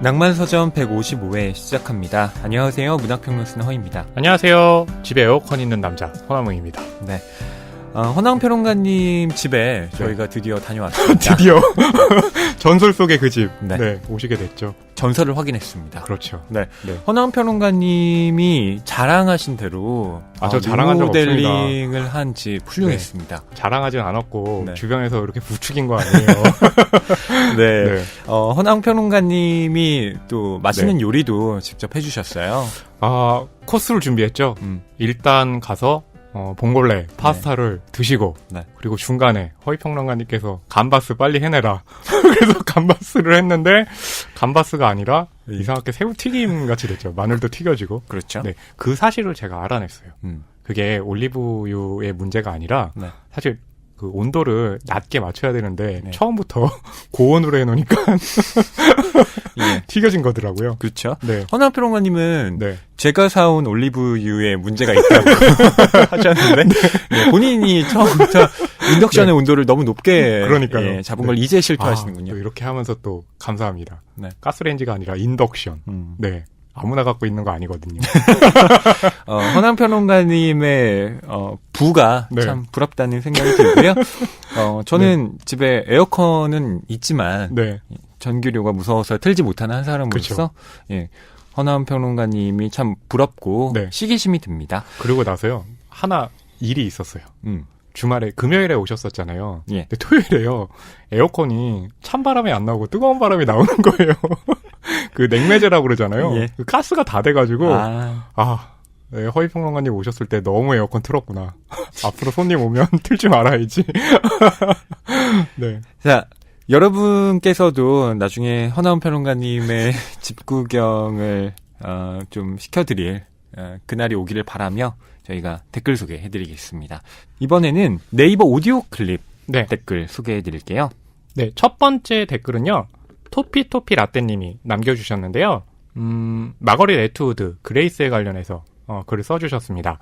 낭만서점 155회 시작합니다. 안녕하세요. 문학평론 쓰는 허입니다. 안녕하세요. 집에 에어컨 있는 남자 허남웅입니다. 네. 허남평론가님 집에 저희가 드디어 다녀왔습니다. 드디어 전설 속의 그 집. 네. 네, 오시게 됐죠. 전설을 확인했습니다. 그렇죠. 네. 네. 허남평론가님이 자랑하신 대로 저 자랑한 적 없습니다. 리모델링을 한 집 훌륭했습니다. 네. 자랑하진 않았고 네. 주변에서 이렇게 부추긴 거 아니에요. 네. 네. 허남평론가님이 또 맛있는 요리도 직접 해주셨어요. 코스를 준비했죠. 일단 가서 봉골레 파스타를 드시고 네. 그리고 중간에 허위평론가님께서 감바스 빨리 해내라. 그래서 감바스를 했는데 감바스가 아니라 이상하게 새우튀김 같이 됐죠. 마늘도 튀겨지고. 그렇죠. 네, 그 사실을 제가 알아냈어요. 그게 올리브유의 문제가 아니라 네. 사실 그 온도를 낮게 맞춰야 되는데 네. 처음부터 고온으로 해놓으니까 예. 튀겨진 거더라고요. 그렇죠. 네. 허남평론가님은 네. 제가 사온 올리브유에 문제가 있다고 하셨는데 네, 본인이 처음부터 인덕션의 온도를 너무 높게 그러니까요. 잡은 걸 이제 실토하시는군요. 또 이렇게 하면서 또 감사합니다. 네. 가스레인지가 아니라 인덕션. 네. 아무나 갖고 있는 거 아니거든요. 허남평론가님의 부가 네. 참 부럽다는 생각이 들고요. 저는 집에 에어컨은 있지만 네. 전기료가 무서워서 틀지 못하는 한 사람으로서 예, 허남평론가님이 참 부럽고 네. 시기심이 듭니다. 그리고 나서요. 하나 일이 있었어요. 주말에 금요일에 오셨었잖아요. 예. 근데 토요일에요. 에어컨이 찬바람이 안 나오고 뜨거운 바람이 나오는 거예요. 그 냉매제라고 그러잖아요. 예. 그 가스가 다 돼가지고 네, 허위평론가님 오셨을 때 너무 에어컨 틀었구나. 앞으로 손님 오면 틀지 말아야지. 네. 자, 여러분께서도 나중에 허남평론가님의 집 구경을 좀 시켜드릴 그날이 오기를 바라며 저희가 댓글 소개해드리겠습니다. 이번에는 네이버 오디오 클립 네. 댓글 소개해드릴게요. 네, 첫 번째 댓글은요. 토피토피 라떼님이 남겨주셨는데요. 마거릿 애트우드 그레이스에 관련해서 글을 써주셨습니다.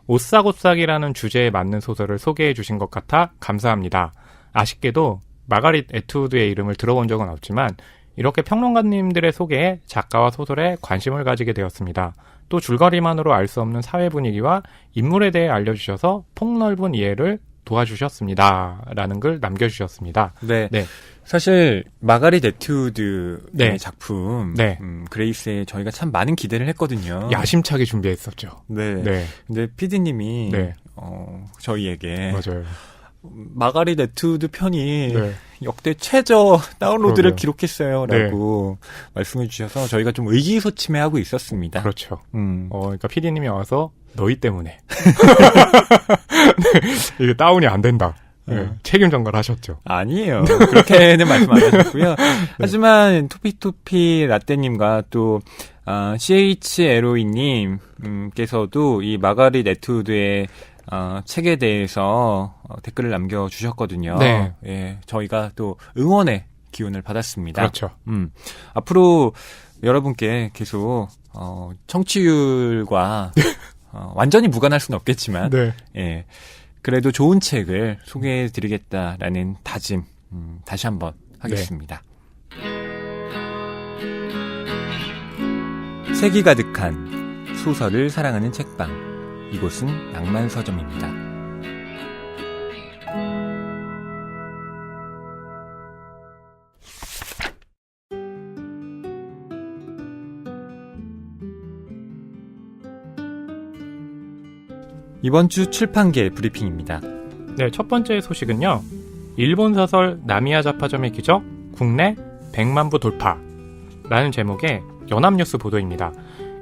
오싹오싹이라는 주제에 맞는 소설을 소개해 주신 것 같아 감사합니다. 아쉽게도 마거릿 애트우드의 이름을 들어본 적은 없지만 이렇게 평론가님들의 소개에 작가와 소설에 관심을 가지게 되었습니다. 또 줄거리만으로 알 수 없는 사회 분위기와 인물에 대해 알려주셔서 폭넓은 이해를 도와주셨습니다. 라는 글 남겨주셨습니다. 네. 네. 사실 마가릿 애트우드의 네. 작품 네. 그레이스에 저희가 참 많은 기대를 했거든요. 야심차게 준비했었죠. 네. 네. 근데 PD님이 네. 저희에게 맞아요. 마가릿 애트우드 편이 네. 역대 최저 다운로드를 그러게요. 기록했어요. 라고 말씀해 주셔서 저희가 좀 의기소침해하고 있었습니다. 그렇죠. 음. 그러니까 PD님이 와서 너희 때문에 네, 이게 다운이 안 된다. 네, 책임 전가를 하셨죠. 아니에요. 그렇게는 말씀 안 하셨고요. 하지만 토피토피 라떼님과 또 CHLOE님께서도 이 마가릿 애트우드의 책에 대해서 댓글을 남겨주셨거든요. 네. 예, 저희가 또 응원의 기운을 받았습니다. 그렇죠. 앞으로 여러분께 계속 청취율과 완전히 무관할 수는 없겠지만 네. 예, 그래도 좋은 책을 소개해드리겠다라는 다짐 다시 한번 하겠습니다. 색이 가득한 소설을 사랑하는 책방. 이곳은 낭만서점입니다. 이번 주 출판계 브리핑입니다. 네, 첫 번째 소식은요. 일본 소설 나미야 잡화점의 기적 국내 100만 부 돌파라는 제목의 연합뉴스 보도입니다.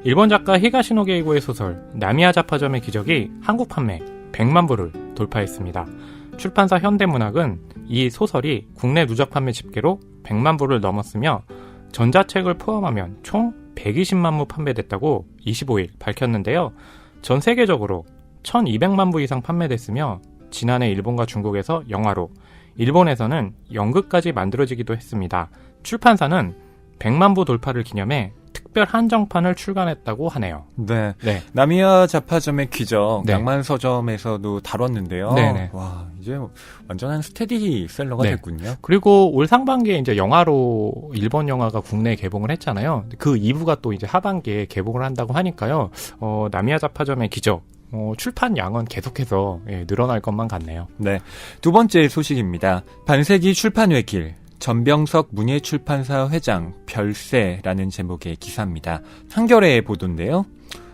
일본 작가 히가시노 게이고의 소설 나미야 잡화점의 기적이 한국 판매 100만 부를 돌파했습니다. 출판사 현대문학은 이 소설이 국내 누적 판매 집계로 100만 부를 넘었으며 전자책을 포함하면 총 120만 부 판매됐다고 25일 밝혔는데요. 전 세계적으로 1200만 부 이상 판매됐으며 지난해 일본과 중국에서 영화로, 일본에서는 연극까지 만들어지기도 했습니다. 출판사는 100만 부 돌파를 기념해 특별 한정판을 출간했다고 하네요. 네. 네. 나미야 잡화점의 기적, 네. 낭만서점에서도 다뤘는데요. 네네. 와, 이제 완전한 스테디셀러가 네. 됐군요. 그리고 올 상반기에 이제 영화로 일본 영화가 국내에 개봉을 했잖아요. 그 2부가 또 이제 하반기에 개봉을 한다고 하니까요. 나미야 잡화점의 기적. 출판 양은 계속해서 늘어날 것만 같네요. 네. 두 번째 소식입니다. 반세기 출판회 길. 전병석 문예출판사 회장 별세라는 제목의 기사입니다. 한겨레의 보도인데요.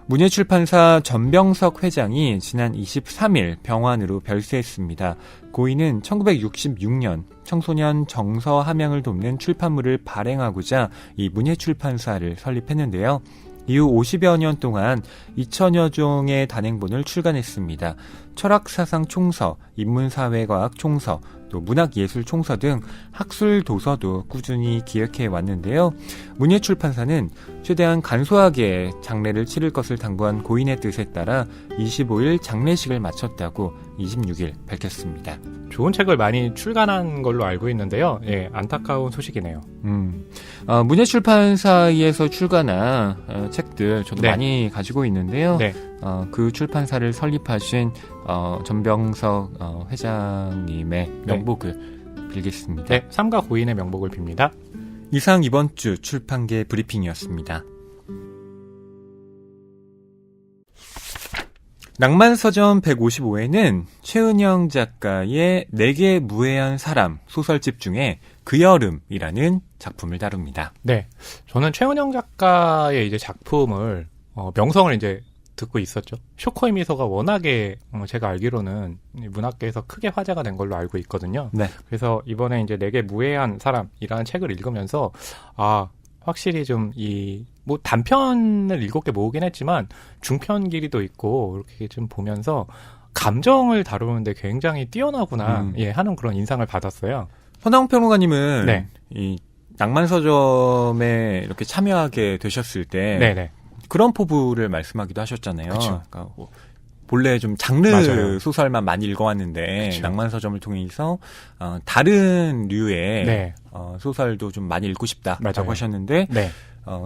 문예출판사 전병석 회장이 지난 23일 병환으로 별세했습니다. 고인은 1966년 청소년 정서 함양을 돕는 출판물을 발행하고자 이 문예출판사를 설립했는데요. 이후 50여 년 동안 2000여 종의 단행본을 출간했습니다. 철학사상 총서, 인문사회과학 총서, 또 문학예술 총서 등 학술 도서도 꾸준히 기획해 왔는데요. 문예출판사는 최대한 간소하게 장례를 치를 것을 당부한 고인의 뜻에 따라 25일 장례식을 마쳤다고 26일 밝혔습니다. 좋은 책을 많이 출간한 걸로 알고 있는데요. 안타까운 소식이네요. 문예출판사에서 출간한 책들 저도 네. 많이 가지고 있는데요. 네. 그 출판사를 설립하신 전병석 회장님의 명복을 빌겠습니다. 네, 삼가 고인의 명복을 빕니다. 이상 이번 주 출판계 브리핑이었습니다. 낭만서점 155회는 최은영 작가의 내게 무해한 사람 소설집 중에 그 여름이라는 작품을 다룹니다. 네, 저는 최은영 작가의 이제 작품을 명성을 이제 듣고 있었죠. 쇼코의 미소가 워낙에 제가 알기로는 문학계에서 크게 화제가 된 걸로 알고 있거든요. 네. 그래서 이번에 이제 내게 무해한 사람이라는 책을 읽으면서 확실히 좀 뭐 단편을 7개 모으긴 했지만 중편 길이도 있고 이렇게 좀 보면서 감정을 다루는데 굉장히 뛰어나구나 하는 그런 인상을 받았어요. 허나웅 평론가님은 네. 이 낭만서점에 이렇게 참여하게 되셨을 때 네네. 그런 포부를 말씀하기도 하셨잖아요. 그쵸. 그러니까 본래 좀 장르 맞아요. 소설만 많이 읽어왔는데 그쵸. 낭만서점을 통해서 다른 류의 네. 소설도 좀 많이 읽고 싶다라고 맞아요. 하셨는데 네.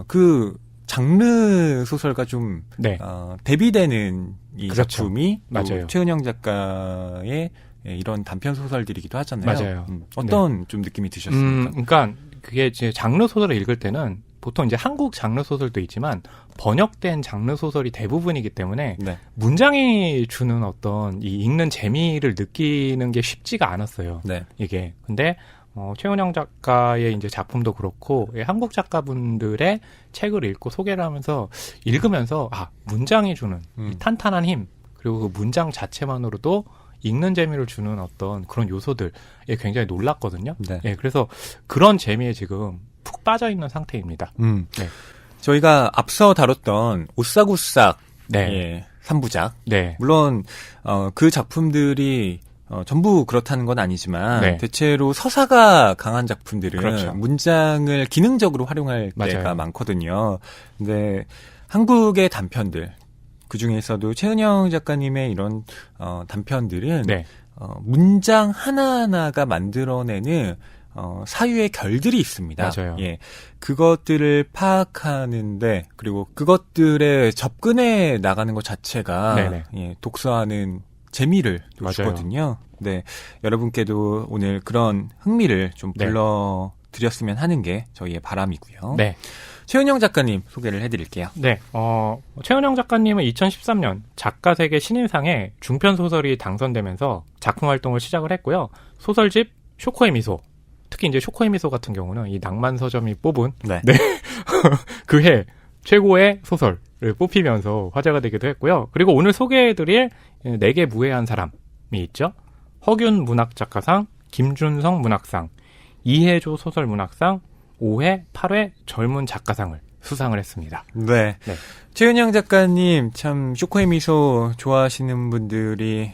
그 장르 소설과 좀 네. 대비되는 이 그렇죠. 작품이 또 맞아요. 최은영 작가의 이런 단편 소설들이기도 하잖아요. 맞아요. 어떤 좀 느낌이 드셨습니까? 그러니까 그게 이제 장르 소설을 읽을 때는 보통 이제 한국 장르 소설도 있지만 번역된 장르 소설이 대부분이기 때문에 네. 문장이 주는 어떤 이 읽는 재미를 느끼는 게 쉽지가 않았어요. 네. 이게. 근데 최은영 작가의 이제 작품도 그렇고 한국 작가분들의 책을 읽고 소개를 하면서 읽으면서 문장이 주는 이 탄탄한 힘 그리고 그 문장 자체만으로도 읽는 재미를 주는 어떤 그런 요소들에 굉장히 놀랐거든요. 네. 그래서 그런 재미에 지금 푹 빠져 있는 상태입니다. 네. 저희가 앞서 다뤘던 오싹오싹 네. 3부작. 네. 물론 그 작품들이 전부 그렇다는 건 아니지만 네. 대체로 서사가 강한 작품들은 그렇죠. 문장을 기능적으로 활용할 맞아요. 때가 많거든요. 근데 한국의 단편들 그중에서도 최은영 작가님의 이런 단편들은 네. 문장 하나하나가 만들어내는 사유의 결들이 있습니다. 맞아요. 예. 그것들을 파악하는데, 그리고 그것들에 접근해 나가는 것 자체가, 네네. 예, 독서하는 재미를 또 맞아요. 주거든요. 네. 여러분께도 오늘 그런 흥미를 좀 네. 불러드렸으면 하는 게 저희의 바람이고요. 네. 최은영 작가님 소개를 해드릴게요. 네. 최은영 작가님은 2013년 작가세계 신인상에 중편 소설이 당선되면서 작품 활동을 시작을 했고요. 소설집 쇼코의 미소. 특히 이제 쇼코의 미소 같은 경우는 이 낭만서점이 뽑은 네. 그해 최고의 소설을 뽑히면서 화제가 되기도 했고요. 그리고 오늘 소개해드릴 내게 무해한 사람이 있죠. 허균 문학작가상, 김준성 문학상, 이해조 소설문학상, 5회, 8회 젊은 작가상을 수상을 했습니다. 네. 네. 최은영 작가님 참 쇼코의 미소 좋아하시는 분들이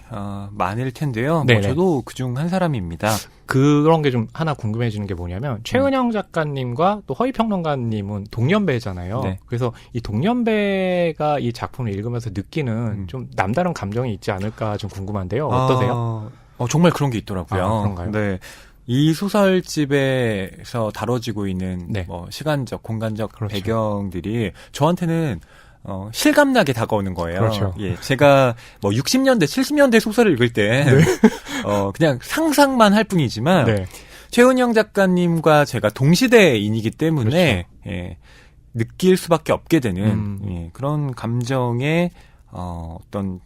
많을 텐데요. 네네. 저도 그중 한 사람입니다. 그런 게 좀 하나 궁금해지는 게 뭐냐면 최은영 작가님과 또 허위평론가님은 동년배잖아요. 네. 그래서 이 동년배가 이 작품을 읽으면서 느끼는 좀 남다른 감정이 있지 않을까 좀 궁금한데요. 어떠세요? 정말 그런 게 있더라고요. 그런가요? 네. 이 소설집에서 다뤄지고 있는 네. 뭐 시간적, 공간적 그렇죠. 배경들이 저한테는 실감나게 다가오는 거예요. 그렇죠. 예, 제가 뭐 60년대, 70년대 소설을 읽을 때 그냥 상상만 할 뿐이지만 네. 최은영 작가님과 제가 동시대인이기 때문에 예, 느낄 수밖에 없게 되는 예, 그런 감정의 어떤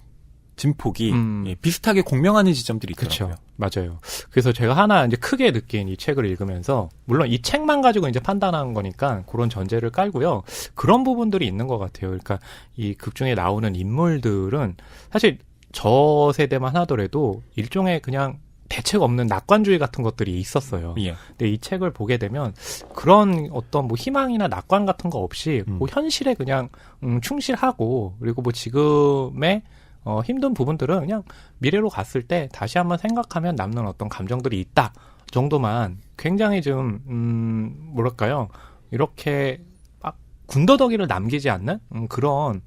진폭이 예, 비슷하게 공명하는 지점들이 있더라고요. 그렇죠. 맞아요. 그래서 제가 하나 이제 크게 느낀 이 책을 읽으면서 물론 이 책만 가지고 이제 판단하는 거니까 그런 전제를 깔고요. 그런 부분들이 있는 것 같아요. 그러니까 이 극 중에 나오는 인물들은 사실 저 세대만 하더라도 일종의 그냥 대책 없는 낙관주의 같은 것들이 있었어요. 예. 근데 이 책을 보게 되면 그런 어떤 뭐 희망이나 낙관 같은 거 없이 뭐 현실에 그냥 충실하고 그리고 뭐 지금의 힘든 부분들은 그냥 미래로 갔을 때 다시 한번 생각하면 남는 어떤 감정들이 있다 정도만 굉장히 좀 뭐랄까요 이렇게 막 군더더기를 남기지 않는 그런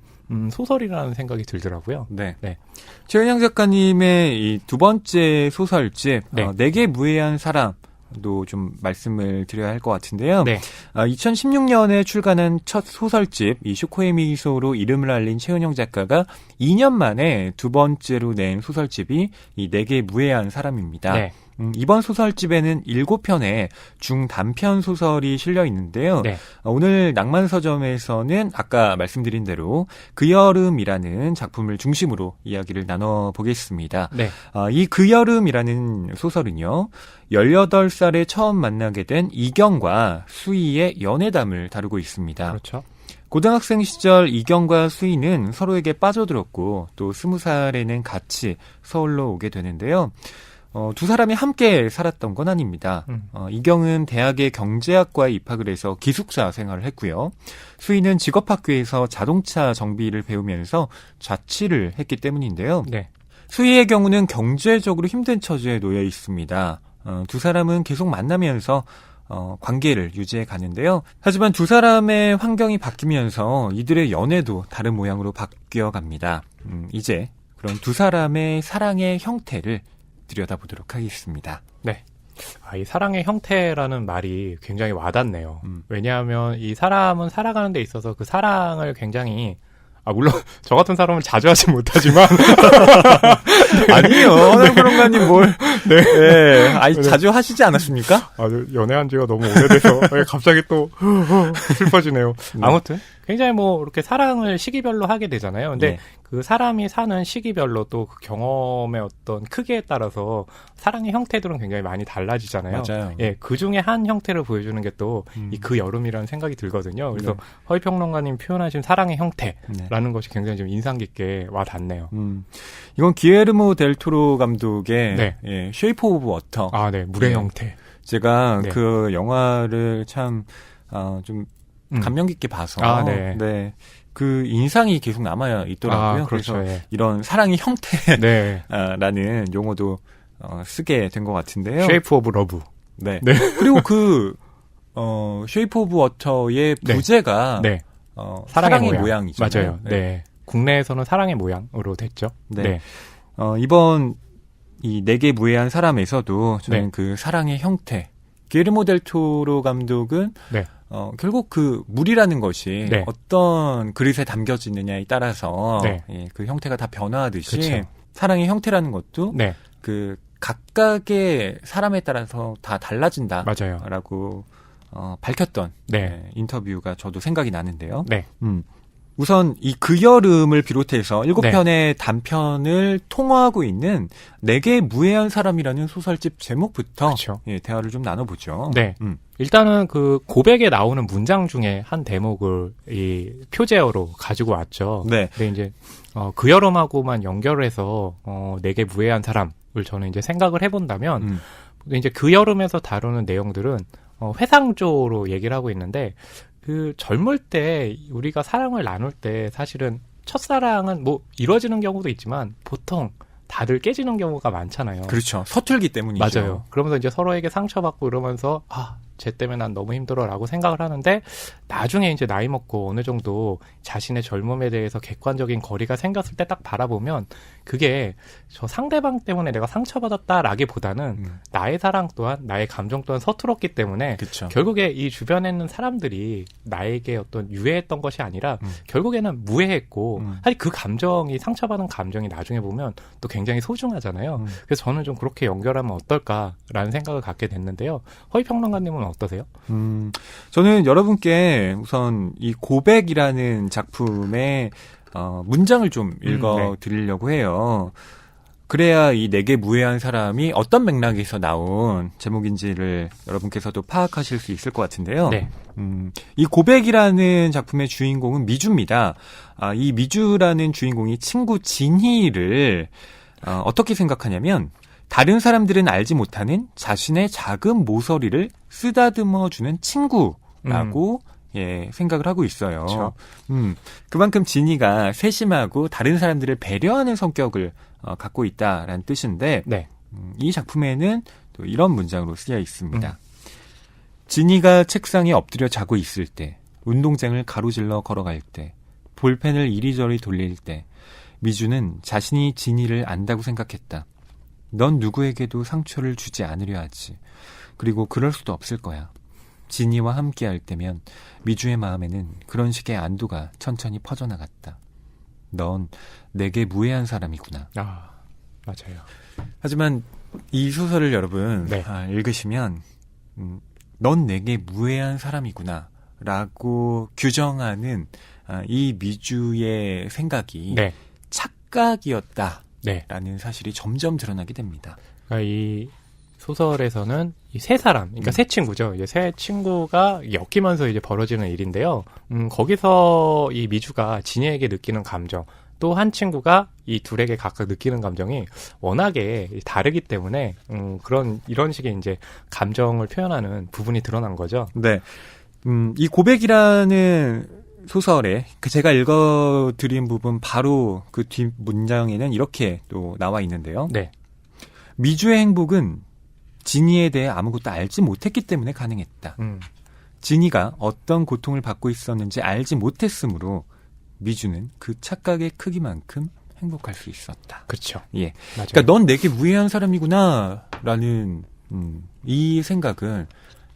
소설이라는 생각이 들더라고요. 네. 네. 최은영 작가님의 이 두 번째 소설집 네. 내게 무해한 사람도 좀 말씀을 드려야 할 것 같은데요. 네. 2016년에 출간한 첫 소설집 이 슈코의 미소로 이름을 알린 최은영 작가가 2년 만에 두 번째로 낸 소설집이 이 내게 무해한 사람입니다. 네. 이번 소설집에는 7편의 중단편 소설이 실려 있는데요. 네. 오늘 낭만서점에서는 아까 말씀드린 대로 그 여름이라는 작품을 중심으로 이야기를 나눠보겠습니다. 네. 이 그 여름이라는 소설은요. 18살에 처음 만나게 된 이경과 수희의 연애담을 다루고 있습니다. 그렇죠. 고등학생 시절 이경과 수희는 서로에게 빠져들었고 또 20살에는 같이 서울로 오게 되는데요. 두 사람이 함께 살았던 건 아닙니다. 이경은 대학의 경제학과에 입학을 해서 기숙사 생활을 했고요. 수희는 직업학교에서 자동차 정비를 배우면서 자취를 했기 때문인데요. 네. 수희의 경우는 경제적으로 힘든 처지에 놓여 있습니다. 두 사람은 계속 만나면서 관계를 유지해 가는데요. 하지만 두 사람의 환경이 바뀌면서 이들의 연애도 다른 모양으로 바뀌어 갑니다. 이제 그런 두 사람의 사랑의 형태를 들여다보도록 하겠습니다. 네. 이 사랑의 형태라는 말이 굉장히 와닿네요. 왜냐하면 이 사람은 살아가는 데 있어서 그 사랑을 굉장히 물론 저 같은 사람은 자주 하지 못하지만 아니요. 허남프로가님 뭘 네. 네. 아니 자주 하시지 않았습니까? 연애한 지가 너무 오래돼서 갑자기 또 슬퍼지네요. 아무튼 굉장히 뭐 이렇게 사랑을 시기별로 하게 되잖아요. 근데 네. 그 사람이 사는 시기별로 또 그 경험의 어떤 크기에 따라서 사랑의 형태들은 굉장히 많이 달라지잖아요. 맞아요. 예, 그 중에 한 형태를 보여주는 게 또 이 그 여름이라는 생각이 들거든요. 그래서 네. 허위평론가님 표현하신 사랑의 형태라는 네. 것이 굉장히 좀 인상 깊게 와 닿네요. 이건 기에르모 델 토로 감독의 네. 예, 쉐이프 오브 워터. 네, 물의 네. 형태. 제가 네. 그 영화를 참 좀 감명 깊게 봐서 네. 그 인상이 계속 남아 있더라고요. 그렇죠. 그래서 예. 이런 사랑의 형태라는 네. 용어도 쓰게 된 것 같은데요. 쉐이프 오브 러브. 네. 네. 그리고 그 쉐이프 오브 워터의 네. 부제가 네. 사랑의 모양이잖아요. 맞아요. 네. 국내에서는 사랑의 모양으로 됐죠. 네. 네. 이번 이 내게 무해한 사람에서도 저는 네. 그 사랑의 형태. 기에르모 델 토로 감독은 네. 결국 그 물이라는 것이 네. 어떤 그릇에 담겨지느냐에 따라서 네. 예, 그 형태가 다 변화하듯이 그쵸. 사랑의 형태라는 것도 네. 그 각각의 사람에 따라서 다 달라진다라고 맞아요. 밝혔던 네. 예, 인터뷰가 저도 생각이 나는데요. 네. 우선 이 그 여름을 비롯해서 7편의 네. 단편을 통화하고 있는 내게 무해한 사람이라는 소설집 제목부터 그렇죠. 예, 대화를 좀 나눠보죠. 네. 일단은 그 고백에 나오는 문장 중에 한 대목을 이 표제어로 가지고 왔죠. 네. 근데 이제 그 여름하고만 연결해서 내게 무해한 사람을 저는 이제 생각을 해본다면 이제 그 여름에서 다루는 내용들은 회상조로 얘기를 하고 있는데 그 젊을 때 우리가 사랑을 나눌 때 사실은 첫사랑은 뭐 이루어지는 경우도 있지만 보통 다들 깨지는 경우가 많잖아요. 그렇죠. 서툴기 때문이죠. 맞아요. 그러면서 이제 서로에게 상처받고 이러면서 쟤 때문에 난 너무 힘들어라고 생각을 하는데 나중에 이제 나이 먹고 어느 정도 자신의 젊음에 대해서 객관적인 거리가 생겼을 때 딱 바라보면 그게 저 상대방 때문에 내가 상처받았다라기보다는 나의 사랑 또한 나의 감정 또한 서툴었기 때문에 그쵸. 결국에 이 주변에 있는 사람들이 나에게 어떤 유해했던 것이 아니라 결국에는 무해했고 사실 그 감정이 상처받은 감정이 나중에 보면 또 굉장히 소중하잖아요. 그래서 저는 좀 그렇게 연결하면 어떨까라는 생각을 갖게 됐는데요. 허위평론가님은 어떠세요? 저는 여러분께 우선 이 고백이라는 작품의 문장을 좀 읽어드리려고 해요. 그래야 이 내게 무해한 사람이 어떤 맥락에서 나온 제목인지를 여러분께서도 파악하실 수 있을 것 같은데요. 네. 이 고백이라는 작품의 주인공은 미주입니다. 이 미주라는 주인공이 친구 진희를 어떻게 생각하냐면 다른 사람들은 알지 못하는 자신의 작은 모서리를 쓰다듬어주는 친구라고 생각을 하고 있어요. 그렇죠. 그만큼 진이가 세심하고 다른 사람들을 배려하는 성격을 갖고 있다라는 뜻인데 네. 이 작품에는 또 이런 문장으로 쓰여 있습니다. 진이가 책상에 엎드려 자고 있을 때, 운동장을 가로질러 걸어갈 때, 볼펜을 이리저리 돌릴 때 미주는 자신이 진이를 안다고 생각했다. 넌 누구에게도 상처를 주지 않으려 하지. 그리고 그럴 수도 없을 거야. 진이와 함께할 때면 미주의 마음에는 그런 식의 안도가 천천히 퍼져나갔다. 넌 내게 무해한 사람이구나. 아, 맞아요. 하지만 이 소설을 여러분 네. 읽으시면 넌 내게 무해한 사람이구나 라고 규정하는 이 미주의 생각이 네. 착각이었다 네. 라는 사실이 점점 드러나게 됩니다. 그러니까 이 소설에서는 이 세 사람, 그러니까 세 친구죠. 이제 세 친구가 엮이면서 이제 벌어지는 일인데요. 거기서 이 미주가 진이에게 느끼는 감정, 또 한 친구가 이 둘에게 각각 느끼는 감정이 워낙에 다르기 때문에 이런 식의 이제 감정을 표현하는 부분이 드러난 거죠. 네, 이 고백이라는 소설에 제가 읽어드린 부분 바로 그 뒷 문장에는 이렇게 또 나와 있는데요. 네. 미주의 행복은 진이에 대해 아무것도 알지 못했기 때문에 가능했다. 진이가 어떤 고통을 받고 있었는지 알지 못했으므로 미주는 그 착각의 크기만큼 행복할 수 있었다. 그렇죠. 예. 맞아요. 그러니까 넌 내게 무해한 사람이구나라는 이 생각은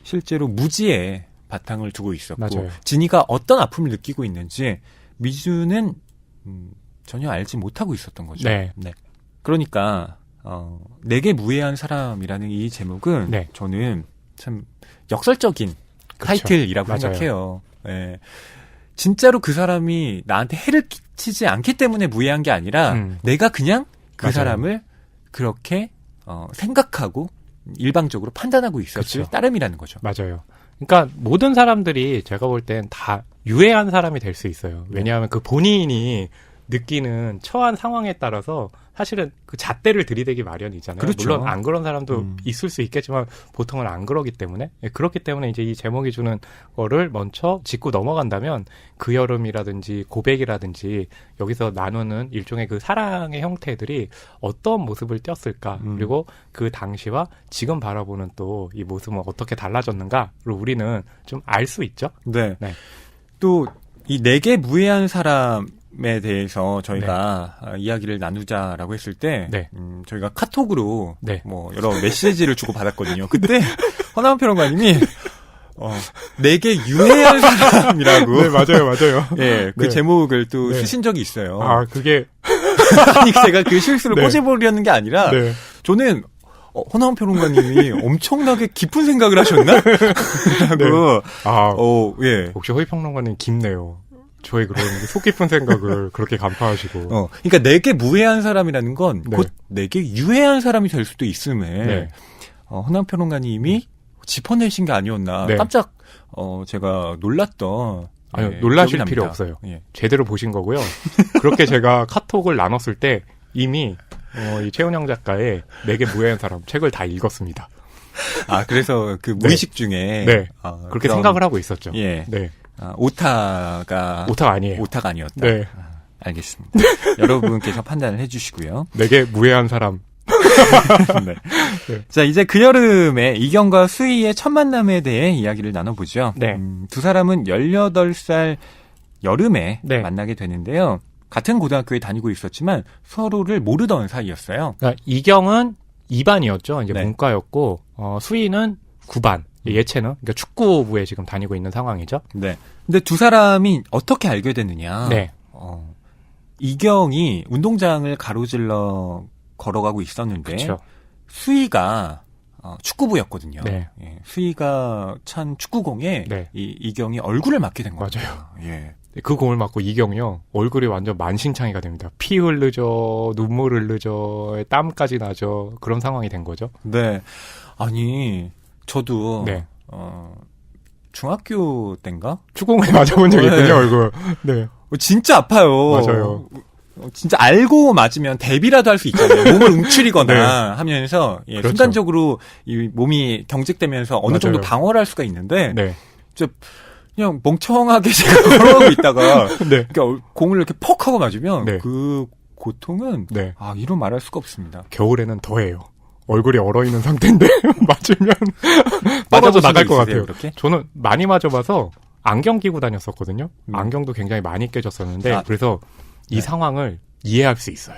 실제로 무지에 바탕을 두고 있었고 맞아요. 진이가 어떤 아픔을 느끼고 있는지 미주는 전혀 알지 못하고 있었던 거죠. 네. 그러니까 내게 무해한 사람이라는 이 제목은 네. 저는 참 역설적인 그쵸. 타이틀이라고 맞아요. 생각해요. 예. 진짜로 그 사람이 나한테 해를 끼치지 않기 때문에 무해한 게 아니라 내가 그냥 그 맞아요. 사람을 그렇게 생각하고 일방적으로 판단하고 있었을 그쵸. 따름이라는 거죠. 맞아요. 그러니까 모든 사람들이 제가 볼 땐 다 유해한 사람이 될 수 있어요. 왜냐하면 그 본인이 느끼는 처한 상황에 따라서 사실은 그 잣대를 들이대기 마련이잖아요. 그렇죠. 물론 안 그런 사람도 있을 수 있겠지만 보통은 안 그러기 때문에 그렇기 때문에 이제 이 제목이 주는 거를 먼저 짚고 넘어간다면 그 여름이라든지 고백이라든지 여기서 나누는 일종의 그 사랑의 형태들이 어떤 모습을 띄었을까 그리고 그 당시와 지금 바라보는 또 이 모습은 어떻게 달라졌는가를 우리는 좀 알 수 있죠. 네. 네. 또 이 내게 무해한 사람에 대해서 저희가 이야기를 나누자라고 했을 때 네. 저희가 카톡으로 네. 뭐 여러 메시지를 주고 받았거든요. 그때 허나원 평론가님이 내게 유해한 사람이라고 네, 맞아요. 예, 그 네. 제목을 또 네. 쓰신 적이 있어요. 아, 그게 아니 제가 그 실수를 네. 꼬집으려는 게 아니라 네. 저는 허나원 평론가님이 엄청나게 깊은 생각을 하셨나? 라고 아, 예. 혹시 허위평론가님 깊네요. 저의 그런 속 깊은 생각을 그렇게 간파하시고. 그러니까 내게 무해한 사람이라는 건 네. 곧 내게 유해한 사람이 될 수도 있음에 네. 허나원 평론가님이 짚어내신 게 아니었나 네. 깜짝 제가 놀랐던 아니요, 예, 놀라실 기억이 필요 납니다. 없어요. 예. 제대로 보신 거고요. 그렇게 제가 카톡을 나눴을 때 이미 이 최은영 작가의 내게 무해한 사람 책을 다 읽었습니다. 아 그래서 그 무의식 중에 네. 그렇게 그런, 생각을 하고 있었죠. 예. 네. 오타가 아니에요. 오타가 아니었다. 네. 알겠습니다. 여러분께서 판단을 해주시고요. 내게 무해한 사람. 네. 네. 자, 이제 그 여름에 이경과 수희의 첫 만남에 대해 이야기를 나눠보죠. 네. 두 사람은 18살 여름에 네. 만나게 되는데요. 같은 고등학교에 다니고 있었지만 서로를 모르던 사이였어요. 그러니까 이경은 2반이었죠. 이제 네. 문과였고 수희는 9반. 예체능, 그러니까 축구부에 지금 다니고 있는 상황이죠. 네. 근데 두 사람이 어떻게 알게 됐느냐? 네. 이경이 운동장을 가로질러 걸어가고 있었는데 그렇죠. 수희가 축구부였거든요. 네. 예, 수희가 찬 축구공에 네. 이경이 얼굴을 맞게 된 거죠. 맞아요. 예. 그 공을 맞고 이경이요. 얼굴이 완전 만신창이가 됩니다. 피 흘르죠. 눈물 흘르죠. 땀까지 나죠. 그런 상황이 된 거죠. 네. 아니, 저도 네. 중학교 때인가? 축구공에 맞아본 적이 네. 있군요, 얼굴. 네. 진짜 아파요. 맞아요. 진짜 알고 맞으면 대비라도 할 수 있잖아요. 몸을 움츠리거나 네. 하면서 예, 그렇죠. 순간적으로 이 몸이 경직되면서 어느 정도 맞아요. 방어를 할 수가 있는데 네. 그냥 멍청하게 제가 걸어가고 있다가 네. 그러니까 공을 이렇게 퍽 하고 맞으면 네. 그 고통은 네. 이루 말할 수가 없습니다. 겨울에는 더해요. 얼굴이 얼어있는 상태인데 맞으면 떨어져 맞아보신 나갈 적 것 있으세요, 같아요. 그렇게? 저는 많이 맞아봐서 안경 끼고 다녔었거든요. 음. 안경도 굉장히 많이 깨졌었는데 아, 그래서 이 네. 상황을 이해할 수 있어요.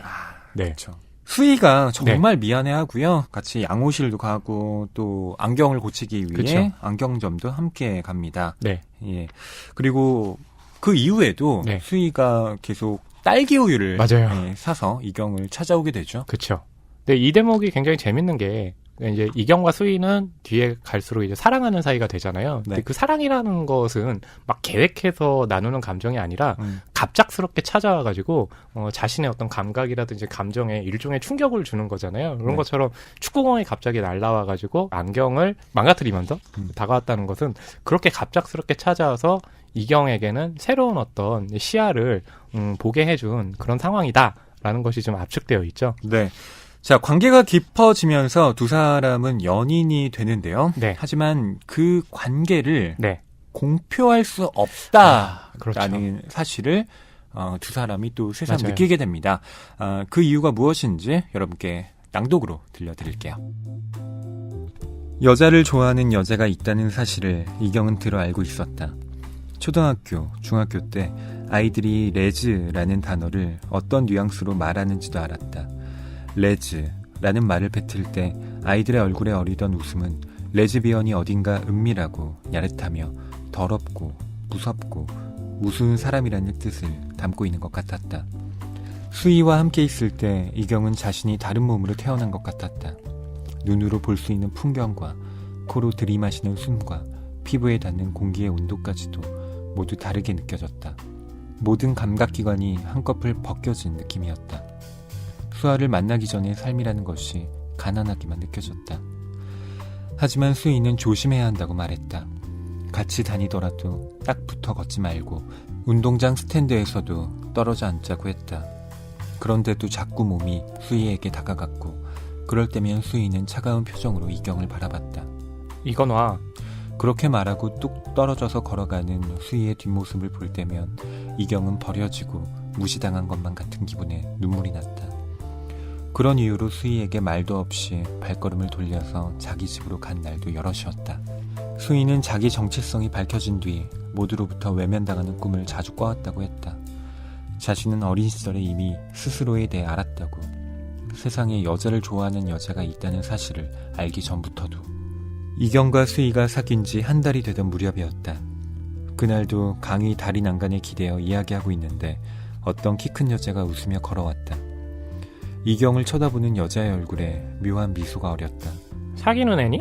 네. 그렇죠. 수희가 정말 미안해하고요. 같이 양호실도 가고 또 안경을 고치기 위해 그쵸. 안경점도 함께 갑니다. 네. 예. 그리고 그 이후에도 네. 수희가 계속 딸기 우유를 맞아요. 예, 사서 이경을 찾아오게 되죠. 그렇죠. 근데 이 대목이 굉장히 재밌는 게 이제 이경과 수희는 뒤에 갈수록 이제 사랑하는 사이가 되잖아요. 근데 네. 그 사랑이라는 것은 막 계획해서 나누는 감정이 아니라 갑작스럽게 찾아와가지고 자신의 어떤 감각이라든지 감정에 일종의 충격을 주는 거잖아요. 그런 네. 것처럼 축구공이 갑자기 날라와가지고 안경을 망가뜨리면서 다가왔다는 것은 그렇게 갑작스럽게 찾아와서 이경에게는 새로운 어떤 시야를 보게 해준 그런 상황이다라는 것이 좀 압축되어 있죠. 네. 자, 관계가 깊어지면서 두 사람은 연인이 되는데요. 네. 하지만 그 관계를 네. 공표할 수 없다라는 그렇죠. 사실을 두 사람이 또 새삼 맞아요. 느끼게 됩니다. 그 이유가 무엇인지 여러분께 낭독으로 들려드릴게요. 여자를 좋아하는 여자가 있다는 사실을 이경은 들어 알고 있었다. 초등학교, 중학교 때 아이들이 레즈라는 단어를 어떤 뉘앙스로 말하는지도 알았다. 레즈라는 말을 뱉을 때 아이들의 얼굴에 어리던 웃음은 레즈비언이 어딘가 은밀하고 야릇하며 더럽고 무섭고 우스운 사람이라는 뜻을 담고 있는 것 같았다. 수희와 함께 있을 때 이경은 자신이 다른 몸으로 태어난 것 같았다. 눈으로 볼 수 있는 풍경과 코로 들이마시는 숨과 피부에 닿는 공기의 온도까지도 모두 다르게 느껴졌다. 모든 감각기관이 한꺼풀 벗겨진 느낌이었다. 수아를 만나기 전의 삶이라는 것이 가난하기만 느껴졌다. 하지만 수희는 조심해야 한다고 말했다. 같이 다니더라도 딱 붙어 걷지 말고 운동장 스탠드에서도 떨어져 앉자고 했다. 그런데도 자꾸 몸이 수희에게 다가갔고 그럴 때면 수희는 차가운 표정으로 이경을 바라봤다. 이건 와. 그렇게 말하고 뚝 떨어져서 걸어가는 수희의 뒷모습을 볼 때면 이경은 버려지고 무시당한 것만 같은 기분에 눈물이 났다. 그런 이유로 수희에게 말도 없이 발걸음을 돌려서 자기 집으로 간 날도 여럿이었다. 수희는 자기 정체성이 밝혀진 뒤 모두로부터 외면당하는 꿈을 자주 꿔왔다고 했다. 자신은 어린 시절에 이미 스스로에 대해 알았다고. 세상에 여자를 좋아하는 여자가 있다는 사실을 알기 전부터도. 이경과 수희가 사귄 지 한 달이 되던 무렵이었다. 그날도 강의 달인 난간에 기대어 이야기하고 있는데 어떤 키 큰 여자가 웃으며 걸어왔다. 이경을 쳐다보는 여자의 얼굴에 묘한 미소가 어렸다. 사귀는 애니?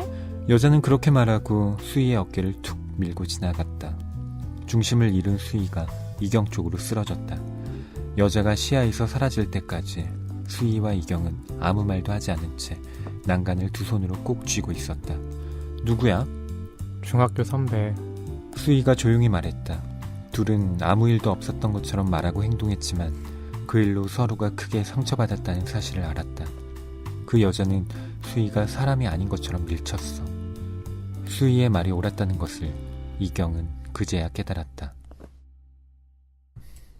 여자는 그렇게 말하고 수희의 어깨를 툭 밀고 지나갔다. 중심을 잃은 수희가 이경 쪽으로 쓰러졌다. 여자가 시야에서 사라질 때까지 수희와 이경은 아무 말도 하지 않은 채 난간을 두 손으로 꼭 쥐고 있었다. 누구야? 중학교 선배. 수희가 조용히 말했다. 둘은 아무 일도 없었던 것처럼 말하고 행동했지만 그 일로 서로가 크게 상처받았다는 사실을 알았다. 그 여자는 수희가 사람이 아닌 것처럼 밀쳤어. 수희의 말이 옳았다는 것을 이경은 그제야 깨달았다.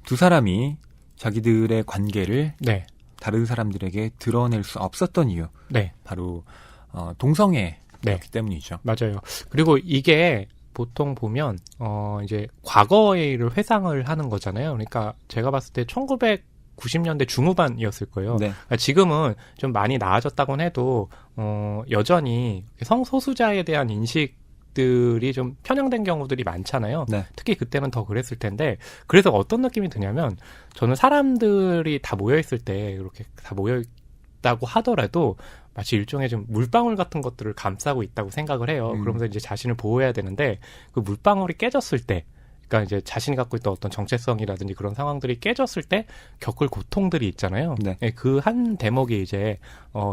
두 사람이 자기들의 관계를 네. 다른 사람들에게 드러낼 수 없었던 이유, 네. 바로 동성애였기 네. 때문이죠. 맞아요. 그리고 이게 보통 보면 이제 과거의 일을 회상을 하는 거잖아요. 그러니까 제가 봤을 때 1990년대 중후반이었을 거예요. 네. 그러니까 지금은 좀 많이 나아졌다고는 해도 여전히 성소수자에 대한 인식들이 좀 편향된 경우들이 많잖아요. 네. 특히 그때는 더 그랬을 텐데 그래서 어떤 느낌이 드냐면 저는 사람들이 다 모여있을 때 이렇게 다 모여있다고 하더라도 마치 일종의 좀 물방울 같은 것들을 감싸고 있다고 생각을 해요. 그러면서 이제 자신을 보호해야 되는데 그 물방울이 깨졌을 때 그러니까 이제 자신이 갖고 있던 어떤 정체성이라든지 그런 상황들이 깨졌을 때 겪을 고통들이 있잖아요. 네. 그 한 대목이 이제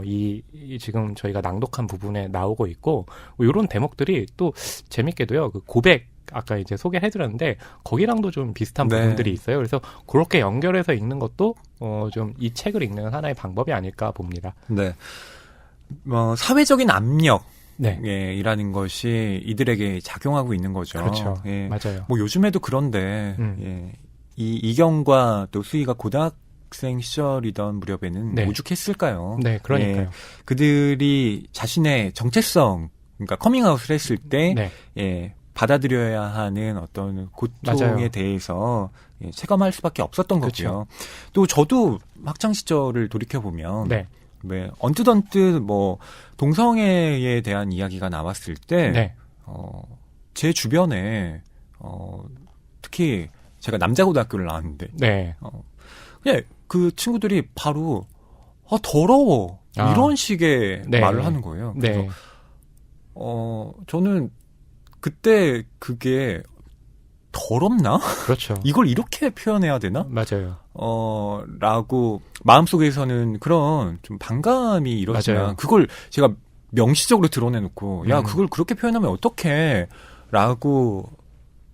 이 지금 저희가 낭독한 부분에 나오고 있고 이런 대목들이 또 재밌게도요. 그 고백 아까 이제 소개를 해드렸는데 거기랑도 좀 비슷한 네. 부분들이 있어요. 그래서 그렇게 연결해서 읽는 것도 좀 이 책을 읽는 하나의 방법이 아닐까 봅니다. 네. 사회적인 압력. 네. 예, 이라는 것이 이들에게 작용하고 있는 거죠. 그렇죠. 예. 맞아요. 뭐 요즘에도 그런데 예, 이경과 또 수희가 고등학생 시절이던 무렵에는 네. 오죽했을까요? 네, 그러니까요. 예, 그들이 자신의 정체성, 그러니까 커밍아웃을 했을 때 네. 예, 받아들여야 하는 어떤 고통에 맞아요. 대해서 예, 체감할 수밖에 없었던 그렇죠. 거고요. 또 저도 학창 시절을 돌이켜 보면 네. 네, 언뜻 뭐 동성애에 대한 이야기가 나왔을 때, 네. 제 주변에 특히 제가 남자 고등학교를 나왔는데, 네. 그냥 그 친구들이 바로 더러워 이런 식의 네. 말을 하는 거예요. 그래서 네. 저는 그때 그게 더럽나? 그렇죠. 이걸 이렇게 표현해야 되나? 맞아요. 라고 마음속에서는 그런 좀 반감이 일어지면 맞아요. 그걸 제가 명시적으로 드러내놓고 야 그걸 그렇게 표현하면 어떡해 라고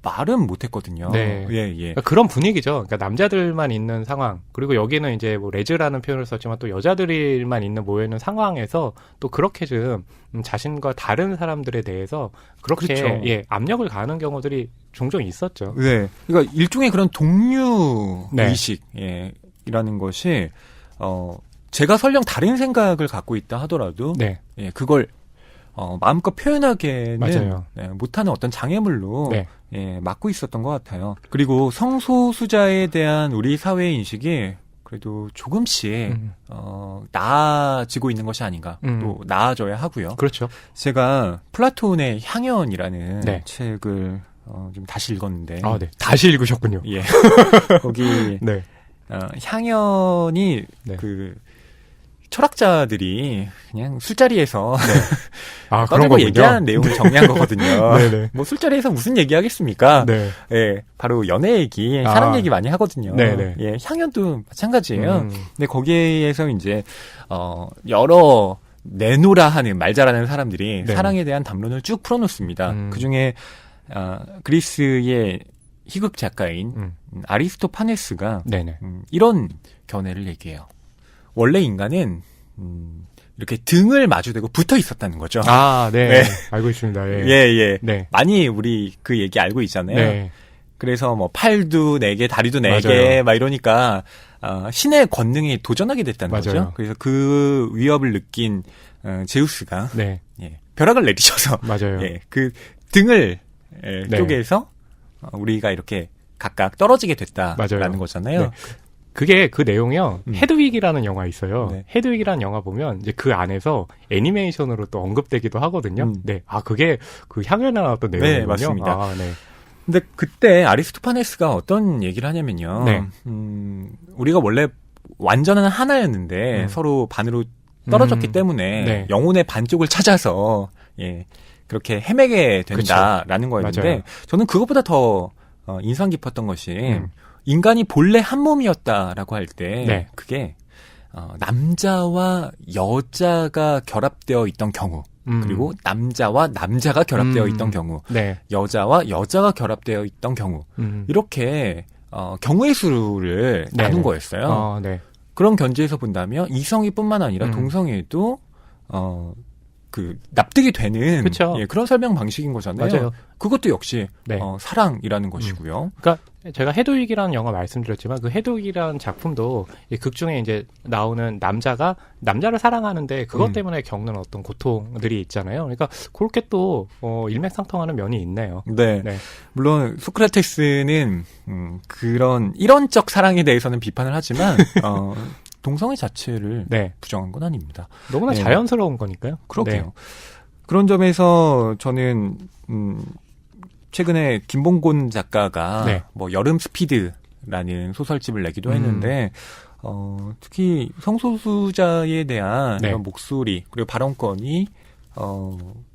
말은 못했거든요. 네. 예. 그러니까 그런 분위기죠. 그러니까 남자들만 있는 상황 그리고 여기는 이제 뭐 레즈라는 표현을 썼지만 또 여자들만 있는 모여있는 상황에서 또 그렇게 좀 자신과 다른 사람들에 대해서 그렇게 그렇죠. 예, 압력을 가하는 경우들이 종종 있었죠. 네. 그러니까 일종의 그런 동료 네. 의식 이라는 것이 제가 설령 다른 생각을 갖고 있다 하더라도 네. 예, 그걸 마음껏 표현하기에는 맞아요. 못하는 어떤 장애물로 네. 예, 맡고 있었던 것 같아요. 그리고 성소수자에 대한 우리 사회의 인식이 그래도 조금씩 나아지고 있는 것이 아닌가. 또 나아져야 하고요. 그렇죠. 제가 플라톤의 향연이라는 네. 책을 좀 다시 읽었는데 아, 네. 다시 읽으셨군요. 예. 거기 네. 향연이 네. 그 철학자들이 그냥 술자리에서 아, 그런 떠들고 거군요. 얘기한 내용을 정리한 거거든요. 네네. 뭐 술자리에서 무슨 얘기하겠습니까? 네. 예, 바로 연애 얘기, 사랑 얘기 많이 하거든요. 네네. 예, 향연도 마찬가지예요. 근데 거기에서 이제 여러 내노라 하는 말 잘하는 사람들이 네. 사랑에 대한 담론을 쭉 풀어놓습니다. 그 중에 그리스의 희극 작가인 아리스토파네스가 네네. 이런 견해를 얘기해요. 원래 인간은 이렇게 등을 마주대고 붙어 있었다는 거죠. 아, 네. 네. 알고 있습니다. 예. 예. 네. 많이 우리 그 얘기 알고 있잖아요. 네. 그래서 뭐 팔도 4개, 다리도 4개 맞아요. 막 이러니까 신의 권능에 도전하게 됐다는 맞아요. 거죠. 그래서 그 위협을 느낀 제우스가 네. 예, 벼락을 내리셔서 맞아요. 예, 그 등을 네. 쪼개서 우리가 이렇게 각각 떨어지게 됐다라는 맞아요. 거잖아요. 네. 그게 그 내용이요. 헤드윅이라는 영화 있어요. 네. 헤드윅이라는 영화 보면 이제 그 안에서 애니메이션으로 또 언급되기도 하거든요. 네. 아, 그게 그 향연에 나왔던 내용이군요. 네, 맞습니다. 아, 네. 근데 그때 아리스토파네스가 어떤 얘기를 하냐면요. 네. 우리가 원래 완전한 하나였는데 서로 반으로 떨어졌기 때문에 네. 영혼의 반쪽을 찾아서 예, 그렇게 헤매게 된다라는 거였는데 맞아요. 저는 그것보다 더 인상 깊었던 것이 인간이 본래 한 몸이었다라고 할 때 네. 그게 남자와 여자가 결합되어 있던 경우 그리고 남자와 남자가 결합되어 있던 경우 네. 여자와 여자가 결합되어 있던 경우 이렇게 경우의 수를 네, 나눈 네. 거였어요. 네. 그런 견지에서 본다면 이성애뿐만 아니라 동성애도 납득이 되는 그쵸. 예, 그런 설명 방식인 거잖아요. 맞아요. 그것도 역시 네. 사랑이라는 것이고요. 그러니까 제가 해독이라는 영화 말씀드렸지만 그 해독이라는 작품도 극 중에 이제 나오는 남자가 남자를 사랑하는데 그것 때문에 겪는 어떤 고통들이 있잖아요. 그러니까 그렇게 또 일맥상통하는 면이 있네요. 네. 네. 물론 소크라테스는 그런 이런적 사랑에 대해서는 비판을 하지만 동성애 자체를 네. 부정한 건 아닙니다. 너무나 네. 자연스러운 거니까요. 그러게요. 네. 그런 점에서 저는 최근에 김봉곤 작가가 네. 뭐 여름 스피드라는 소설집을 내기도 했는데 특히 성소수자에 대한 네. 이런 목소리 그리고 발언권이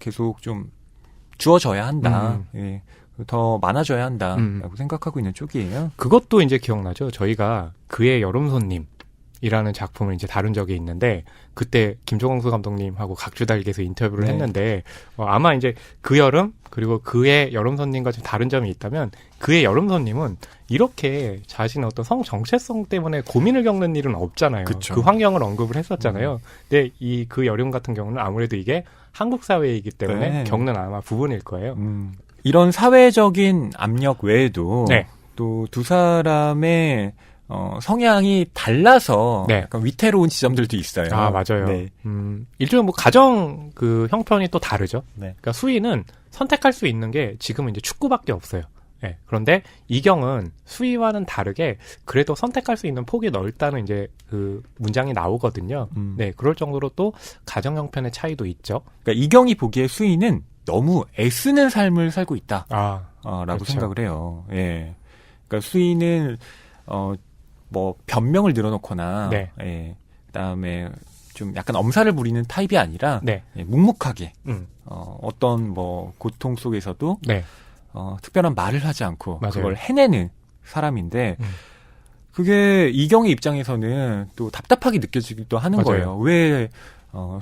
계속 좀 주어져야 한다. 예. 더 많아져야 한다라고 생각하고 있는 쪽이에요. 그것도 이제 기억나죠. 저희가 그의 여름 손님이라는 작품을 이제 다룬 적이 있는데 그때 김종광수 감독님하고 각주달기에서 인터뷰를 네. 했는데 아마 이제 그 여름 그리고 그의 여름 손님과 좀 다른 점이 있다면 그의 여름 손님은 이렇게 자신의 어떤 성 정체성 때문에 고민을 겪는 일은 없잖아요. 그쵸. 그 환경을 언급을 했었잖아요. 근데 이 그 여름 같은 경우는 아무래도 이게 한국 사회이기 때문에 네. 겪는 아마 부분일 거예요. 이런 사회적인 압력 외에도 네. 또 두 사람의 성향이 달라서 네. 약간 위태로운 지점들도 있어요. 아, 맞아요. 네. 일종의 뭐 가정 그 형편이 또 다르죠. 네. 그러니까 수희는 선택할 수 있는 게 지금은 이제 축구밖에 없어요. 네. 그런데 이경은 수희와는 다르게 그래도 선택할 수 있는 폭이 넓다는 이제 그 문장이 나오거든요. 네. 그럴 정도로 또 가정 형편의 차이도 있죠. 그러니까 이경이 보기에 수희는 너무 애쓰는 삶을 살고 있다. 라고 그렇죠. 생각을 해요. 예. 그러니까 수희는 뭐 변명을 늘어놓거나 네. 예. 그다음에 좀 약간 엄살을 부리는 타입이 아니라 네. 예, 묵묵하게 음. 어떤 뭐 고통 속에서도 네. 특별한 말을 하지 않고 맞아요. 그걸 해내는 사람인데 그게 이경의 입장에서는 또 답답하게 느껴지기도 하는 맞아요. 거예요. 왜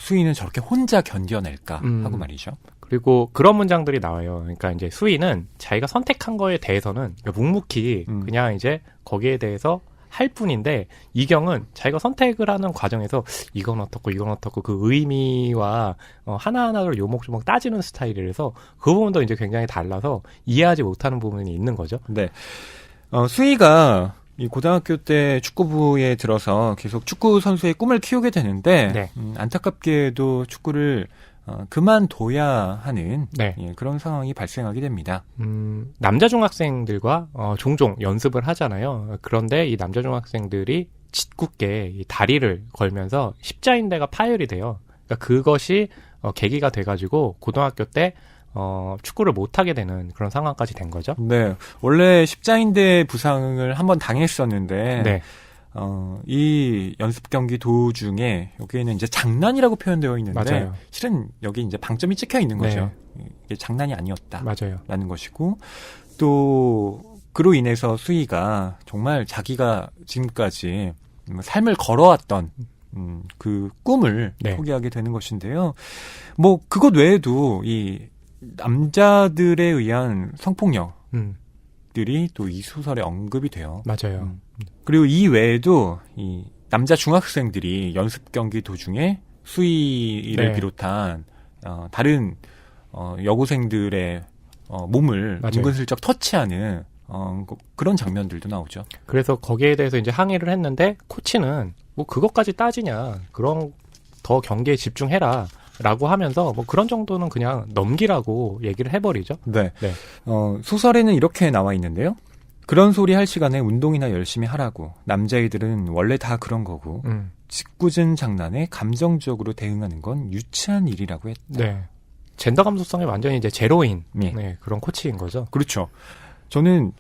수희는 저렇게 혼자 견뎌낼까 하고 말이죠. 그리고 그런 문장들이 나와요. 그러니까 이제 수희는 자기가 선택한 거에 대해서는 묵묵히 그냥 이제 거기에 대해서 할 뿐인데 이경은 자기가 선택을 하는 과정에서 이건 어떻고 그 의미와 하나하나를 요목조목 따지는 스타일이라서 그 부분도 이제 굉장히 달라서 이해하지 못하는 부분이 있는 거죠. 네. 수희가 이 고등학교 때 축구부에 들어서 계속 축구 선수의 꿈을 키우게 되는데 네. 안타깝게도 축구를 그만둬야 하는 네. 예, 그런 상황이 발생하게 됩니다. 남자 중학생들과 종종 연습을 하잖아요. 그런데 이 남자 중학생들이 짓궂게 이 다리를 걸면서 십자인대가 파열이 돼요. 그러니까 그것이 계기가 돼가지고 고등학교 때 축구를 못하게 되는 그런 상황까지 된 거죠. 네. 원래 십자인대 부상을 한번 당했었는데 네. 이 연습 경기 도중에 여기에는 이제 장난이라고 표현되어 있는데 맞아요. 실은 여기 이제 방점이 찍혀 있는 거죠. 이게 장난이 아니었다. 맞아요. 라는 것이고 또 그로 인해서 수희가 정말 자기가 지금까지 삶을 걸어왔던 그 꿈을 네. 포기하게 되는 것인데요. 뭐 그것 외에도 이 남자들에 의한 성폭력들이 또 이 소설에 언급이 돼요. 맞아요. 그리고 이 외에도 이 남자 중학생들이 연습 경기 도중에 수희를 네. 비롯한 다른 여고생들의 몸을 맞아요. 은근슬쩍 터치하는 그런 장면들도 나오죠. 그래서 거기에 대해서 이제 항의를 했는데 코치는 뭐 그것까지 따지냐 그런 더 경기에 집중해라 라고 하면서 뭐 그런 정도는 그냥 넘기라고 얘기를 해버리죠. 네. 네. 소설에는 이렇게 나와 있는데요. 그런 소리 할 시간에 운동이나 열심히 하라고. 남자애들은 원래 다 그런 거고 짓궂은 장난에 감정적으로 대응하는 건 유치한 일이라고 했다. 네. 젠더 감수성이 완전히 이제 제로인 네. 네, 그런 코치인 거죠. 그렇죠. 저는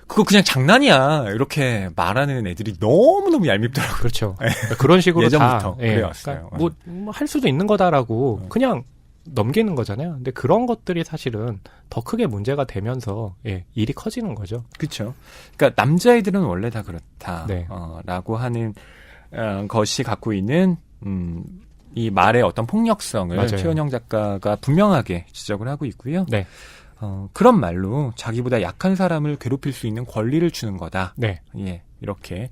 그거 그냥 장난이야 이렇게 말하는 애들이 너무너무 얄밉더라고요. 그렇죠. 그런 식으로 예전부터 다 그래왔어요. 그러니까 뭐 할 수도 있는 거다라고 그냥 넘기는 거잖아요. 근데 그런 것들이 사실은 더 크게 문제가 되면서 일이 커지는 거죠. 그렇죠. 그러니까 남자애들은 원래 다 그렇다. 네. 라고 하는 것이 갖고 있는 이 말의 어떤 폭력성을 맞아요. 최은영 작가가 분명하게 지적을 하고 있고요. 네. 그런 말로 자기보다 약한 사람을 괴롭힐 수 있는 권리를 주는 거다. 네. 예. 이렇게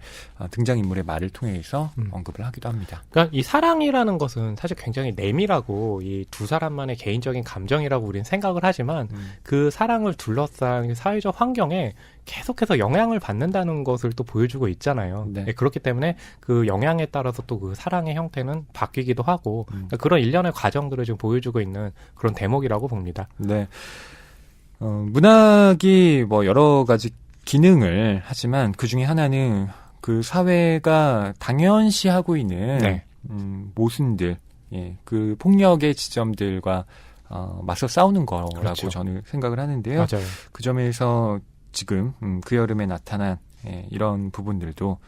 등장인물의 말을 통해서 언급을 하기도 합니다. 그러니까 이 사랑이라는 것은 사실 굉장히 내밀하고 이 두 사람만의 개인적인 감정이라고 우리는 생각을 하지만 그 사랑을 둘러싼 사회적 환경에 계속해서 영향을 받는다는 것을 또 보여주고 있잖아요. 네. 네, 그렇기 때문에 그 영향에 따라서 또 그 사랑의 형태는 바뀌기도 하고 그러니까 그런 일련의 과정들을 지금 보여주고 있는 그런 대목이라고 봅니다. 네. 문학이 뭐 여러 가지 기능을 하지만 그 중에 하나는 그 사회가 당연시하고 있는 네. 모순들, 예, 그 폭력의 지점들과 맞서 싸우는 거라고 그렇죠. 저는 생각을 하는데요. 맞아요. 그 점에서 지금 그 여름에 나타난 이런 부분들도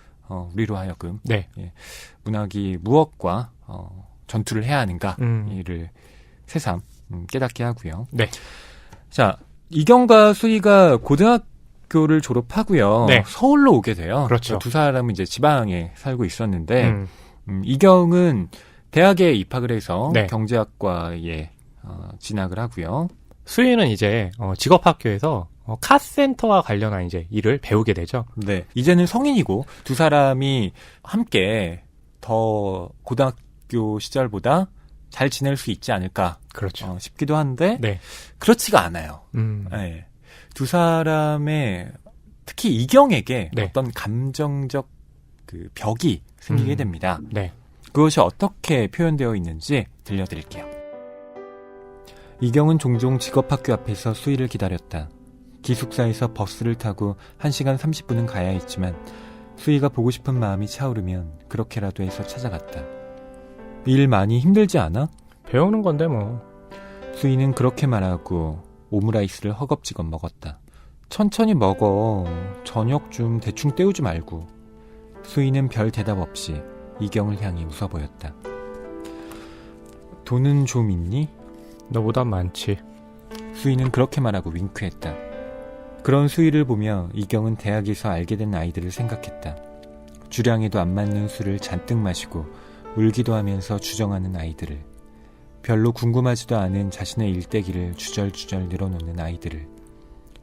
우리로 하여금 네. 문학이 무엇과 전투를 해야 하는가 이를 새삼 깨닫게 하고요. 네. 자, 이경과 수희가 고등학교를 졸업하고요. 네. 서울로 오게 돼요. 그렇죠. 두 사람은 이제 지방에 살고 있었는데 이경은 대학에 입학을 해서 네. 경제학과에 진학을 하고요. 수희는 이제 직업학교에서 카센터와 관련한 이제 일을 배우게 되죠. 네. 이제는 성인이고 두 사람이 함께 더 고등학교 시절보다 잘 지낼 수 있지 않을까 그렇죠. 싶기도 한데 네. 그렇지가 않아요. 네. 두 사람의 특히 이경에게 네. 어떤 감정적 그 벽이 생기게 됩니다. 네. 그것이 어떻게 표현되어 있는지 들려드릴게요. 이경은 종종 직업학교 앞에서 수희를 기다렸다. 기숙사에서 버스를 타고 1시간 30분은 가야 했지만 수희가 보고 싶은 마음이 차오르면 그렇게라도 해서 찾아갔다. 일 많이 힘들지 않아? 배우는 건데 뭐. 수희는 그렇게 말하고 오므라이스를 허겁지겁 먹었다. 천천히 먹어. 저녁 좀 대충 때우지 말고. 수희는 별 대답 없이 이경을 향해 웃어 보였다. 돈은 좀 있니? 너보단 많지. 수희는 그렇게 말하고 윙크했다. 그런 수희를 보며 이경은 대학에서 알게 된 아이들을 생각했다. 주량에도 안 맞는 술을 잔뜩 마시고 울기도 하면서 주정하는 아이들을, 별로 궁금하지도 않은 자신의 일대기를 주절주절 늘어놓는 아이들을,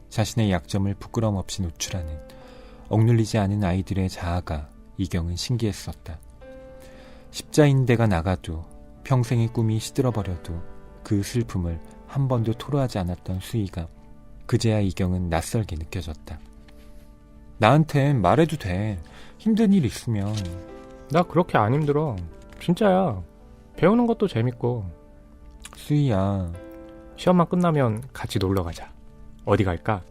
자신의 약점을 부끄럼 없이 노출하는 억눌리지 않은 아이들의 자아가 이경은 신기했었다. 십자인대가 나가도 평생의 꿈이 시들어버려도 그 슬픔을 한 번도 토로하지 않았던 수희가 그제야 이경은 낯설게 느껴졌다. 나한텐 말해도 돼. 힘든 일 있으면. 나 그렇게 안 힘들어. 진짜야. 배우는 것도 재밌고. 수희야. 시험만 끝나면 같이 놀러 가자. 어디 갈까?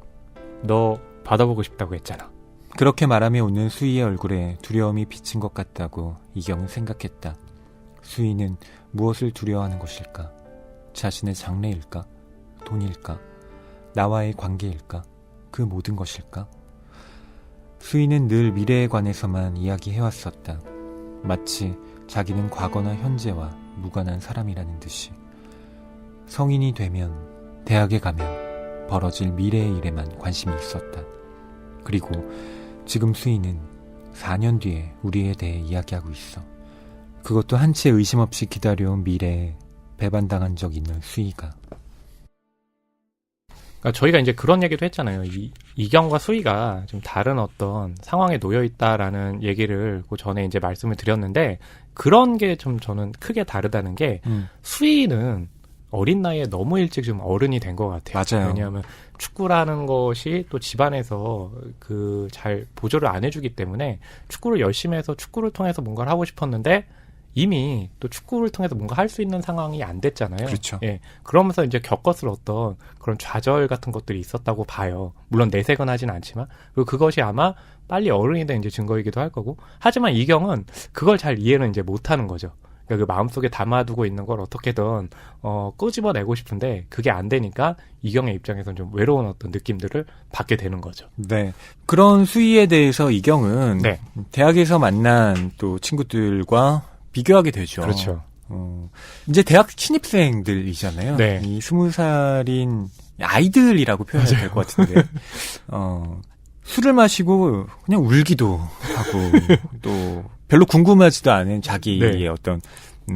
너 받아보고 싶다고 했잖아. 그렇게 말하며 웃는 수희의 얼굴에 두려움이 비친 것 같다고 이경은 생각했다. 수희는 무엇을 두려워하는 것일까? 자신의 장래일까? 돈일까? 나와의 관계일까? 그 모든 것일까? 수희는 늘 미래에 관해서만 이야기해왔었다. 마치 자기는 과거나 현재와 무관한 사람이라는 듯이. 성인이 되면, 대학에 가면 벌어질 미래의 일에만 관심이 있었다. 그리고 지금 수희는 4년 뒤에 우리에 대해 이야기하고 있어. 그것도 한 채 의심 없이 기다려온 미래에 배반당한 적 있는 수희가. 그러니까 저희가 이제 그런 얘기도 했잖아요. 이경과 수희가 좀 다른 어떤 상황에 놓여 있다라는 얘기를 그 전에 이제 말씀을 드렸는데, 그런 게 좀 저는 크게 다르다는 게 수희는 어린 나이에 너무 일찍 좀 어른이 된 것 같아요. 맞아요. 왜냐하면 축구라는 것이 또 집안에서 그 잘 보조를 안 해주기 때문에 축구를 열심히 해서 축구를 통해서 뭔가를 하고 싶었는데 이미 또 축구를 통해서 뭔가 할 수 있는 상황이 안 됐잖아요. 그렇죠. 예. 그러면서 이제 겪었을 어떤 그런 좌절 같은 것들이 있었다고 봐요. 물론 내색은 하진 않지만. 그리고 그것이 아마 빨리 어른이 된 이제 증거이기도 할 거고. 하지만 이경은 그걸 잘 이해는 이제 못 하는 거죠. 그러니까 그 마음속에 담아두고 있는 걸 어떻게든 끄집어내고 싶은데 그게 안 되니까 이경의 입장에서는 좀 외로운 어떤 느낌들을 받게 되는 거죠. 네. 그런 수희에 대해서 이경은 네. 대학에서 만난 또 친구들과 비교하게 되죠. 그렇죠. 이제 대학 신입생들이잖아요. 네. 이 20살인 아이들이라고 표현해도 될 것 같은데, 술을 마시고 그냥 울기도 하고, 또 별로 궁금하지도 않은 자기의 네. 어떤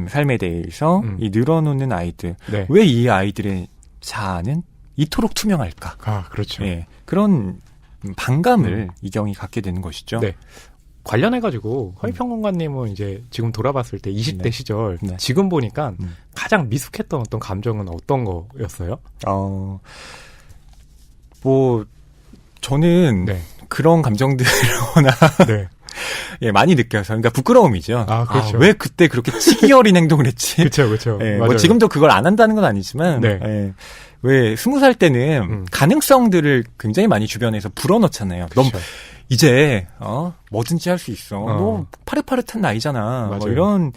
삶에 대해서 이 늘어놓는 아이들. 네. 왜 이 아이들의 자아는 이토록 투명할까? 아, 그렇죠. 예. 그런 반감을 이경이 갖게 되는 것이죠. 네. 관련해가지고 허위평론가님은 이제 지금 돌아봤을 때 20대 네. 시절 네. 지금 보니까 가장 미숙했던 어떤 감정은 어떤 거였어요? 뭐 저는 네. 그런 감정들을 워낙 네. 예, 많이 느껴서 그러니까 부끄러움이죠. 아, 그렇죠. 왜 그때 그렇게 치기 어린 행동을 했지? 그렇죠. 예, 맞아요. 뭐 지금도 그걸 안 한다는 건 아니지만 네. 예, 왜 20살 때는 가능성들을 굉장히 많이 주변에서 불어넣잖아요. 넌 그렇죠. 이제 뭐든지 할 수 있어. 너 파릇파릇한 나이잖아. 맞아요. 뭐 이런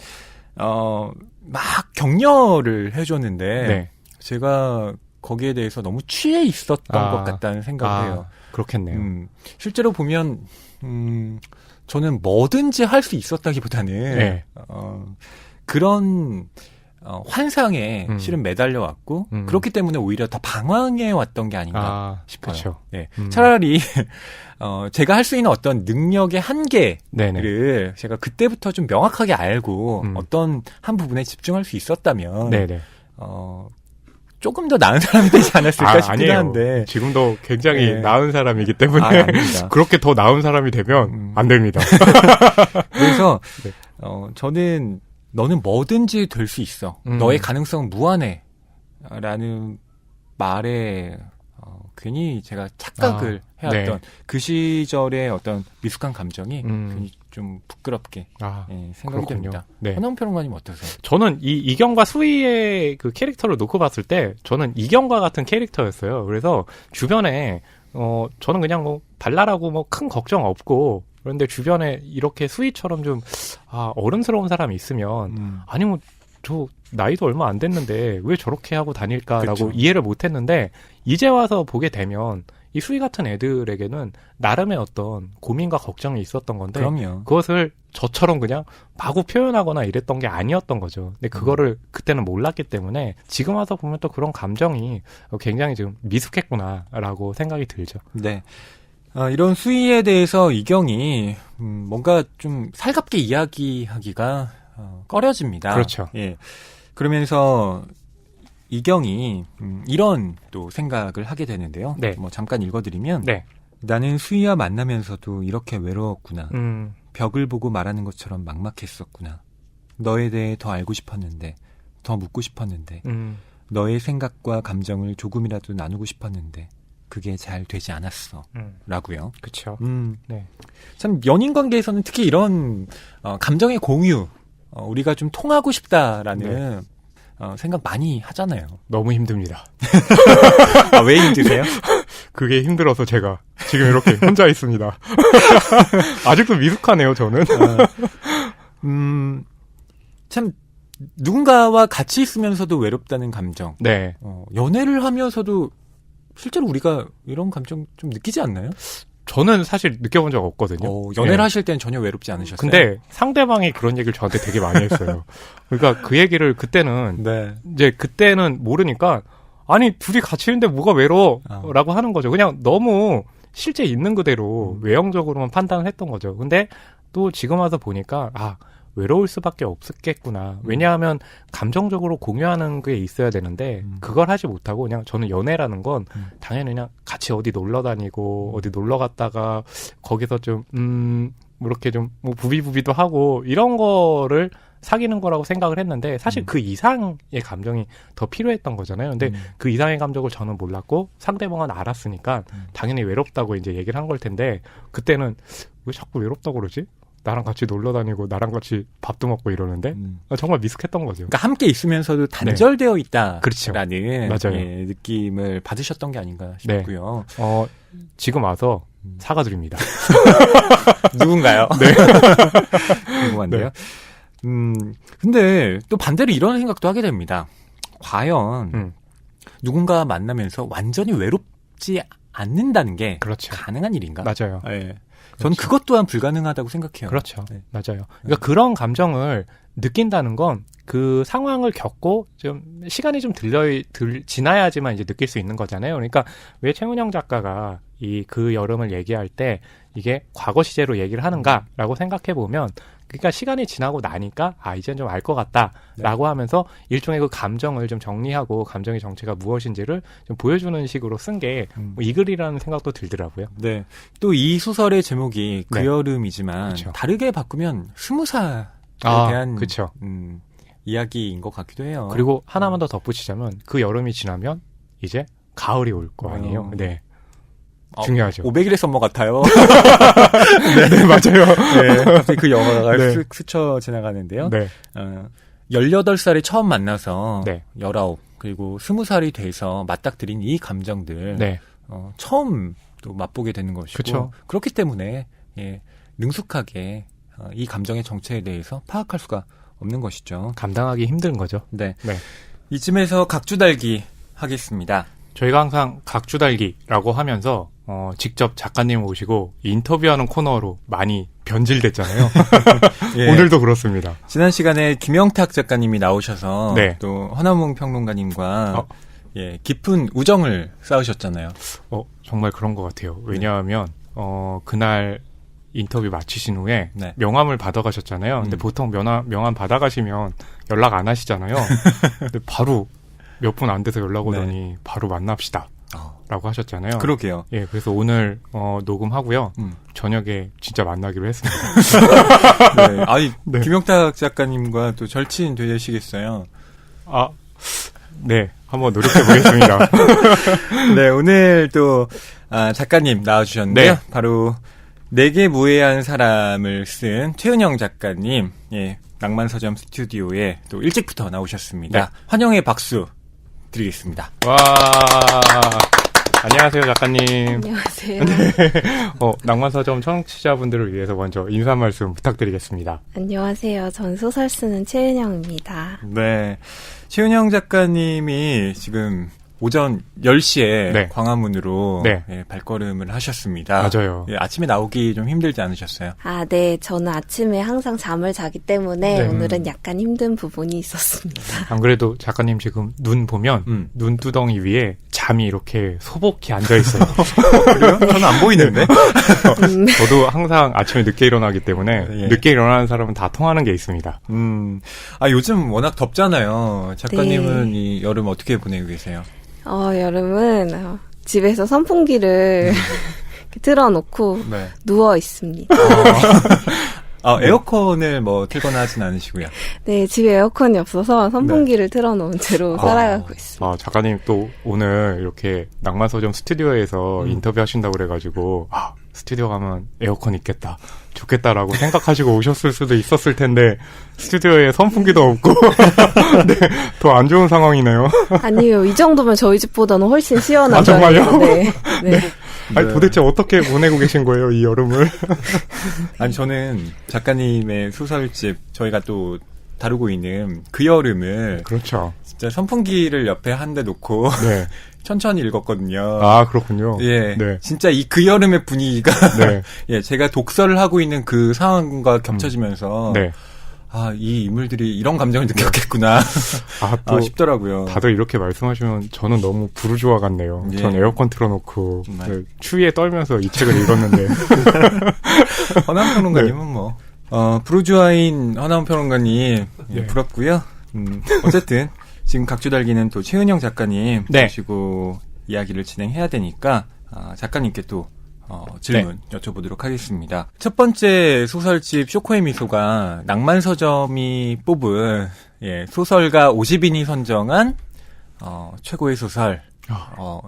막 격려를 해줬는데 네. 제가 거기에 대해서 너무 취해 있었던 아. 것 같다는 생각을 해요. 그렇겠네요. 실제로 보면 저는 뭐든지 할 수 있었다기보다는 네. 그런 환상에 실은 매달려 왔고 그렇기 때문에 오히려 더 방황해 왔던 게 아닌가 싶어요. 그렇죠. 네. 차라리 제가 할 수 있는 어떤 능력의 한계를 네네. 제가 그때부터 좀 명확하게 알고 어떤 한 부분에 집중할 수 있었다면 네네. 조금 더 나은 사람이 되지 않았을까 싶기도 아니에요. 한데 지금도 굉장히 네. 나은 사람이기 때문에 아닙니다. 그렇게 더 나은 사람이 되면 안 됩니다. 그래서 네. 저는 너는 뭐든지 될 수 있어. 너의 가능성은 무한해. 라는 말에 괜히 제가 착각을 해왔던 네. 그 시절의 어떤 미숙한 감정이 괜히 좀 부끄럽게 생각이 그렇군요. 됩니다. 네. 허나운 평론가님 어떠세요? 저는 이경과 수희의 그 캐릭터를 놓고 봤을 때 저는 이경과 같은 캐릭터였어요. 그래서 주변에 저는 그냥 뭐 발랄하고 뭐 큰 걱정 없고 그런데 주변에 이렇게 수희처럼 좀 어른스러운 사람이 있으면 아니 뭐 저 나이도 얼마 안 됐는데 왜 저렇게 하고 다닐까라고 그쵸. 이해를 못했는데 이제 와서 보게 되면 이 수희 같은 애들에게는 나름의 어떤 고민과 걱정이 있었던 건데 그럼요. 그것을 저처럼 그냥 마구 표현하거나 이랬던 게 아니었던 거죠. 근데 그거를 그때는 몰랐기 때문에 지금 와서 보면 또 그런 감정이 굉장히 지금 미숙했구나라고 생각이 들죠. 네. 이런 수위에 대해서 이경이 뭔가 좀 살갑게 이야기하기가 꺼려집니다. 그렇죠. 예. 그러면서 이경이 이런 또 생각을 하게 되는데요. 네. 뭐 잠깐 읽어드리면 네. 나는 수희와 만나면서도 이렇게 외로웠구나. 음. 벽을 보고 말하는 것처럼 막막했었구나. 너에 대해 더 알고 싶었는데, 더 묻고 싶었는데, 너의 생각과 감정을 조금이라도 나누고 싶었는데 그게 잘 되지 않았어. 라고요. 그렇죠. 네. 참 연인 관계에서는 특히 이런 감정의 공유, 우리가 좀 통하고 싶다라는 생각 많이 하잖아요. 너무 힘듭니다. 왜 힘드세요? 그게 힘들어서 제가 지금 이렇게 혼자 있습니다. 아직도 미숙하네요, 저는. 참 누군가와 같이 있으면서도 외롭다는 감정. 네. 연애를 하면서도 실제로 우리가 이런 감정 좀 느끼지 않나요? 저는 사실 느껴본 적 없거든요. 연애를 네. 하실 때는 전혀 외롭지 않으셨어요? 근데 상대방이 그런 얘기를 저한테 되게 많이 했어요. 그러니까 그 얘기를 그때는 네. 이제 그때는 모르니까 아니 둘이 같이 있는데 뭐가 외로워라고 하는 거죠. 그냥 너무 실제 있는 그대로 외형적으로만 판단을 했던 거죠. 근데 또 지금 와서 보니까 외로울 수밖에 없었겠구나. 왜냐하면 감정적으로 공유하는 게 있어야 되는데 그걸 하지 못하고 그냥 저는 연애라는 건 당연히 그냥 같이 어디 놀러 다니고 어디 놀러 갔다가 거기서 좀 뭐 이렇게 좀 뭐 부비부비도 하고 이런 거를 사귀는 거라고 생각을 했는데 사실 그 이상의 감정이 더 필요했던 거잖아요. 근데 그 이상의 감정을 저는 몰랐고 상대방은 알았으니까 당연히 외롭다고 이제 얘기를 한 걸 텐데 그때는 왜 자꾸 외롭다고 그러지? 나랑 같이 놀러 다니고 나랑 같이 밥도 먹고 이러는데 정말 미숙했던 거죠. 그러니까 함께 있으면서도 단절되어 있다라는 그렇죠. 맞아요. 느낌을 받으셨던 게 아닌가 싶고요. 지금 와서 사과드립니다. 누군가요? 네. 궁금한데요. 근데 또 반대로 이런 생각도 하게 됩니다. 과연 누군가 만나면서 완전히 외롭지 않는다는 게 그렇죠. 가능한 일인가? 맞아요. 네. 저는 그것 또한 불가능하다고 생각해요. 그렇죠. 네. 맞아요. 그러니까 그런 감정을 느낀다는 건 그 상황을 겪고 좀 시간이 좀 지나야지만 이제 느낄 수 있는 거잖아요. 그러니까 왜 최문영 작가가 그 여름을 얘기할 때 이게 과거 시제로 얘기를 하는가라고 생각해 보면 그러니까 시간이 지나고 나니까 이젠 좀 알 것 같다라고 하면서 일종의 그 감정을 좀 정리하고 감정의 정체가 무엇인지를 좀 보여주는 식으로 쓴 게 이 글이라는 생각도 들더라고요. 네. 또 이 소설의 제목이 네. 그여름이지만 그쵸. 다르게 바꾸면 20살에 대한 그렇죠. 이야기인 것 같기도 해요. 그리고 하나만 더 덧붙이자면 그 여름이 지나면 이제 가을이 올 거 아니에요. 네. 중요하죠. 500일의 썸머 같아요. 네, 맞아요. 네, 갑자기 그 영화가 네. 스쳐 지나가는데요. 네. 18살에 처음 만나서 네. 19, 그리고 20살이 돼서 맞닥뜨린 이 감정들 네. 처음 또 맛보게 되는 것이고 그쵸. 그렇기 때문에 능숙하게 이 감정의 정체에 대해서 파악할 수가 없는 것이죠. 감당하기 힘든 거죠. 네. 네. 이쯤에서 각주달기 하겠습니다. 저희가 항상 각주달기라고 하면서 직접 작가님 모시고 인터뷰하는 코너로 많이 변질됐잖아요. 예. 오늘도 그렇습니다. 지난 시간에 김영탁 작가님이 나오셔서 네. 또 허남웅 평론가님과 깊은 우정을 쌓으셨잖아요. 정말 그런 것 같아요. 왜냐하면 그날 인터뷰 마치신 후에 네. 명함을 받아가셨잖아요. 근데 보통 명함 받아가시면 연락 안 하시잖아요. 근데 바로 몇 분 안 돼서 연락 오더니 바로 만납시다. 라고 하셨잖아요. 그러게요. 예, 그래서 오늘 녹음하고요. 저녁에 진짜 만나기로 했습니다. 네. 아니, 네. 김영탁 작가님과 또 절친 되시겠어요. 네, 한번 노력해 보겠습니다. 네, 오늘 또 작가님 나와주셨는데요. 네. 바로 내게 무해한 사람을 쓴 최은영 작가님, 낭만서점 스튜디오에 또 일찍부터 나오셨습니다. 네. 환영의 박수 드리겠습니다. 와, 안녕하세요, 작가님. 안녕하세요. 낭만서점 청취자분들을 위해서 먼저 인사 말씀 부탁드리겠습니다. 안녕하세요. 전 소설 쓰는 최은영입니다. 네. 최은영 작가님이 지금 오전 10시에 네. 광화문으로 네. 발걸음을 하셨습니다. 맞아요. 아침에 나오기 좀 힘들지 않으셨어요? 네. 저는 아침에 항상 잠을 자기 때문에 네. 오늘은 약간 힘든 부분이 있었습니다. 안 그래도 작가님 지금 눈 보면 눈두덩이 위에 잠이 이렇게 소복히 앉아 있어요. 그래요? 저는 안 보이는데? 저도 항상 아침에 늦게 일어나기 때문에 늦게 일어나는 사람은 다 통하는 게 있습니다. 요즘 워낙 덥잖아요. 작가님은 네. 이 여름 어떻게 보내고 계세요? 여름은 집에서 선풍기를 이렇게 틀어놓고 네. 누워 있습니다. 에어컨을 틀거나 하진 않으시고요. 네, 집에 에어컨이 없어서 선풍기를 틀어놓은 채로 살아가고 있습니다. 작가님 또 오늘 이렇게 낭만서점 스튜디오에서 인터뷰하신다고 그래가지고 스튜디오 가면 에어컨 있겠다, 좋겠다라고 생각하시고 오셨을 수도 있었을 텐데 스튜디오에 선풍기도 없고 네, 더 안 좋은 상황이네요. 아니요, 이 정도면 저희 집보다는 훨씬 시원하죠. 정말요? 네. 네. 아니 도대체 어떻게 보내고 계신 거예요, 이 여름을? 아니, 저는 작가님의 소설집 저희가 또 다루고 있는 그 여름을 그렇죠. 진짜 선풍기를 옆에 한 대 놓고 네. 천천히 읽었거든요. 그렇군요. 예. 네. 진짜 이 그 여름의 분위기가 네. 제가 독서를 하고 있는 그 상황과 겹쳐지면서 네. 이 인물들이 이런 감정을 느꼈겠구나 또 싶더라고요. 다들 이렇게 말씀하시면 저는 너무 부르주아 같네요. 예. 전 에어컨 틀어놓고 네. 추위에 떨면서 이 책을 읽었는데 허남 평론가님은 부르주아인 허남 평론가님 네. 부럽고요. 어쨌든 지금 각주달기는 또 최은영 작가님 네. 모시고 이야기를 진행해야 되니까 작가님께 또 질문 여쭤보도록 하겠습니다. 첫 번째 소설집 쇼코의 미소가 낭만서점이 뽑은 소설가 50인이 선정한 최고의 소설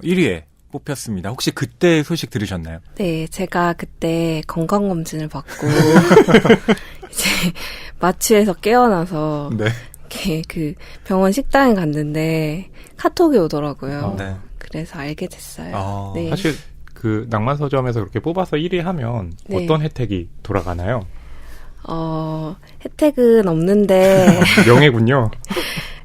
1위에 뽑혔습니다. 혹시 그때 소식 들으셨나요? 네, 제가 그때 건강검진을 받고 이제 마취해서 깨어나서 네. 이렇게 그 병원 식당에 갔는데 카톡이 오더라고요. 네. 그래서 알게 됐어요. 네. 사실 그 낭만서점에서 그렇게 뽑아서 1위 하면 네. 어떤 혜택이 돌아가나요? 혜택은 없는데 명예군요.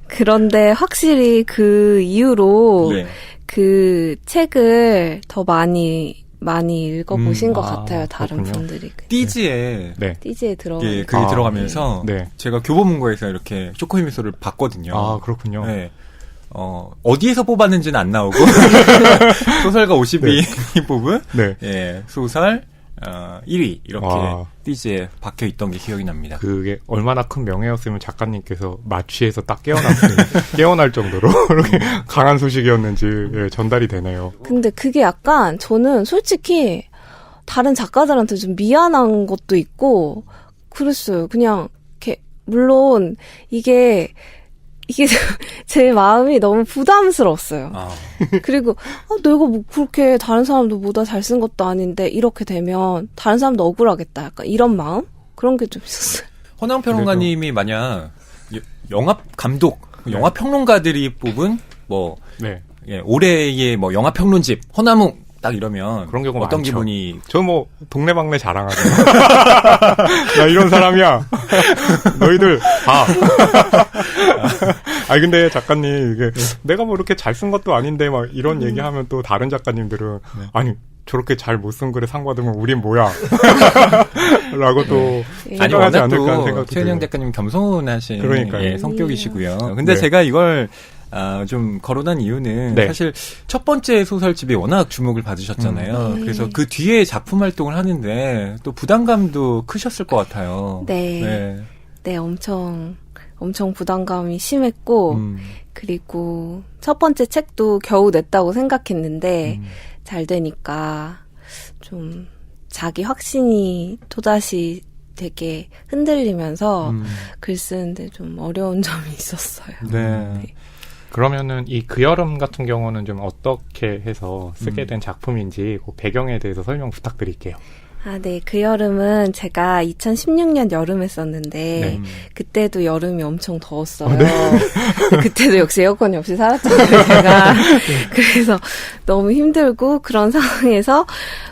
그런데 확실히 그 이후로 네. 그 책을 더 많이 읽어보신 것 같아요. 다른 그렇군요. 분들이. 띠지에 네. 띠지에 들어가. 그게 들어가면서 네. 제가 교보문고에서 이렇게 쇼코의 미소를 봤거든요. 그렇군요. 네. 어디에서 뽑았는지는 안 나오고 소설가 50인이 뽑은 네. 소설 1위 이렇게 와. 띠지에 박혀 있던 게 기억이 납니다. 그게 얼마나 큰 명예였으면 작가님께서 마취해서 딱 깨어날 정도로 이렇게 강한 소식이었는지 예, 전달이 되네요. 근데 그게 약간 저는 솔직히 다른 작가들한테 좀 미안한 것도 있고 그랬어요. 그냥 이렇게 물론 이게 제 마음이 너무 부담스러웠어요. 그리고 내가 뭐 그렇게 다른 사람들보다 잘 쓴 것도 아닌데 이렇게 되면 다른 사람도 억울하겠다. 약간 이런 마음? 그런 게 좀 있었어요. 허나영 평론가님이 만약 영화 감독, 영화 평론가들이 뽑은 뭐 네. 예, 올해의 뭐 영화 평론집 허나무 딱 이러면 그런 경우 어떤 많죠. 기분이 저 뭐 동네방네 자랑하죠. 나 이런 사람이야. 너희들 봐. 아니 근데 작가님 이게 내가 뭐 이렇게 잘 쓴 것도 아닌데 막 이런 얘기하면 또 다른 작가님들은 아니 저렇게 잘 못 쓴 글에 상 받으면 우린 뭐야? 라고 또 아니 생각하지 워낙 않을까 하는 또 생각도 최은영 들어요. 작가님 겸손하신 그러니까요. 예, 성격이시고요. 근데 네. 제가 이걸 좀 거론한 이유는 네. 사실 첫 번째 소설집이 워낙 주목을 받으셨잖아요. 그래서 그 뒤에 작품 활동을 하는데 또 부담감도 크셨을 것 같아요. 네. 네, 엄청 부담감이 심했고, 그리고 첫 번째 책도 겨우 냈다고 생각했는데, 잘 되니까 좀 자기 확신이 또다시 되게 흔들리면서 글 쓰는데 좀 어려운 점이 있었어요. 네. 그러면은 이 그 여름 같은 경우는 좀 어떻게 해서 쓰게 된 작품인지 그 배경에 대해서 설명 부탁드릴게요. 네. 그 여름은 제가 2016년 여름에 썼는데, 그때도 여름이 엄청 더웠어요. 그때도 역시 에어컨이 없이 살았잖아요, 제가. 그래서 너무 힘들고, 그런 상황에서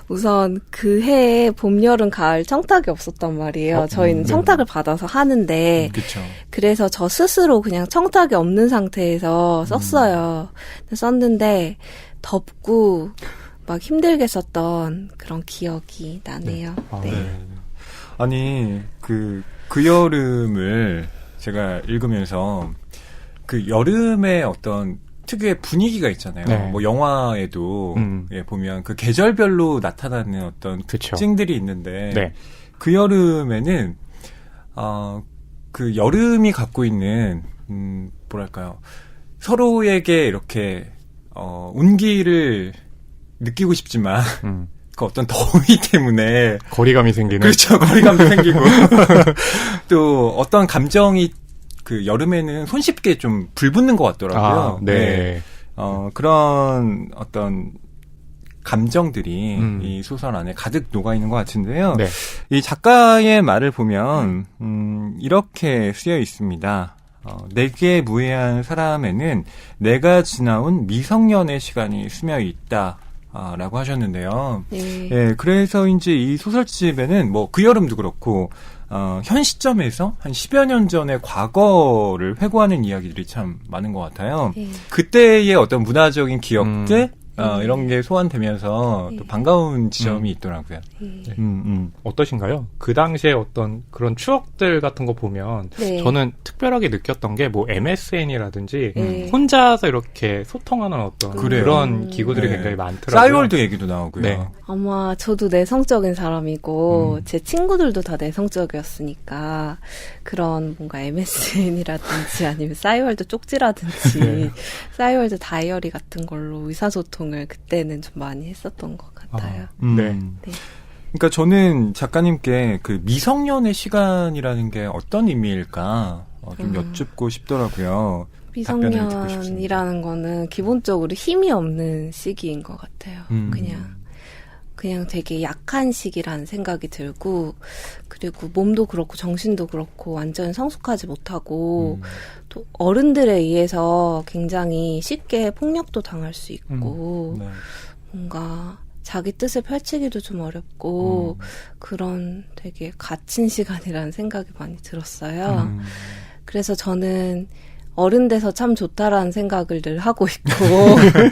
우선 그 해에 봄, 여름, 가을 청탁이 없었단 말이에요. 저희는 청탁을 받아서 하는데, 그렇죠. 그래서 저 스스로 그냥 청탁이 없는 상태에서 썼어요. 썼는데, 덥고, 막 힘들게 썼던 그런 기억이 나네요. 네. 아니 그 여름을 제가 읽으면서 그 여름의 어떤 특유의 분위기가 있잖아요. 네. 뭐 영화에도 예, 보면 그 계절별로 나타나는 어떤 그쵸. 특징들이 있는데 네. 그 여름에는 그 여름이 갖고 있는 뭐랄까요, 서로에게 이렇게 온기를 느끼고 싶지만 그 어떤 더위 때문에 거리감이 생기는. 그렇죠. 거리감도 생기고 또 어떤 감정이 그 여름에는 손쉽게 좀 불붙는 것 같더라고요. 네. 그런 어떤 감정들이 이 소설 안에 가득 녹아 있는 것 같은데요. 네. 이 작가의 말을 보면 이렇게 쓰여 있습니다. 내게 무해한 사람에는 내가 지나온 미성년의 시간이 스며 있다. 라고 하셨는데요. 네. 예, 그래서인지 이 소설집에는 뭐 그 여름도 그렇고, 현 시점에서 한 10여 년 전의 과거를 회고하는 이야기들이 참 많은 것 같아요. 네. 그때의 어떤 문화적인 기억들, 이런 게 소환되면서 또 반가운 지점이 있더라고요. 어떠신가요? 그 당시에 어떤 그런 추억들 같은 거 보면 네. 저는 특별하게 느꼈던 게 뭐 MSN이라든지 네. 혼자서 이렇게 소통하는 어떤 그래요. 그런 기구들이 네. 굉장히 많더라고요. 싸이월드 얘기도 나오고요. 네. 아마 저도 내성적인 사람이고 제 친구들도 다 내성적이었으니까 그런 뭔가 MSN이라든지 아니면 싸이월드 쪽지라든지 싸이월드 다이어리 같은 걸로 의사소통을 그때는 좀 많이 했었던 것 같아요. 네. 네. 그러니까 저는 작가님께 그 미성년의 시간이라는 게 어떤 의미일까 좀 여쭙고 싶더라고요. 답변을 듣고 싶습니다. 미성년이라는 거는 기본적으로 힘이 없는 시기인 것 같아요. 그냥 되게 약한 시기라는 생각이 들고, 그리고 몸도 그렇고 정신도 그렇고 완전 성숙하지 못하고, 또 어른들에 의해서 굉장히 쉽게 폭력도 당할 수 있고, 네. 뭔가 자기 뜻을 펼치기도 좀 어렵고, 그런 되게 갇힌 시간이라는 생각이 많이 들었어요. 그래서 저는 어른 돼서 참 좋다라는 생각을 늘 하고 있고,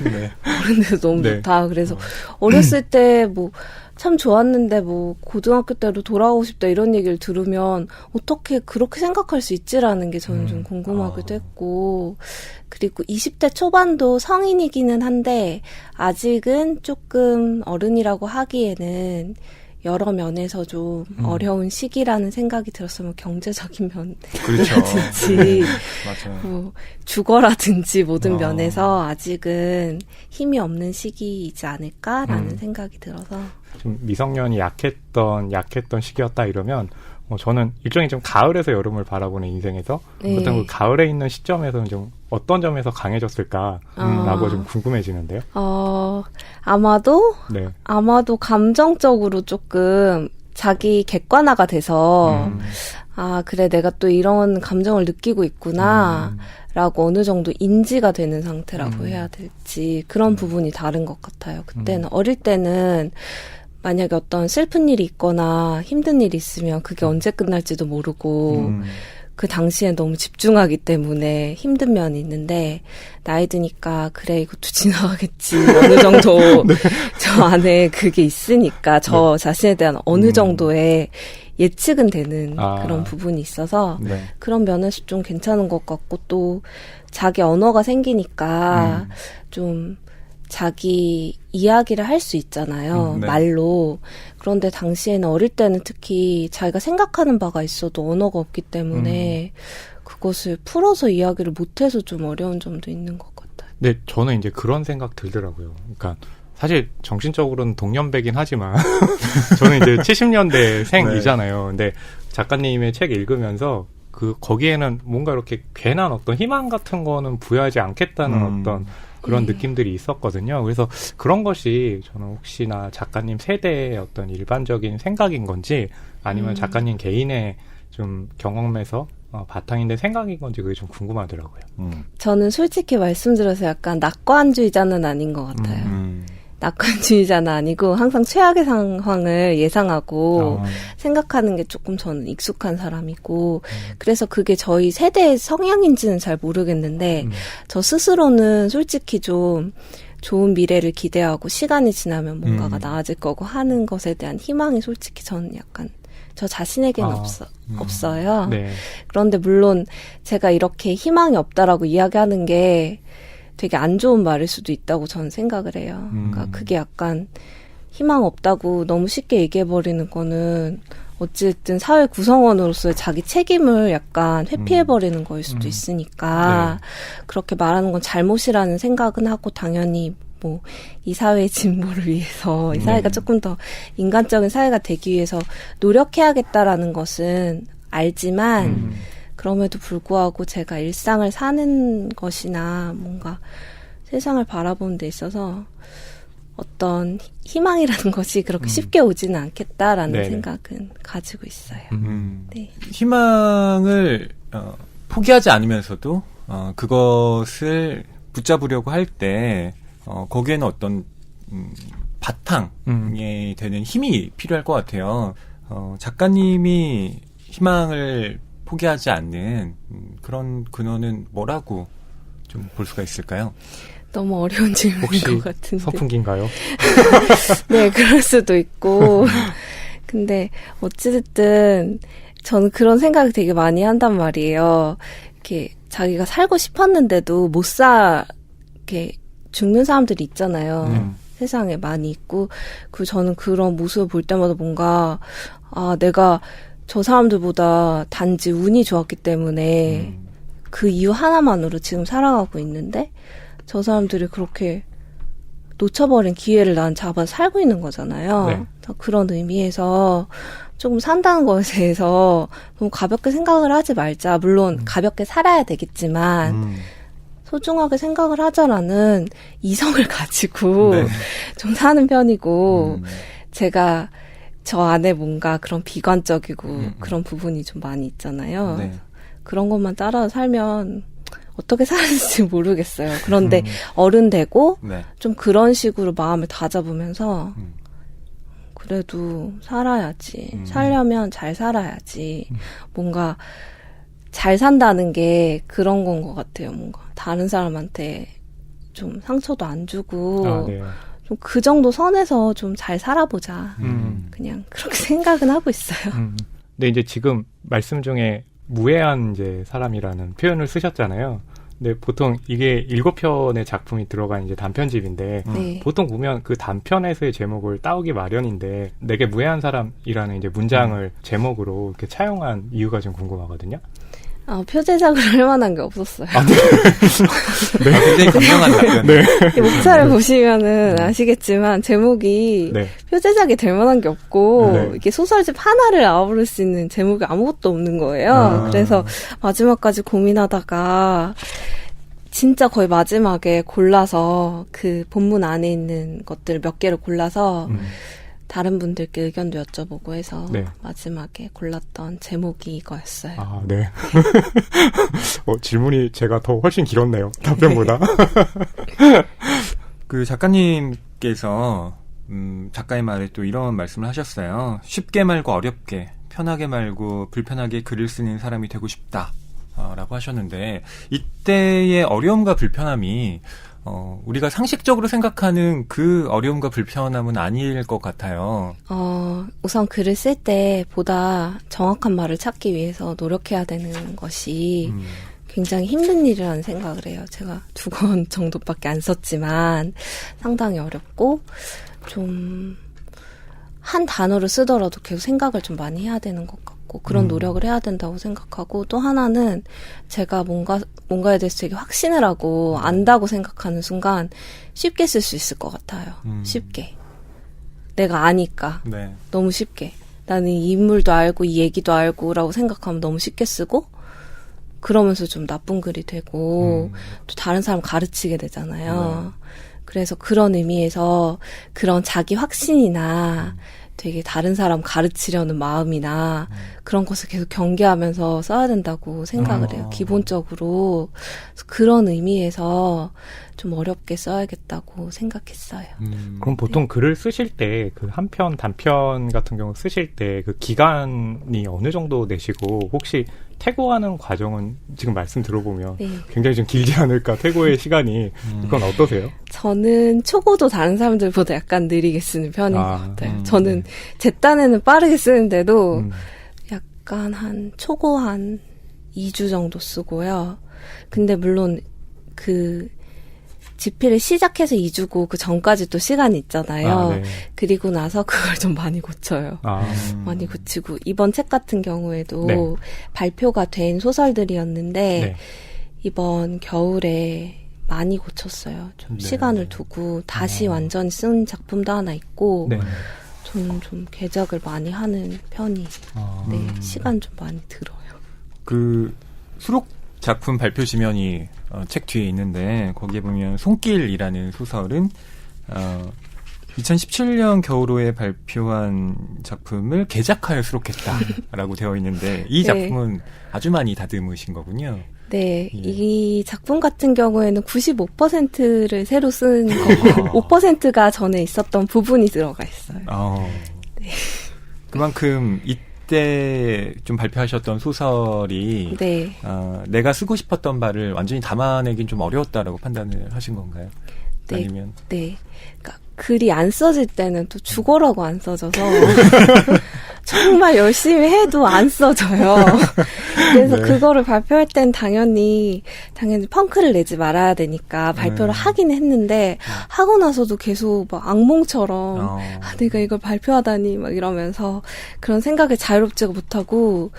네. 어른 돼서 너무 네. 좋다. 그래서 어렸을 때 뭐 참 좋았는데 뭐 고등학교 때로 돌아오고 싶다 이런 얘기를 들으면 어떻게 그렇게 생각할 수 있지라는 게 저는 좀 궁금하기도 했고, 그리고 20대 초반도 성인이기는 한데 아직은 조금 어른이라고 하기에는 여러 면에서 좀 어려운 시기라는 생각이 들었으면 경제적인 그렇죠. 면이라든지 맞아요. 뭐 주거라든지 모든 아. 면에서 아직은 힘이 없는 시기이지 않을까라는 생각이 들어서 좀 미성년이 약했던 시기였다 이러면 저는 일종의 좀 가을에서 여름을 바라보는 인생에서 네. 그렇다면 그 가을에 있는 시점에서는 좀 어떤 점에서 강해졌을까라고 좀 궁금해지는데요. 네. 아마도 감정적으로 조금 자기 객관화가 돼서 아, 그래, 내가 또 이런 감정을 느끼고 있구나 라고 어느 정도 인지가 되는 상태라고 해야 될지 그런 부분이 다른 것 같아요. 그때는 어릴 때는 만약에 어떤 슬픈 일이 있거나 힘든 일이 있으면 그게 언제 끝날지도 모르고 그 당시엔 너무 집중하기 때문에 힘든 면이 있는데 나이 드니까 그래 이것도 지나가겠지 어느 정도 네. 저 안에 그게 있으니까 저 자신에 대한 어느 정도의 예측은 되는 그런 부분이 있어서 네. 그런 면에서 좀 괜찮은 것 같고 또 자기 언어가 생기니까 좀 자기 이야기를 할 수 있잖아요. 네. 말로. 그런데 당시에는 어릴 때는 특히 자기가 생각하는 바가 있어도 언어가 없기 때문에 그것을 풀어서 이야기를 못해서 좀 어려운 점도 있는 것 같아요. 네, 저는 이제 그런 생각 들더라고요. 그러니까 사실 정신적으로는 동년배긴 하지만 저는 이제 70년대 생이잖아요. 근데 작가님의 책 읽으면서 거기에는 뭔가 이렇게 괜한 어떤 희망 같은 거는 부여하지 않겠다는 어떤 그런 느낌들이 있었거든요. 그래서 그런 것이 저는 혹시나 작가님 세대의 어떤 일반적인 생각인 건지 아니면 작가님 개인의 좀 경험에서 바탕인데 생각인 건지 그게 좀 궁금하더라고요. 저는 솔직히 말씀드려서 약간 낙관주의자는 아닌 것 같아요. 낙관주의자는 아니고 항상 최악의 상황을 예상하고 생각하는 게 조금 저는 익숙한 사람이고 그래서 그게 저희 세대의 성향인지는 잘 모르겠는데 저 스스로는 솔직히 좀 좋은 미래를 기대하고 시간이 지나면 뭔가가 나아질 거고 하는 것에 대한 희망이 솔직히 저는 약간 저 자신에게는 없어요. 네. 그런데 물론 제가 이렇게 희망이 없다라고 이야기하는 게 되게 안 좋은 말일 수도 있다고 저는 생각을 해요. 그러니까 그게 약간 희망 없다고 너무 쉽게 얘기해버리는 거는 어쨌든 사회 구성원으로서의 자기 책임을 약간 회피해버리는 거일 수도 있으니까 그렇게 말하는 건 잘못이라는 생각은 하고 당연히 뭐 이 사회의 진보를 위해서 이 사회가 조금 더 인간적인 사회가 되기 위해서 노력해야겠다라는 것은 알지만 그럼에도 불구하고 제가 일상을 사는 것이나 뭔가 세상을 바라보는 데 있어서 어떤 희망이라는 것이 그렇게 쉽게 오지는 않겠다라는 생각은 가지고 있어요. 네. 희망을 포기하지 않으면서도 그것을 붙잡으려고 할 때 거기에는 어떤 바탕이 되는 힘이 필요할 것 같아요. 작가님이 희망을 포기하지 않는 그런 근원은 뭐라고 좀 볼 수가 있을까요? 너무 어려운 질문인 것 같은데. 선풍기인가요? 네, 그럴 수도 있고. 근데 어찌됐든 저는 그런 생각을 되게 많이 한단 말이에요. 이렇게 자기가 살고 싶었는데도 이렇게 죽는 사람들이 있잖아요. 세상에 많이 있고. 저는 그런 모습을 볼 때마다 뭔가 내가 저 사람들보다 단지 운이 좋았기 때문에 그 이유 하나만으로 지금 살아가고 있는데 저 사람들이 그렇게 놓쳐버린 기회를 난 잡아 살고 있는 거잖아요. 네. 그런 의미에서 조금 산다는 것에 대해서 너무 가볍게 생각을 하지 말자. 물론 가볍게 살아야 되겠지만 소중하게 생각을 하자라는 이성을 가지고 좀 사는 편이고 제가 저 안에 뭔가 그런 비관적이고 그런 부분이 좀 많이 있잖아요. 네. 그런 것만 따라 살면 어떻게 살았을지 모르겠어요. 그런데 어른 되고 좀 그런 식으로 마음을 다잡으면서 그래도 살아야지. 살려면 잘 살아야지. 뭔가 잘 산다는 게 그런 건 것 같아요. 뭔가 다른 사람한테 좀 상처도 안 주고 좀 그 정도 선에서 좀 잘 살아보자. 그냥 그렇게 생각은 하고 있어요. 근데 이제 지금 말씀 중에 무해한 이제 사람이라는 표현을 쓰셨잖아요. 네, 보통 이게 7편의 작품이 들어간 이제 단편집인데 네. 보통 보면 그 단편에서의 제목을 따오기 마련인데 내게 무해한 사람이라는 이제 문장을 제목으로 이렇게 차용한 이유가 좀 궁금하거든요. 표제작을 할 만한 게 없었어요. 굉장히 감명한 답변. 네. 이 목차를 보시면은 아시겠지만 제목이 네. 표제작이 될 만한 게 없고 네. 이게 소설집 하나를 아우를 수 있는 제목이 아무것도 없는 거예요. 그래서 마지막까지 고민하다가 진짜 거의 마지막에 골라서 그 본문 안에 있는 것들 몇 개를 골라서 다른 분들께 의견도 여쭤보고 해서 네. 마지막에 골랐던 제목이 이거였어요. 아, 네. 질문이 제가 더 훨씬 길었네요. 답변보다. 그 작가님께서 작가의 말에 또 이런 말씀을 하셨어요. 쉽게 말고 어렵게, 편하게 말고 불편하게 글을 쓰는 사람이 되고 싶다. 라고 하셨는데 이때의 어려움과 불편함이 우리가 상식적으로 생각하는 그 어려움과 불편함은 아닐 것 같아요. 우선 글을 쓸 때 보다 정확한 말을 찾기 위해서 노력해야 되는 것이 굉장히 힘든 일이라는 생각을 해요. 제가 2권 정도밖에 안 썼지만 상당히 어렵고 좀 한 단어를 쓰더라도 계속 생각을 좀 많이 해야 되는 것 같고 그런 노력을 해야 된다고 생각하고 또 하나는 제가 뭔가에 대해서 되게 확신을 하고 안다고 생각하는 순간 쉽게 쓸 수 있을 것 같아요. 쉽게. 내가 아니까. 네. 너무 쉽게. 나는 이 인물도 알고 이 얘기도 알고 라고 생각하면 너무 쉽게 쓰고 그러면서 좀 나쁜 글이 되고 또 다른 사람 가르치게 되잖아요. 그래서 그런 의미에서 그런 자기 확신이나 되게 다른 사람 가르치려는 마음이나 그런 것을 계속 경계하면서 써야 된다고 생각을 해요. 기본적으로 그런 의미에서 좀 어렵게 써야겠다고 생각했어요. 그럼 보통 글을 쓰실 때 그 한 편 단편 같은 경우 쓰실 때 그 기간이 어느 정도 내시고 혹시 퇴고하는 과정은 지금 말씀 들어보면 네. 굉장히 좀 길지 않을까 퇴고의 시간이 그건 어떠세요? 저는 초고도 다른 사람들보다 약간 느리게 쓰는 편인 것 같아요. 저는 네. 제 딴에는 빠르게 쓰는데도 약간 초고 한 2주 정도 쓰고요. 근데 물론 그 집필을 시작해서 2주고 그 전까지 또 시간이 있잖아요. 네. 그리고 나서 그걸 좀 많이 고쳐요. 많이 고치고 이번 책 같은 경우에도 네. 발표가 된 소설들이었는데 네. 이번 겨울에 많이 고쳤어요. 좀 네. 시간을 두고 다시 완전히 쓴 작품도 하나 있고 네. 저는 좀 개작을 많이 하는 편이에요. 네, 시간 좀 많이 들어요. 그 수록 작품 발표 지면이 책 뒤에 있는데 거기에 보면 손길이라는 소설은 2017년 겨울호에 발표한 작품을 개작하여 수록했다라고 되어 있는데 이 작품은 아주 많이 다듬으신 거군요. 네, 예. 이 작품 같은 경우에는 95%를 새로 쓴 거고 5%가 전에 있었던 부분이 들어가 있어요. 네. 그만큼 이때 좀 발표하셨던 소설이 네. 내가 쓰고 싶었던 바를 완전히 담아내긴 좀 어려웠다라고 판단을 하신 건가요? 네. 아니면 네. 그러니까 글이 안 써질 때는 또 죽어라고 안 써져서 정말 열심히 해도 안 써져요. 그래서 그거를 발표할 땐 당연히 펑크를 내지 말아야 되니까 발표를 하긴 했는데 하고 나서도 계속 막 악몽처럼 내가 이걸 발표하다니 막 이러면서 그런 생각을 자유롭지가 못하고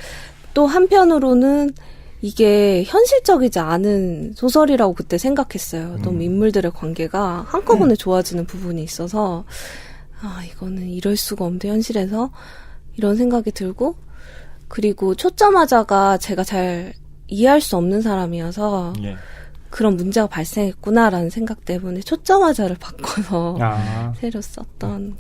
또 한편으로는 이게 현실적이지 않은 소설이라고 그때 생각했어요. 너무 인물들의 관계가 한꺼번에 좋아지는 부분이 있어서 이거는 이럴 수가 없는데 현실에서 이런 생각이 들고 그리고 초점화자가 제가 잘 이해할 수 없는 사람이어서 예. 그런 문제가 발생했구나라는 생각 때문에 초점화자를 바꿔서 새로 썼던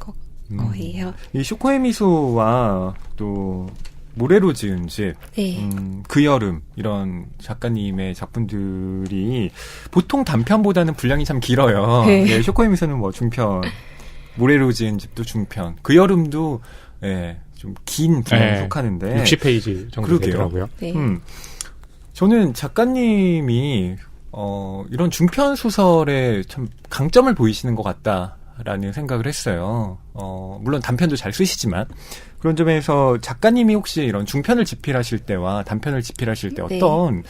거예요. 이 쇼코의 미소와 또 모래로 지은 집, 네. 그 여름 이런 작가님의 작품들이 보통 단편보다는 분량이 참 길어요. 네. 예, 쇼코의 미소는 뭐 중편, 모래로 지은 집도 중편, 그 여름도 좀 긴 분량에 속하는데 60페이지 정도 그러게요. 되더라고요. 네. 저는 작가님이 이런 중편 소설에 참 강점을 보이시는 것 같다. 않을까라는 생각을 했어요. 물론 단편도 잘 쓰시지만 그런 점에서 작가님이 혹시 이런 중편을 집필하실 때와 단편을 집필하실 때 네. 어떤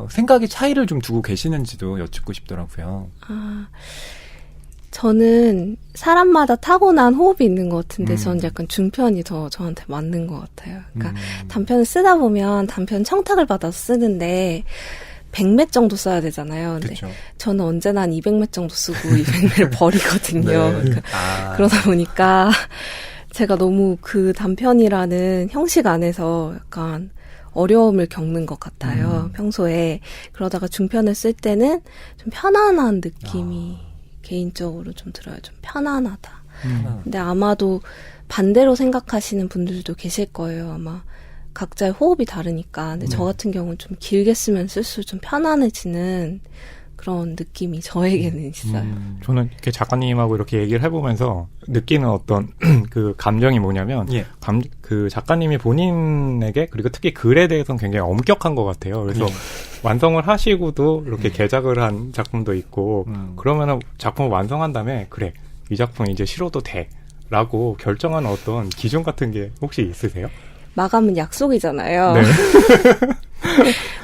생각의 차이를 좀 두고 계시는지도 여쭙고 싶더라고요. 저는 사람마다 타고난 호흡이 있는 것 같은데 저는 약간 중편이 더 저한테 맞는 것 같아요. 그러니까 단편을 쓰다 보면 단편 청탁을 받아서 쓰는데 100매 정도 써야 되잖아요. 근데 그렇죠. 저는 언제나 한 200매 정도 쓰고 200매를 버리거든요. 네. 그러니까 그러다 보니까 제가 너무 그 단편이라는 형식 안에서 약간 어려움을 겪는 것 같아요. 평소에. 그러다가 중편을 쓸 때는 좀 편안한 느낌이 개인적으로 좀 들어요. 좀 편안하다. 근데 아마도 반대로 생각하시는 분들도 계실 거예요. 아마 각자의 호흡이 다르니까. 근데 저 같은 경우는 좀 길게 쓰면 쓸수록 좀 편안해지는 그런 느낌이 저에게는 있어요. 저는 이렇게 작가님하고 이렇게 얘기를 해보면서 느끼는 어떤 그 감정이 뭐냐면, 예. 그 작가님이 본인에게, 그리고 특히 글에 대해서는 굉장히 엄격한 것 같아요. 그래서 완성을 하시고도 이렇게 개작을 한 작품도 있고, 그러면은 작품을 완성한 다음에, 그래, 이 작품 이제 실어도 돼. 라고 결정하는 어떤 기준 같은 게 혹시 있으세요? 마감은 약속이잖아요. 네.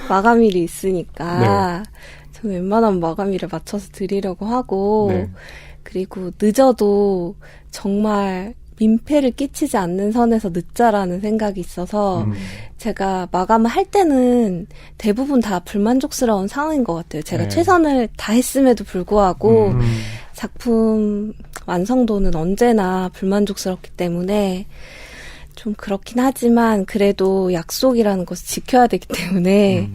마감일이 있으니까 저는 웬만하면 마감일에 맞춰서 드리려고 하고 네. 그리고 늦어도 정말 민폐를 끼치지 않는 선에서 늦자라는 생각이 있어서 제가 마감을 할 때는 대부분 다 불만족스러운 상황인 것 같아요. 제가 네. 최선을 다했음에도 불구하고 작품 완성도는 언제나 불만족스럽기 때문에 좀 그렇긴 하지만 그래도 약속이라는 것을 지켜야 되기 때문에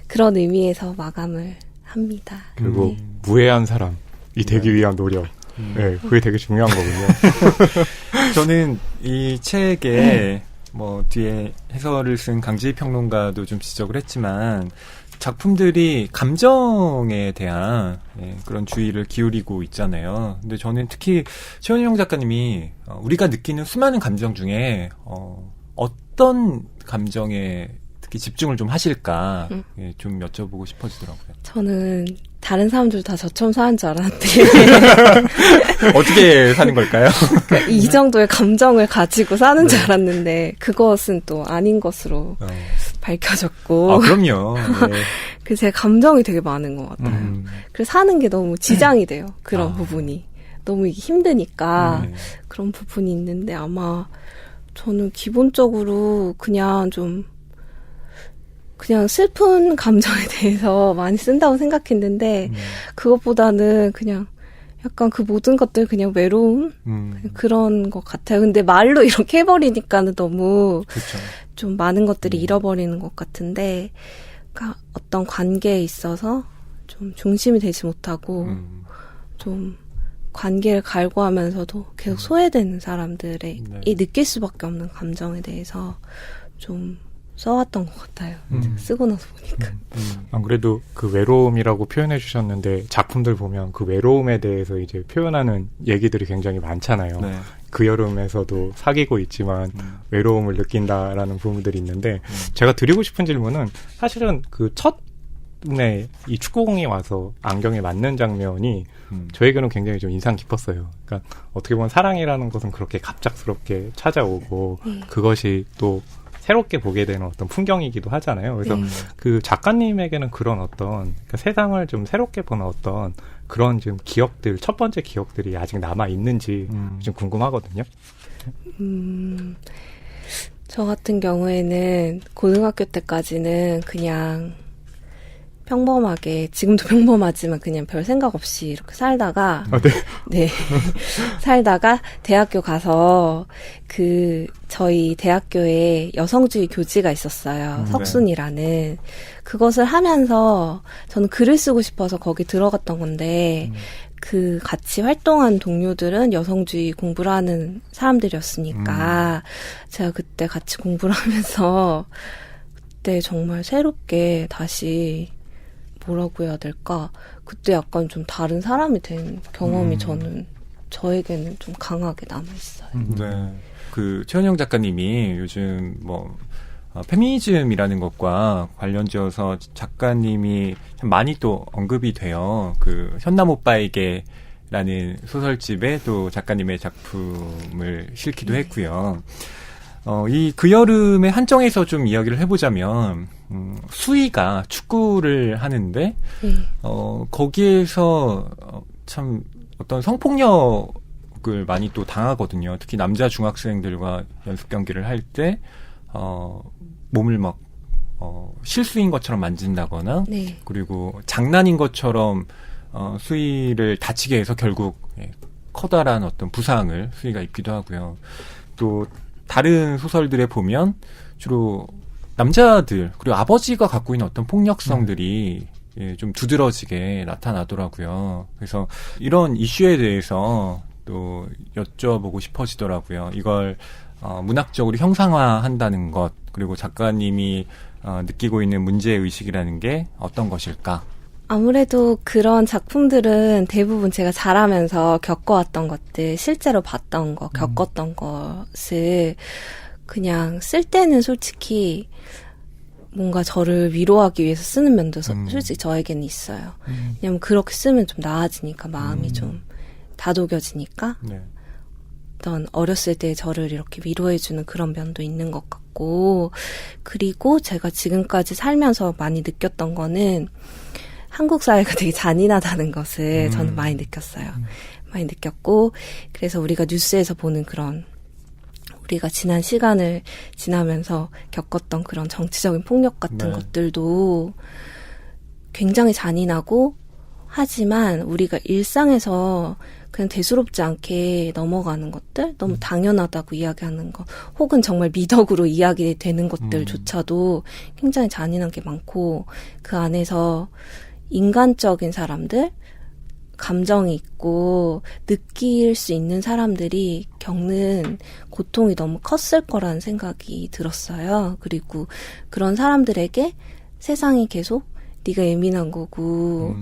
그런 의미에서 마감을 합니다. 그리고 무해한 사람이 되기 위한 노력. 네, 그게 되게 중요한 거군요. 저는 이 책에 뭐 뒤에 해설을 쓴 강지희 평론가도 좀 지적을 했지만 작품들이 감정에 대한 그런 주의를 기울이고 있잖아요. 근데 저는 특히 최원영 작가님이 우리가 느끼는 수많은 감정 중에 어떤 감정에 특히 집중을 좀 하실까 좀 여쭤보고 싶어지더라고요. 저는 다른 사람들 다 저처럼 사는 줄 알았는데 어떻게 사는 걸까요? 그러니까 이 정도의 감정을 가지고 사는 줄 알았는데 그것은 또 아닌 것으로 밝혀졌고 아, 그럼요. 네. 그래서 제 감정이 되게 많은 것 같아요. 그래서 사는 게 너무 지장이 돼요. 그런 부분이. 너무 이게 힘드니까 그런 부분이 있는데 아마 저는 기본적으로 그냥 슬픈 감정에 대해서 많이 쓴다고 생각했는데 그것보다는 그냥 약간 그 모든 것들 그냥 외로움 그런 것 같아요. 근데 말로 이렇게 해버리니까는 너무 그렇죠. 좀 많은 것들이 잃어버리는 것 같은데 그러니까 어떤 관계에 있어서 좀 중심이 되지 못하고 좀 관계를 갈구하면서도 계속 소외되는 사람들의 이 느낄 수밖에 없는 감정에 대해서 좀 써왔던 것 같아요. 쓰고 나서 보니까. 안 그래도 그 외로움이라고 표현해 주셨는데 작품들 보면 그 외로움에 대해서 이제 표현하는 얘기들이 굉장히 많잖아요. 네. 그 여름에서도 사귀고 있지만 외로움을 느낀다라는 부분들이 있는데 제가 드리고 싶은 질문은 사실은 그 첫에 이 축구공이 와서 안경에 맞는 장면이 저에게는 굉장히 좀 인상 깊었어요. 그러니까 어떻게 보면 사랑이라는 것은 그렇게 갑작스럽게 찾아오고 그것이 또 새롭게 보게 되는 어떤 풍경이기도 하잖아요. 그래서 그 작가님에게는 그런 어떤 그러니까 세상을 좀 새롭게 보는 어떤 그런 좀 기억들, 첫 번째 기억들이 아직 남아 있는지 좀 궁금하거든요. 저 같은 경우에는 고등학교 때까지는 그냥 평범하게, 지금도 평범하지만 그냥 별 생각 없이 이렇게 살다가, 네. 살다가 대학교 가서 저희 대학교에 여성주의 교지가 있었어요. 석순이라는. 그것을 하면서 저는 글을 쓰고 싶어서 거기 들어갔던 건데, 같이 활동한 동료들은 여성주의 공부를 하는 사람들이었으니까, 제가 그때 같이 공부를 하면서, 그때 정말 새롭게 다시, 뭐라고 해야 될까? 그때 약간 좀 다른 사람이 된 경험이 저에게는 좀 강하게 남아있어요. 네. 최원영 작가님이 요즘 페미니즘이라는 것과 관련지어서 작가님이 참 많이 또 언급이 돼요. 현남 오빠에게 라는 소설집에 또 작가님의 작품을 실기도 했고요. 이 그 여름의 한정에서 좀 이야기를 해보자면, 수희가 축구를 하는데, 네. 거기에서 참 어떤 성폭력을 많이 또 당하거든요. 특히 남자 중학생들과 연습 경기를 할 때, 몸을 막, 실수인 것처럼 만진다거나, 네. 그리고 장난인 것처럼, 수희를 다치게 해서 결국, 커다란 어떤 부상을 수희가 입기도 하고요. 또, 다른 소설들에 보면 주로 남자들 그리고 아버지가 갖고 있는 어떤 폭력성들이 좀 두드러지게 나타나더라고요. 그래서 이런 이슈에 대해서 또 여쭤보고 싶어지더라고요. 이걸 문학적으로 형상화한다는 것 그리고 작가님이 느끼고 있는 문제의식이라는 게 어떤 것일까? 아무래도 그런 작품들은 대부분 제가 자라면서 겪어왔던 것들, 실제로 봤던 거, 겪었던 것을 그냥 쓸 때는 솔직히 뭔가 저를 위로하기 위해서 쓰는 면도 솔직히 저에게는 있어요. 왜냐면 그렇게 쓰면 좀 나아지니까 마음이 좀 다독여지니까 네. 어떤 어렸을 때 저를 이렇게 위로해주는 그런 면도 있는 것 같고 그리고 제가 지금까지 살면서 많이 느꼈던 거는 한국 사회가 되게 잔인하다는 것을 저는 많이 느꼈어요. 많이 느꼈고 그래서 우리가 뉴스에서 보는 그런 우리가 지난 시간을 지나면서 겪었던 그런 정치적인 폭력 같은 네. 것들도 굉장히 잔인하고 하지만 우리가 일상에서 그냥 대수롭지 않게 넘어가는 것들, 너무 당연하다고 이야기하는 것, 혹은 정말 미덕으로 이야기되는 것들조차도 굉장히 잔인한 게 많고 그 안에서 인간적인 사람들, 감정이 있고 느낄 수 있는 사람들이 겪는 고통이 너무 컸을 거라는 생각이 들었어요. 그리고 그런 사람들에게 세상이 계속 네가 예민한 거고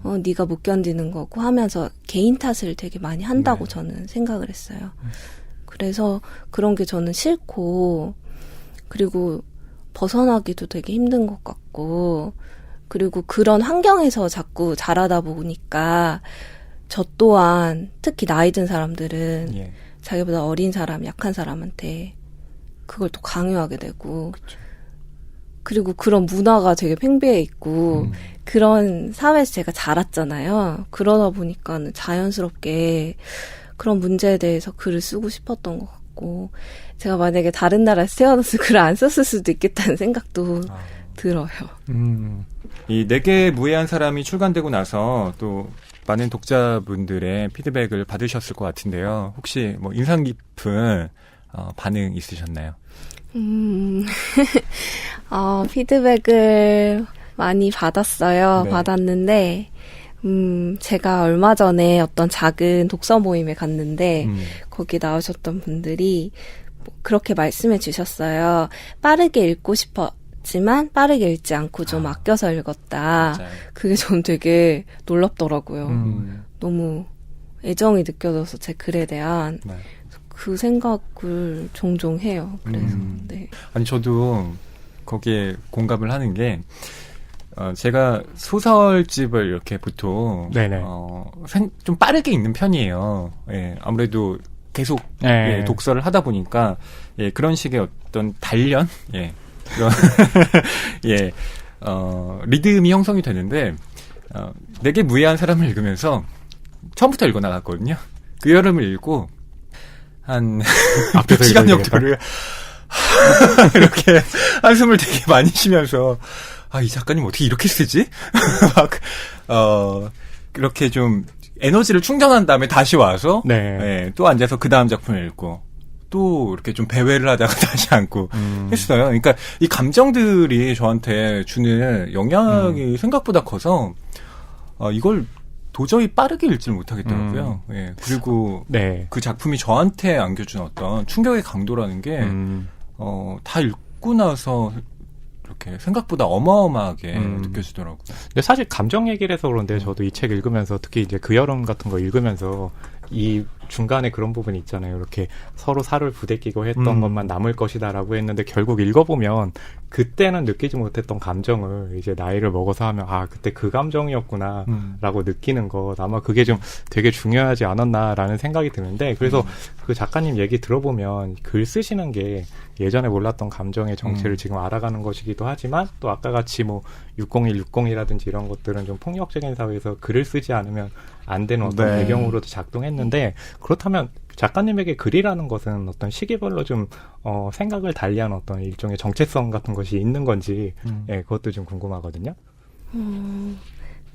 네가 못 견디는 거고 하면서 개인 탓을 되게 많이 한다고 네. 저는 생각을 했어요. 그래서 그런 게 저는 싫고 그리고 벗어나기도 되게 힘든 것 같고 그리고 그런 환경에서 자꾸 자라다 보니까 저 또한 특히 나이 든 사람들은 예. 자기보다 어린 사람, 약한 사람한테 그걸 또 강요하게 되고 그쵸. 그리고 그런 문화가 되게 팽배해 있고 그런 사회에서 제가 자랐잖아요. 그러다 보니까는 자연스럽게 그런 문제에 대해서 글을 쓰고 싶었던 것 같고 제가 만약에 다른 나라에서 태어나서 글을 안 썼을 수도 있겠다는 생각도 들어요. 이 내게 무해한 사람이 출간되고 나서 또 많은 독자분들의 피드백을 받으셨을 것 같은데요. 혹시 뭐 인상 깊은 반응 있으셨나요? 피드백을 많이 받았어요. 네. 받았는데, 제가 얼마 전에 어떤 작은 독서 모임에 갔는데, 거기 나오셨던 분들이 그렇게 말씀해 주셨어요. 빠르게 읽고 싶었지만, 빠르게 읽지 않고 좀 아껴서 읽었다. 맞아요. 그게 전 되게 놀랍더라고요. 너무 애정이 느껴져서 제 글에 대한 네. 그 생각을 종종 해요. 그래서, 네. 아니 저도 거기에 공감을 하는 게 제가 소설집을 이렇게 보통 네네. 좀 빠르게 읽는 편이에요. 예, 아무래도 계속 네. 예, 독서를 하다 보니까 예, 그런 식의 어떤 단련, 예, 그런 예, 리듬이 형성이 되는데 내게 무해한 사람을 읽으면서 처음부터 읽어 나갔거든요. 그 여름을 읽고 한 앞에서 6시간 읽어야 정도를 이렇게 한숨을 되게 많이 쉬면서 이 작가님 어떻게 이렇게 쓰지? 막 그렇게 좀 에너지를 충전한 다음에 다시 와서 네. 예, 또 앉아서 그 다음 작품을 읽고 또 이렇게 좀 배회를 하다가 다시 앉고 했어요. 그러니까 이 감정들이 저한테 주는 영향이 생각보다 커서 이걸 도저히 빠르게 읽지를 못하겠더라고요. 예, 그리고 네. 그 작품이 저한테 안겨준 어떤 충격의 강도라는 게 다 읽고 나서 이렇게 생각보다 어마어마하게 느껴지더라고요. 근데 사실 감정 얘기를 해서 그런데 저도 이 책 읽으면서 특히 이제 그 여름 같은 거 읽으면서 이 중간에 그런 부분이 있잖아요. 이렇게 서로 살을 부대끼고 했던 음. 것만 남을 것이다라고 했는데 결국 읽어보면 그때는 느끼지 못했던 감정을 이제 나이를 먹어서 하면 아 그때 그 감정이었구나 라고 느끼는 것 아마 그게 좀 되게 중요하지 않았나라는 생각이 드는데 그래서 그 작가님 얘기 들어보면 글 쓰시는 게 예전에 몰랐던 감정의 정체를 지금 알아가는 것이기도 하지만 또 아까 같이 뭐 60160이라든지 이런 것들은 좀 폭력적인 사회에서 글을 쓰지 않으면 안 되는 어떤 네. 배경으로도 작동했는데 그렇다면 작가님에게 글이라는 것은 어떤 시기별로 좀 생각을 달리한 어떤 일종의 정체성 같은 것이 있는 건지 예, 그것도 좀 궁금하거든요.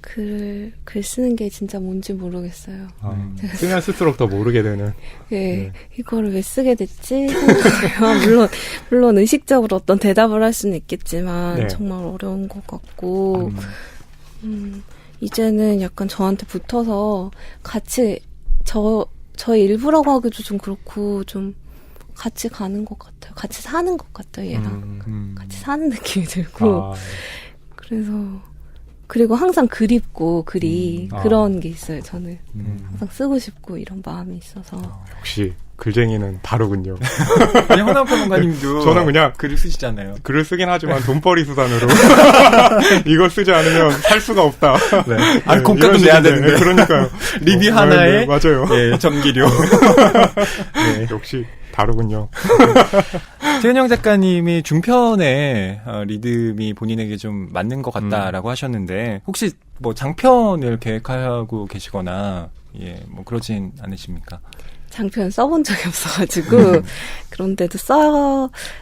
글 쓰는 게 진짜 뭔지 모르겠어요. 쓰면 쓸수록 더 모르게 되는. 예, 네. 이거를 왜 쓰게 됐지? 생각해요. 물론 의식적으로 어떤 대답을 할 수는 있겠지만 네. 정말 어려운 것 같고 이제는 약간 저한테 붙어서 같이 저의 일부라고 하기도 좀 그렇고 좀 같이 가는 것 같아요. 같이 사는 것 같아요, 얘랑. 같이 사는 느낌이 들고. 그래서 그리고 항상 그립고 글이 그런 게 있어요. 저는 항상 쓰고 싶고 이런 마음이 있어서. 역시 글쟁이는 다르군요. 아니 허남 평론가님도 저는 그냥 글을 쓰시잖아요. 글을 쓰긴 하지만 돈벌이 수단으로 이거 쓰지 않으면 살 수가 없다. 네. 아 네, 공과금 이런 내야 식인데. 되는데. 그러니까요. 리뷰 네, 하나에 네, 맞아요. 예, 전기료. 네, 역시 다르군요. 최은영 작가님이 중편의 리듬이 본인에게 좀 맞는 것 같다라고 하셨는데 혹시 뭐 장편을 계획하고 계시거나 예, 뭐 그러진 않으십니까? 장편 써본 적이 없어가지고 그런데도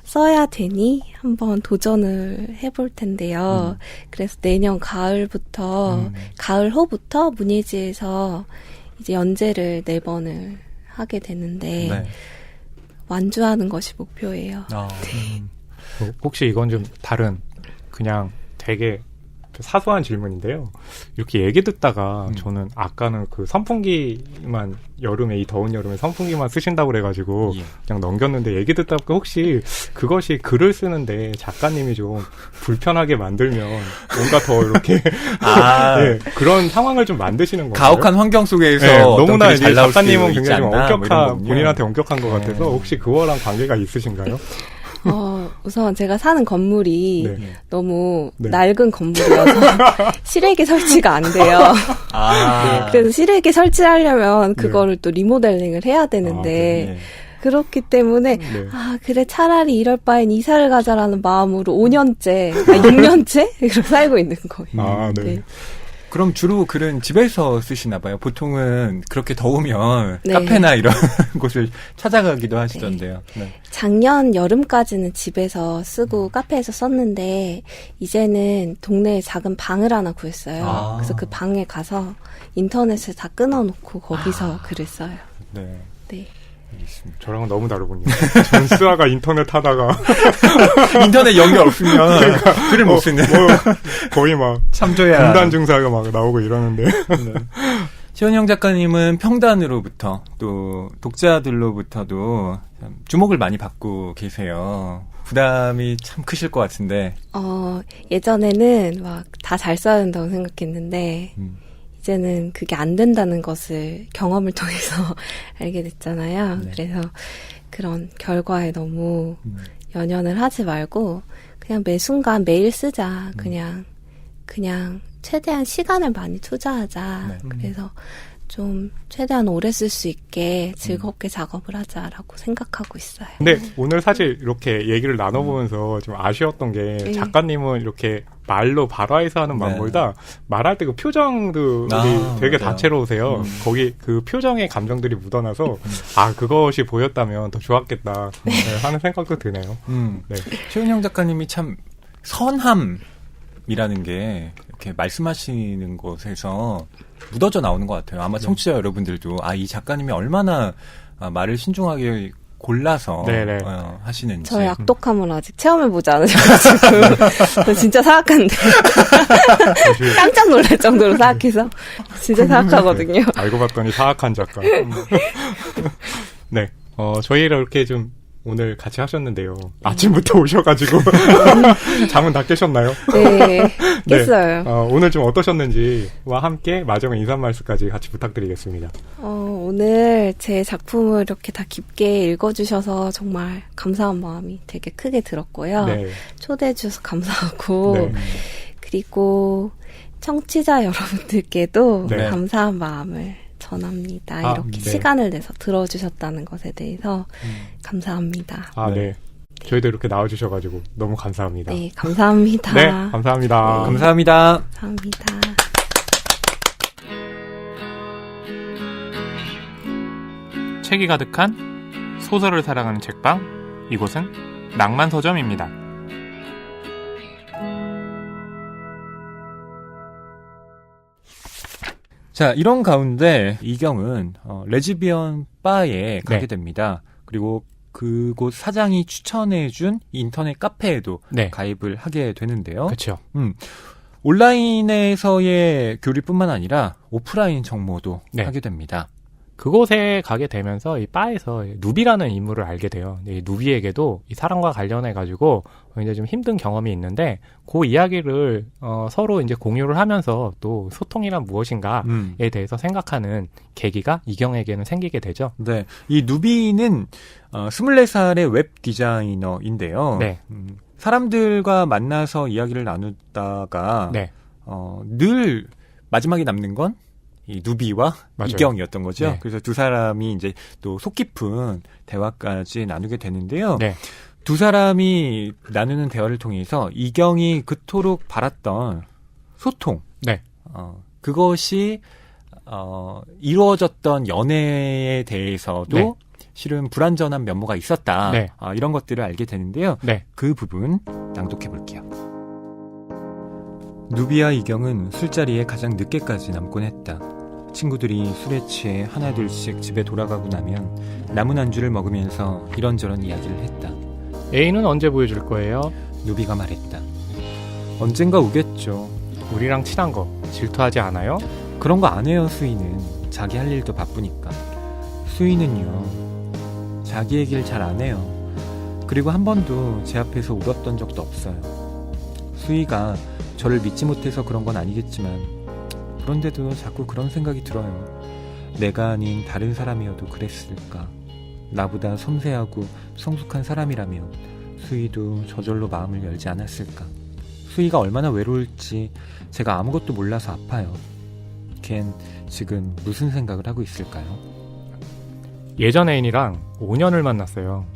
써야 되니 한번 도전을 해볼 텐데요. 그래서 내년 가을부터 가을호부터 문예지에서 이제 연재를 4번을 하게 되는데 네. 완주하는 것이 목표예요. 혹시 이건 좀 다른 그냥 되게 사소한 질문인데요. 이렇게 얘기 듣다가 저는 아까는 그 선풍기만 여름에 이 더운 여름에 선풍기만 쓰신다고 그래가지고 예. 그냥 넘겼는데 얘기 듣다 보니까 혹시 그것이 글을 쓰는데 작가님이 좀 불편하게 만들면 뭔가 더 이렇게 네, 그런 상황을 좀 만드시는 건가요? 가혹한 환경 속에서 네, 어떤 너무나 글이 이제 잘 나올 수 작가님은 있지 굉장히 좀 않나? 뭐 이런 엄격한 거군요. 본인한테 엄격한 것 네. 같아서 혹시 그거랑 관계가 있으신가요? 우선 제가 사는 건물이 네. 너무 네. 낡은 건물이어서 실외기 설치가 안 돼요. 그래서 실외기 설치하려면 그거를 또 리모델링을 해야 되는데 네. 그렇기 때문에 네. 그래 차라리 이럴 바엔 이사를 가자라는 마음으로 5년째 6년째 이렇게 살고 있는 거예요. 네. 네. 그럼 주로 글은 집에서 쓰시나 봐요. 보통은 그렇게 더우면 네. 카페나 이런 곳을 찾아가기도 하시던데요. 네. 작년 여름까지는 집에서 쓰고 카페에서 썼는데 이제는 동네에 작은 방을 하나 구했어요. 그래서 그 방에 가서 인터넷을 다 끊어놓고 거기서 글을 써요. 네. 네. 알겠습니다. 저랑은 너무 다르군요. 전 쓰다가 인터넷 하다가 인터넷 연결 없으면 글을 못 쓰는. 거의 막 참조해야. 분단 증사가 막 나오고 이러는데. 최은영 작가님은 평단으로부터 또 독자들로부터도 참 주목을 많이 받고 계세요. 부담이 참 크실 것 같은데. 예전에는 막 다 잘 써야 된다고 생각했는데 이제는 그게 안 된다는 것을 경험을 통해서 알게 됐잖아요. 네. 그래서 그런 결과에 너무 연연을 하지 말고 그냥 매 순간 매일 쓰자. 그냥 최대한 시간을 많이 투자하자. 네. 그래서 좀 최대한 오래 쓸 수 있게 즐겁게 작업을 하자라고 생각하고 있어요. 근데 오늘 사실 이렇게 얘기를 나눠보면서 좀 아쉬웠던 게 네. 작가님은 이렇게 말로 발화해서 하는 네. 말보다 말할 때 그 표정들이 되게 맞아요. 다채로우세요. 거기 그 표정의 감정들이 묻어나서 그것이 보였다면 더 좋았겠다 네, 하는 생각도 드네요. 네. 최은영 작가님이 참 선함이라는 게 이렇게 말씀하시는 것에서 묻어져 나오는 것 같아요. 아마 청취자 여러분들도 이 작가님이 얼마나 말을 신중하게 골라서 네네. 하시는지. 저의 악독함은 아직 체험해보지 않으셔가지고 저 진짜 사악한데 깜짝 놀랄 정도로 사악해서 진짜 사악하거든요. 알고 봤더니 사악한 작가. 네. 저희를 이렇게 좀 오늘 같이 하셨는데요. 아침부터 오셔가지고 잠은 다 깨셨나요? 네, 깼어요. 오늘 좀 어떠셨는지와 함께 마지막 인사 말씀까지 같이 부탁드리겠습니다. 오늘 제 작품을 이렇게 다 깊게 읽어주셔서 정말 감사한 마음이 되게 크게 들었고요. 네. 초대해주셔서 감사하고 네. 그리고 청취자 여러분들께도 네. 감사한 마음을 전합니다. 이렇게 네. 시간을 내서 들어주셨다는 것에 대해서 감사합니다. 네. 저희도 이렇게 나와주셔가지고 너무 감사합니다. 네, 감사합니다. 네, 감사합니다. 네. 감사합니다. 감사합니다. 책이 가득한 소설을 사랑하는 책방, 이곳은 낭만서점입니다. 자, 이런 가운데 이경은 레즈비언 바에 가게 네. 됩니다. 그리고 그곳 사장이 추천해준 인터넷 카페에도 네, 가입을 하게 되는데요. 그렇죠. 온라인에서의 교류뿐만 아니라 오프라인 정모도 네. 하게 됩니다. 그곳에 가게 되면서 이 바에서 누비라는 인물을 알게 돼요. 이 누비에게도 이 사랑과 관련해가지고 이제 좀 힘든 경험이 있는데 그 이야기를 서로 이제 공유를 하면서 또 소통이란 무엇인가에 대해서 생각하는 계기가 이경에게는 생기게 되죠. 네. 이 누비는 24살의 웹 디자이너인데요. 네. 사람들과 만나서 이야기를 나누다가 네. 늘 마지막에 남는 건 이 누비와 맞아요. 이경이었던 거죠. 네. 그래서 두 사람이 이제 또 속 깊은 대화까지 나누게 되는데요. 네. 두 사람이 나누는 대화를 통해서 이경이 그토록 바랐던 소통, 네. 그것이 이루어졌던 연애에 대해서도 네. 실은 불완전한 면모가 있었다. 네. 이런 것들을 알게 되는데요. 네. 그 부분 낭독해 볼게요. 누비와 이경은 술자리에 가장 늦게까지 남곤 했다. 친구들이 술에 취해 하나둘씩 집에 돌아가고 나면 남은 안주를 먹으면서 이런저런 이야기를 했다. A는 언제 보여줄 거예요? 누비가 말했다. 언젠가 오겠죠. 우리랑 친한 거 질투하지 않아요? 그런 거 안 해요, 수희는. 자기 할 일도 바쁘니까. 수희는요, 자기 얘기를 잘 안 해요. 그리고 한 번도 제 앞에서 울었던 적도 없어요. 수희가 저를 믿지 못해서 그런 건 아니겠지만 그런데도 자꾸 그런 생각이 들어요. 내가 아닌 다른 사람이어도 그랬을까? 나보다 섬세하고 성숙한 사람이라면 수희도 저절로 마음을 열지 않았을까? 수희가 얼마나 외로울지 제가 아무것도 몰라서 아파요. 걘 지금 무슨 생각을 하고 있을까요? 예전 애인이랑 5년을 만났어요.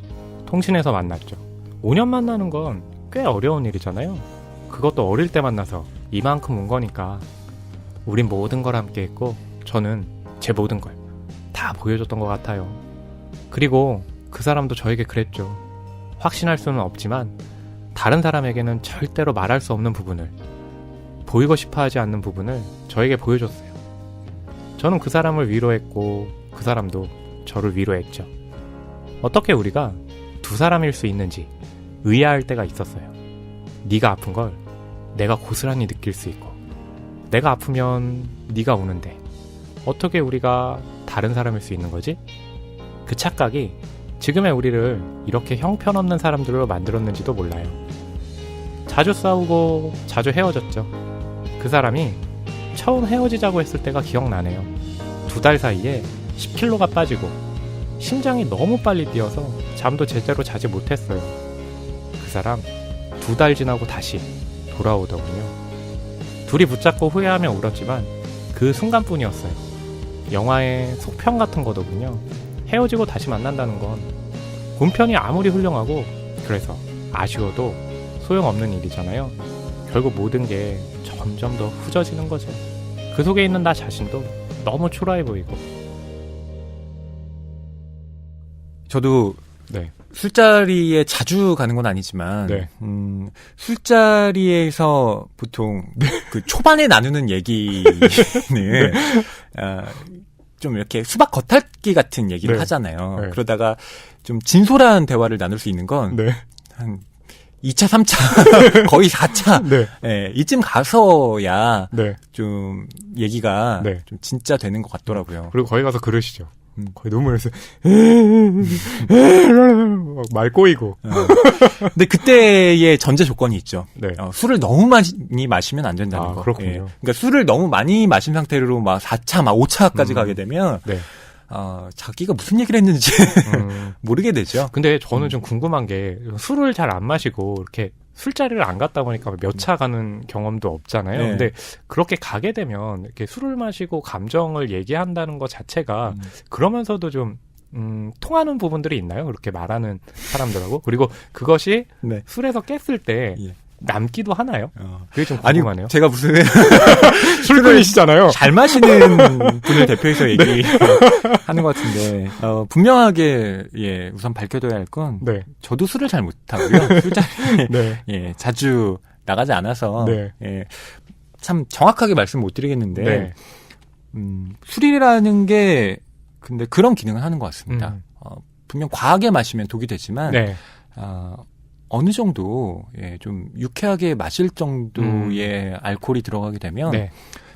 통신에서 만났죠. 5년 만나는 건 꽤 어려운 일이잖아요. 그것도 어릴 때 만나서 이만큼 온 거니까 우린 모든 걸 함께 했고 저는 제 모든 걸 다 보여줬던 것 같아요. 그리고 그 사람도 저에게 그랬죠. 확신할 수는 없지만 다른 사람에게는 절대로 말할 수 없는 부분을, 보이고 싶어 하지 않는 부분을 저에게 보여줬어요. 저는 그 사람을 위로했고 그 사람도 저를 위로했죠. 어떻게 우리가 두 사람일 수 있는지 의아할 때가 있었어요. 네가 아픈 걸 내가 고스란히 느낄 수 있고 내가 아프면 네가 우는데 어떻게 우리가 다른 사람일 수 있는 거지? 그 착각이 지금의 우리를 이렇게 형편없는 사람들로 만들었는지도 몰라요. 자주 싸우고 자주 헤어졌죠. 그 사람이 처음 헤어지자고 했을 때가 기억나네요. 2달 사이에 10kg가 빠지고 심장이 너무 빨리 뛰어서 잠도 제대로 자지 못했어요. 그 사람 2달 지나고 다시 돌아오더군요. 둘이 붙잡고 후회하며 울었지만 그 순간뿐이었어요. 영화의 속편 같은 거더군요. 헤어지고 다시 만난다는 건 본편이 아무리 훌륭하고 그래서 아쉬워도 소용없는 일이잖아요. 결국 모든 게 점점 더 후져지는 거죠. 그 속에 있는 나 자신도 너무 초라해 보이고. 저도 네. 술자리에 자주 가는 건 아니지만 네. 술자리에서 보통 그 초반에 나누는 얘기는 좀 이렇게 수박 겉핥기 같은 얘기를 네. 하잖아요. 네. 그러다가 좀 진솔한 대화를 나눌 수 있는 건 네. 한 2차, 3차, 거의 4차. 네. 네, 이쯤 가서야 네. 좀 얘기가 네. 좀 진짜 되는 것 같더라고요. 그리고 거기 가서 그러시죠. 거의 눈물을 말 꼬이고. 근데 그때의 전제 조건이 있죠. 네. 술을 너무 많이 마시면 안 된다는 거. 그렇군요. 예. 그러니까 술을 너무 많이 마신 상태로 막 4차, 막 5차까지 가게 되면 네. 자기가 무슨 얘기를 했는지 모르게 되죠. 근데 저는 좀 궁금한 게 술을 잘 안 마시고 이렇게 술자리를 안 갔다 보니까 몇 차 가는 경험도 없잖아요. 네. 근데 그렇게 가게 되면 이렇게 술을 마시고 감정을 얘기한다는 것 자체가 그러면서도 좀 통하는 부분들이 있나요? 그렇게 말하는 사람들하고. 그리고 그것이 네. 술에서 깼을 때 예. 남기도 하나요? 그게 좀 아니, 궁금하네요. 제가 무슨 술꾼이시잖아요. 잘 마시는 분을 대표해서 얘기하는 것 같은데 분명하게 우선 밝혀둬야 할 건 네. 저도 술을 잘 못하고요. 술자리에 네. 자주 나가지 않아서 네. 참 정확하게 말씀 못 드리겠는데 네. 술이라는 게 근데 그런 기능을 하는 것 같습니다. 분명 과하게 마시면 독이 되지만 네. 어느 정도 좀 유쾌하게 마실 정도의 알코올이 들어가게 되면 네.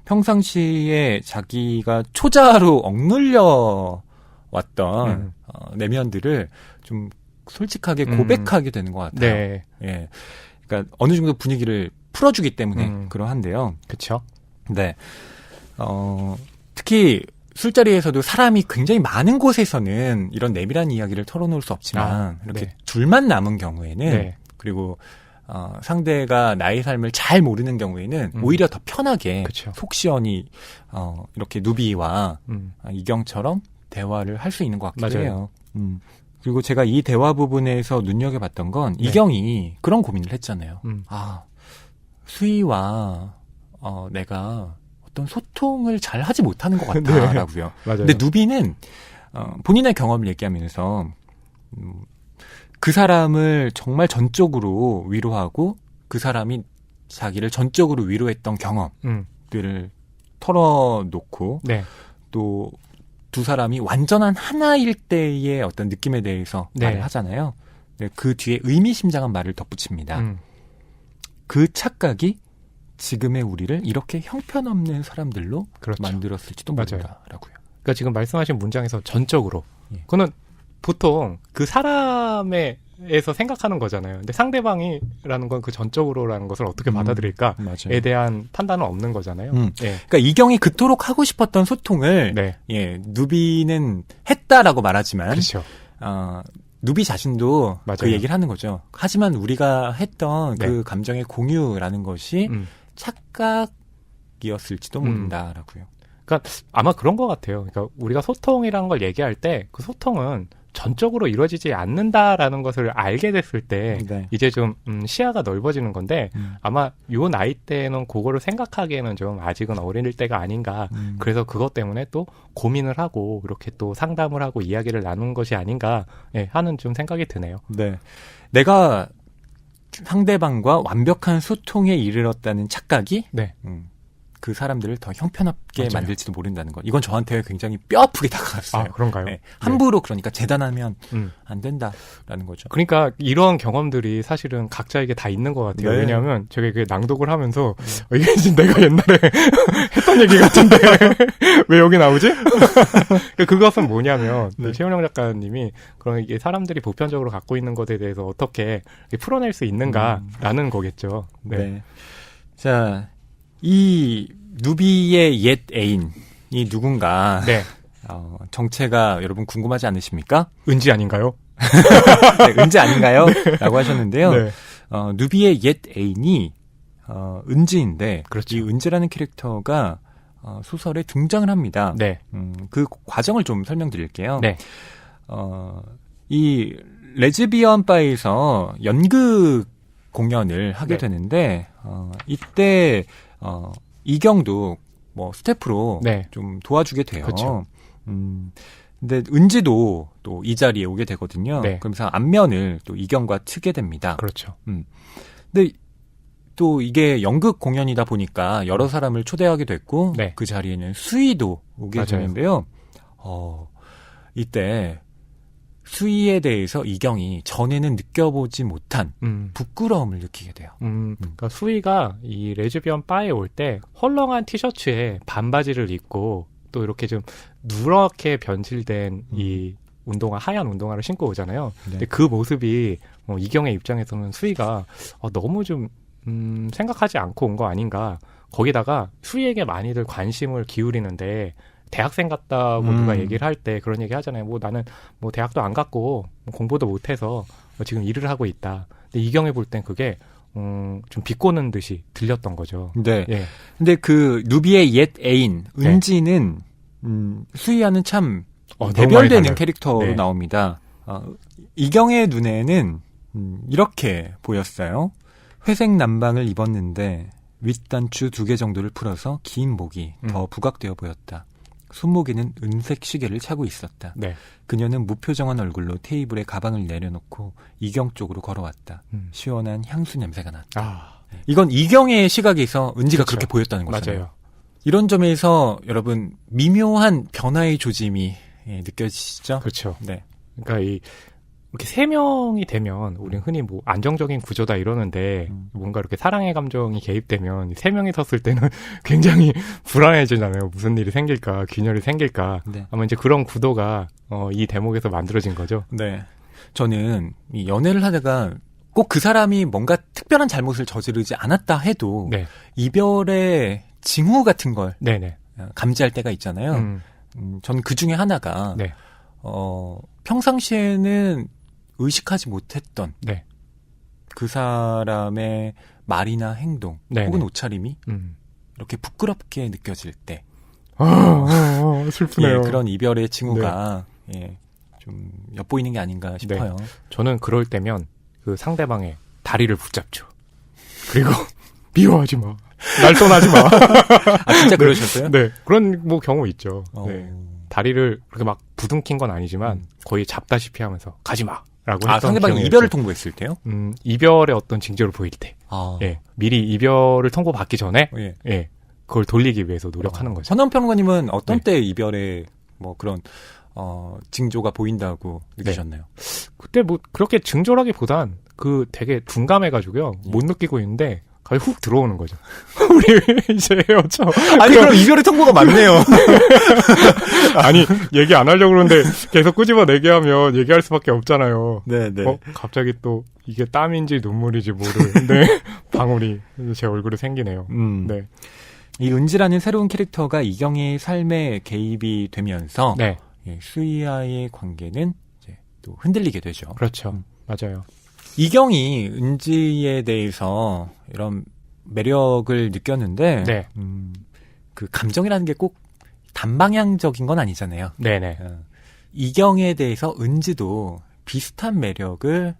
평상시에 자기가 초자로 억눌려 왔던 내면들을 좀 솔직하게 고백하게 되는 것 같아요. 네. 예, 그러니까 어느 정도 분위기를 풀어주기 때문에 그러한데요. 그렇죠. 네, 특히 술자리에서도 사람이 굉장히 많은 곳에서는 이런 내밀한 이야기를 털어놓을 수 없지만 이렇게 네. 둘만 남은 경우에는 네. 그리고 상대가 나의 삶을 잘 모르는 경우에는 오히려 더 편하게 그쵸. 속 시원히 이렇게 누비와 이경처럼 대화를 할 수 있는 것 같기도 맞아요. 해요. 그리고 제가 이 대화 부분에서 눈여겨봤던 건 이경이 그런 고민을 했잖아요. 수희와 내가 어떤 소통을 잘 하지 못하는 것 같다라고요. 네. 맞아요. 근데 누비는 본인의 경험을 얘기하면서 그 사람을 정말 전적으로 위로하고 그 사람이 자기를 전적으로 위로했던 경험들을 털어놓고 네. 또 두 사람이 완전한 하나일 때의 어떤 느낌에 대해서 네. 말을 하잖아요. 그 뒤에 의미심장한 말을 덧붙입니다. 그 착각이 지금의 우리를 이렇게 형편없는 사람들로 그렇죠. 만들었을지도 맞아요. 모른다라고요. 그러니까 지금 말씀하신 문장에서 전적으로 예. 그거는 보통 그 사람에서 생각하는 거잖아요. 근데 상대방이라는 건 그 전적으로라는 것을 어떻게 받아들일까에 맞아요. 대한 판단은 없는 거잖아요. 예. 그러니까 이경이 그토록 하고 싶었던 소통을 네. 누비는 했다라고 말하지만 그렇죠. 누비 자신도 맞아요. 그 얘기를 하는 거죠. 하지만 우리가 했던 네. 그 감정의 공유라는 것이 착각이었을지도 모른다라고요. 그러니까 아마 그런 것 같아요. 그러니까 우리가 소통이라는 걸 얘기할 때 그 소통은 전적으로 이루어지지 않는다라는 것을 알게 됐을 때 네. 이제 좀 시야가 넓어지는 건데 아마 요 나이 때는 그거를 생각하기에는 좀 아직은 어릴 때가 아닌가. 그래서 그것 때문에 또 고민을 하고 이렇게 또 상담을 하고 이야기를 나눈 것이 아닌가 하는 좀 생각이 드네요. 네. 내가 상대방과 완벽한 소통에 이르렀다는 착각이 네. 그 사람들을 더 형편없게 맞아요. 만들지도 모른다는 것. 이건 저한테 굉장히 뼈아프게 다가갔어요. 아, 그런가요? 네. 함부로 그러니까 재단하면 음. 안 된다라는 거죠. 그러니까 이런 경험들이 사실은 각자에게 다 있는 것 같아요. 네. 왜냐하면 제가 그 낭독을 하면서 이게 지금 내가 옛날에 했던 얘기 같은데 왜 여기 나오지? 그것은 뭐냐면 네. 최은영 작가님이 그런 이게 사람들이 보편적으로 갖고 있는 것에 대해서 어떻게 풀어낼 수 있는가라는 거겠죠. 네. 네. 자, 이 누비의 옛 애인이 누군가 네. 정체가 여러분 궁금하지 않으십니까? 은지 아닌가요? 네, 은지 아닌가요? 라고 하셨는데요. 네. 누비의 옛 애인이 은지인데 그렇죠. 이 은지라는 캐릭터가 소설에 등장을 합니다. 네. 그 과정을 좀 설명드릴게요. 네. 이 레즈비언 바에서 연극 공연을 하게 네. 되는데 이때 이경도 뭐 스태프로 네. 좀 도와주게 돼요. 그렇죠. 근데 은지도 또 이 자리에 오게 되거든요. 네. 그러면서 안면을 또 이경과 트게 됩니다. 그렇죠. 근데 또 이게 연극 공연이다 보니까 여러 사람을 초대하게 됐고 네. 그 자리에는 수희도 오게 맞아요. 되는데요. 이때 수희에 대해서 이경이 전에는 느껴보지 못한 부끄러움을 느끼게 돼요. 그러니까 수희가 이 레즈비언 바에 올 때 헐렁한 티셔츠에 반바지를 입고 또 이렇게 좀 누렇게 변질된 이 운동화, 하얀 운동화를 신고 오잖아요. 네. 근데 그 모습이 이경의 입장에서는 수희가 너무 좀 생각하지 않고 온 거 아닌가. 거기다가 수희에게 많이들 관심을 기울이는데 대학생 같다고 누가 얘기를 할 때 그런 얘기 하잖아요. 뭐 나는 뭐 대학도 안 갔고 공부도 못해서 지금 일을 하고 있다. 근데 이경이 볼 땐 그게 좀 비꼬는 듯이 들렸던 거죠. 네. 예. 근데 그 누비의 옛 애인 은지는 수희와는 참 너무 많이 대별되는 달라요. 캐릭터로 네. 나옵니다. 이경의 눈에는 이렇게 보였어요. 회색 남방을 입었는데 윗단추 2개 정도를 풀어서 긴 목이 더 부각되어 보였다. 손목에는 은색 시계를 차고 있었다. 네. 그녀는 무표정한 얼굴로 테이블에 가방을 내려놓고 이경 쪽으로 걸어왔다. 시원한 향수 냄새가 났다. 이건 이경의 시각에서 은지가 그렇죠. 그렇게 보였다는 거잖아요. 맞아요. 이런 점에서 여러분 미묘한 변화의 조짐이 느껴지시죠? 그렇죠. 네. 그러니까 이렇게 3명이 되면 우리는 흔히 뭐 안정적인 구조다 이러는데 뭔가 이렇게 사랑의 감정이 개입되면 3명이 섰을 때는 굉장히 불안해지잖아요. 무슨 일이 생길까, 균열이 생길까. 네. 아마 이제 그런 구도가 이 대목에서 만들어진 거죠. 네. 저는 이 연애를 하다가 꼭 그 사람이 뭔가 특별한 잘못을 저지르지 않았다 해도 네. 이별의 징후 같은 걸 네네. 감지할 때가 있잖아요. 전 그 중에 하나가 네. 평상시에는 의식하지 못했던 네. 그 사람의 말이나 행동 네네. 혹은 옷차림이 이렇게 부끄럽게 느껴질 때 슬프네요. 그런 이별의 징후가 좀 엿보이는 게 아닌가 싶어요. 저는 그럴 때면 그 상대방의 다리를 붙잡죠. 그리고 미워하지 마. 날 떠나지 마. 아 진짜 그러셨어요? 네. 그런 뭐 경우 있죠. 어. 네. 다리를 그렇게 막 부둥킨 건 아니지만 거의 잡다시피 하면서 가지 마. 라고 했던 상대방이 경우였죠. 이별을 통보했을 때요? 이별의 어떤 징조를 보일 때. 예. 미리 이별을 통보받기 전에 예. 그걸 돌리기 위해서 노력하는 거죠. 선원 평론가님은 어떤 때 이별의 뭐 그런 징조가 보인다고 느끼셨나요? 그때 뭐 그렇게 징조라기보단 그 되게 둔감해가지고요. 못 느끼고 있는데 거의 훅 들어오는 거죠. 우리 이제 헤어져. 아니 그럼 이별의 통보가 맞네요. 아니 얘기 안 하려고 그러는데 계속 끄집어내게 하면 얘기할 수밖에 없잖아요. 네네. 갑자기 또 이게 땀인지 눈물이지 모를 네. 방울이 제 얼굴에 생기네요. 네. 이 은지라는 새로운 캐릭터가 이경의 삶에 개입이 되면서 네. 수희와의 관계는 이제 또 흔들리게 되죠. 그렇죠. 맞아요. 이경이 은지에 대해서 이런 매력을 느꼈는데 네. 그 감정이라는 게 꼭 단방향적인 건 아니잖아요. 네네. 이경에 대해서 은지도 비슷한 매력을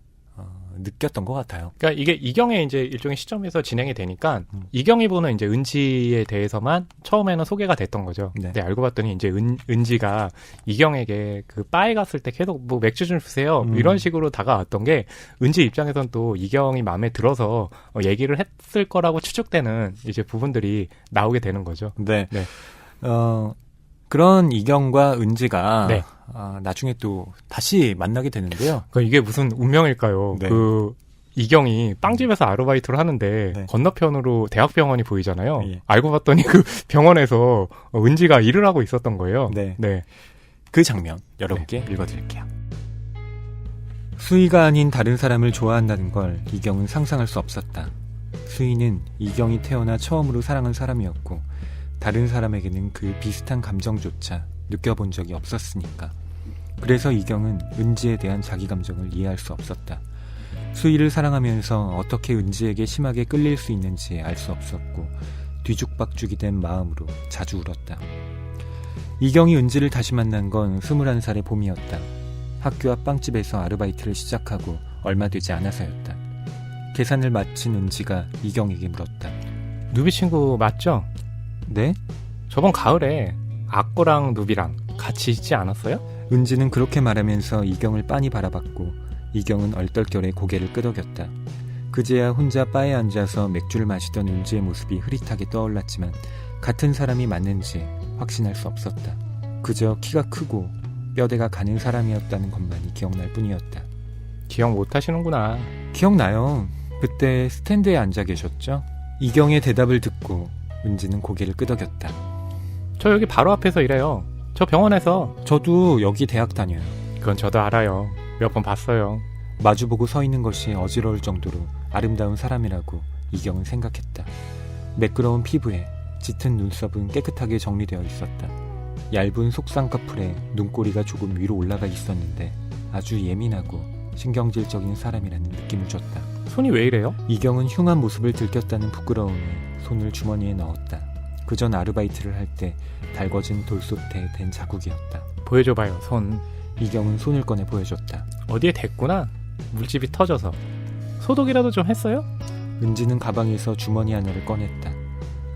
느꼈던 것 같아요. 그러니까 이게 이경의 이제 일종의 시점에서 진행이 되니까 이경이 보는 이제 은지에 대해서만 처음에는 소개가 됐던 거죠. 네. 근데 알고 봤더니 이제 은지가 이경에게 그 바에 갔을 때 계속 뭐 맥주 좀 주세요 이런 식으로 다가왔던 게 은지 입장에선 또 이경이 마음에 들어서 얘기를 했을 거라고 추측되는 이제 부분들이 나오게 되는 거죠. 네. 네. 그런 이경과 은지가 네. 나중에 또 다시 만나게 되는데요. 그러니까 이게 무슨 운명일까요? 네. 그 이경이 빵집에서 아르바이트를 하는데 네. 건너편으로 대학병원이 보이잖아요. 예. 알고 봤더니 그 병원에서 은지가 일을 하고 있었던 거예요. 네. 네. 그 장면 여러분께 읽어드릴게요. 수희가 아닌 다른 사람을 좋아한다는 걸 이경은 상상할 수 없었다. 수희는 이경이 태어나 처음으로 사랑한 사람이었고 다른 사람에게는 그 비슷한 감정조차 느껴본 적이 없었으니까. 그래서 이경은 은지에 대한 자기 감정을 이해할 수 없었다. 수희를 사랑하면서 어떻게 은지에게 심하게 끌릴 수 있는지 알 수 없었고 뒤죽박죽이 된 마음으로 자주 울었다. 이경이 은지를 다시 만난 건 21살의 봄이었다. 학교 앞 빵집에서 아르바이트를 시작하고 얼마 되지 않아서였다. 계산을 마친 은지가 이경에게 물었다. 누비 친구 맞죠? 네? 저번 가을에 아꼬랑 누비랑 같이 있지 않았어요? 은지는 그렇게 말하면서 이경을 빤히 바라봤고 이경은 얼떨결에 고개를 끄덕였다. 그제야 혼자 바에 앉아서 맥주를 마시던 은지의 모습이 흐릿하게 떠올랐지만 같은 사람이 맞는지 확신할 수 없었다. 그저 키가 크고 뼈대가 가는 사람이었다는 것만이 기억날 뿐이었다. 기억 못 하시는구나. 기억나요. 그때 스탠드에 앉아 계셨죠? 이경의 대답을 듣고 은지는 고개를 끄덕였다. 저 여기 바로 앞에서 일해요. 저 병원에서. 저도 여기 대학 다녀요. 그건 저도 알아요. 몇 번 봤어요. 마주보고 서 있는 것이 어지러울 정도로 아름다운 사람이라고 이경은 생각했다. 매끄러운 피부에 짙은 눈썹은 깨끗하게 정리되어 있었다. 얇은 속쌍꺼풀에 눈꼬리가 조금 위로 올라가 있었는데 아주 예민하고 신경질적인 사람이라는 느낌을 줬다. 손이 왜 이래요? 이경은 흉한 모습을 들켰다는 부끄러움에 손을 주머니에 넣었다. 그전 아르바이트를 할 때 달궈진 돌솥에 댄 자국이었다. 보여줘봐요, 손. 이경은 손을 꺼내 보여줬다. 어디에 댔구나. 물집이 터져서. 소독이라도 좀 했어요? 은지는 가방에서 주머니 하나를 꺼냈다.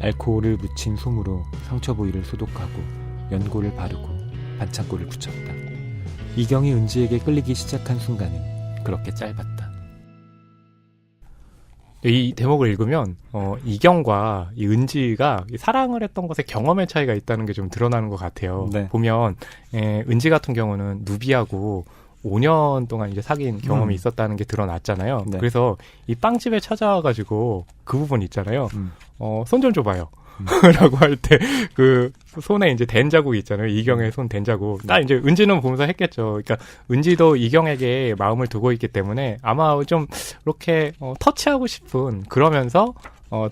알코올을 묻힌 솜으로 상처 부위를 소독하고 연고를 바르고 반창고를 붙였다. 이경이 은지에게 끌리기 시작한 순간은 그렇게 짧았다. 이 대목을 읽으면 이경과 이 은지가 이 사랑을 했던 것에 경험의 차이가 있다는 게 좀 드러나는 것 같아요. 네. 보면 은지 같은 경우는 누비하고 5년 동안 이제 사귄 경험이 있었다는 게 드러났잖아요. 네. 그래서 이 빵집에 찾아와가지고 그 부분 있잖아요. 손 좀 줘봐요. 라고 할 때 그 손에 이제 댄 자국이 있잖아요. 이경의 손 댄 자국. 딱 이제 은지는 보면서 했겠죠. 그러니까 은지도 이경에게 마음을 두고 있기 때문에 아마 좀 이렇게 터치하고 싶은, 그러면서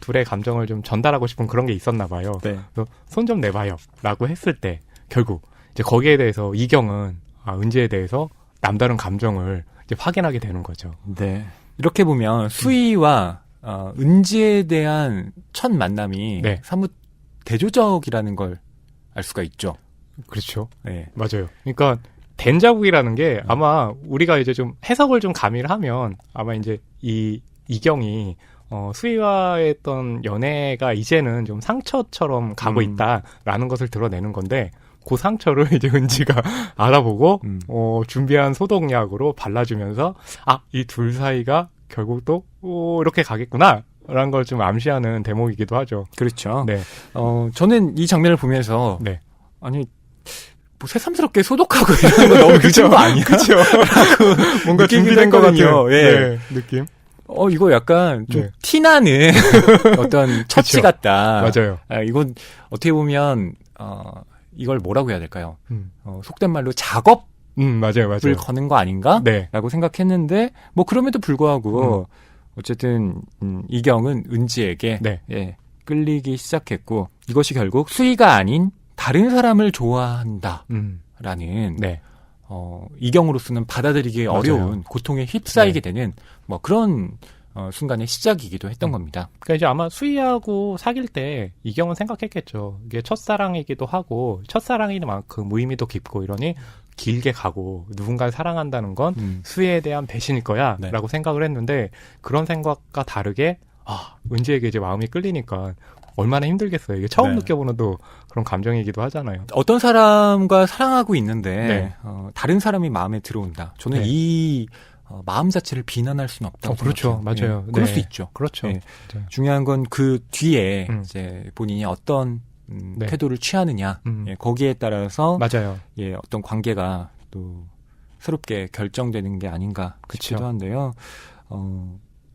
둘의 감정을 좀 전달하고 싶은 그런 게 있었나 봐요. 네. 손 좀 내봐요. 라고 했을 때 결국 이제 거기에 대해서 이경은 은지에 대해서 남다른 감정을 이제 확인하게 되는 거죠. 네. 이렇게 보면 수희와 은지에 대한 첫 만남이 네. 사뭇 대조적이라는 걸 알 수가 있죠. 그렇죠. 네. 맞아요. 그러니까 댄 자국이라는 게 아마 우리가 이제 좀 해석을 좀 가미를 하면 아마 이제 이경이 수희와의 했던 연애가 이제는 좀 상처처럼 가고 있다라는 것을 드러내는 건데, 그 상처를 이제 은지가 알아보고 준비한 소독약으로 발라주면서 이 둘 사이가 결국 또 이렇게 가겠구나 라는 걸 좀 암시하는 대목이기도 하죠. 그렇죠. 네. 저는 이 장면을 보면서 네. 아니 뭐 새삼스럽게 소독하고 이런 거 너무 늦은 거 아니야? 그렇죠. 뭔가 준비된 것 같아요. 예. 네, 느낌. 이거 약간 좀 네. 티나는 어떤 처치 그쵸. 같다. 맞아요. 이건 어떻게 보면 이걸 뭐라고 해야 될까요? 속된 말로 작업을 맞아요. 거는 거 아닌가? 네. 라고 생각했는데 뭐 그럼에도 불구하고 어쨌든 이경은 은지에게 네. 예, 끌리기 시작했고, 이것이 결국 수희가 아닌 다른 사람을 좋아한다라는 네. 이경으로서는 받아들이기 맞아요. 어려운 고통에 휩싸이게 네. 되는 뭐 그런 순간의 시작이기도 했던 겁니다. 그러니까 이제 아마 수희하고 사귈 때 이경은 생각했겠죠. 이게 첫사랑이기도 하고 첫사랑인 만큼 의미도 깊고 이러니 길게 가고 누군가를 사랑한다는 건 수희에 대한 배신일 거야 네. 라고 생각을 했는데, 그런 생각과 다르게 은지에게 이제 마음이 끌리니까 얼마나 힘들겠어요. 이게 처음 네. 느껴보는 또 그런 감정이기도 하잖아요. 어떤 사람과 사랑하고 있는데 네. 다른 사람이 마음에 들어온다. 저는 네. 이 마음 자체를 비난할 수는 없다고 그렇죠. 생각해요. 맞아요. 예, 그럴 네. 수 있죠. 그렇죠. 예. 맞아요. 중요한 건 그 뒤에 이제 본인이 어떤 네. 태도를 취하느냐, 거기에 따라서 맞아요. 어떤 관계가 또 새롭게 결정되는 게 아닌가 싶기도 그쵸. 한데요.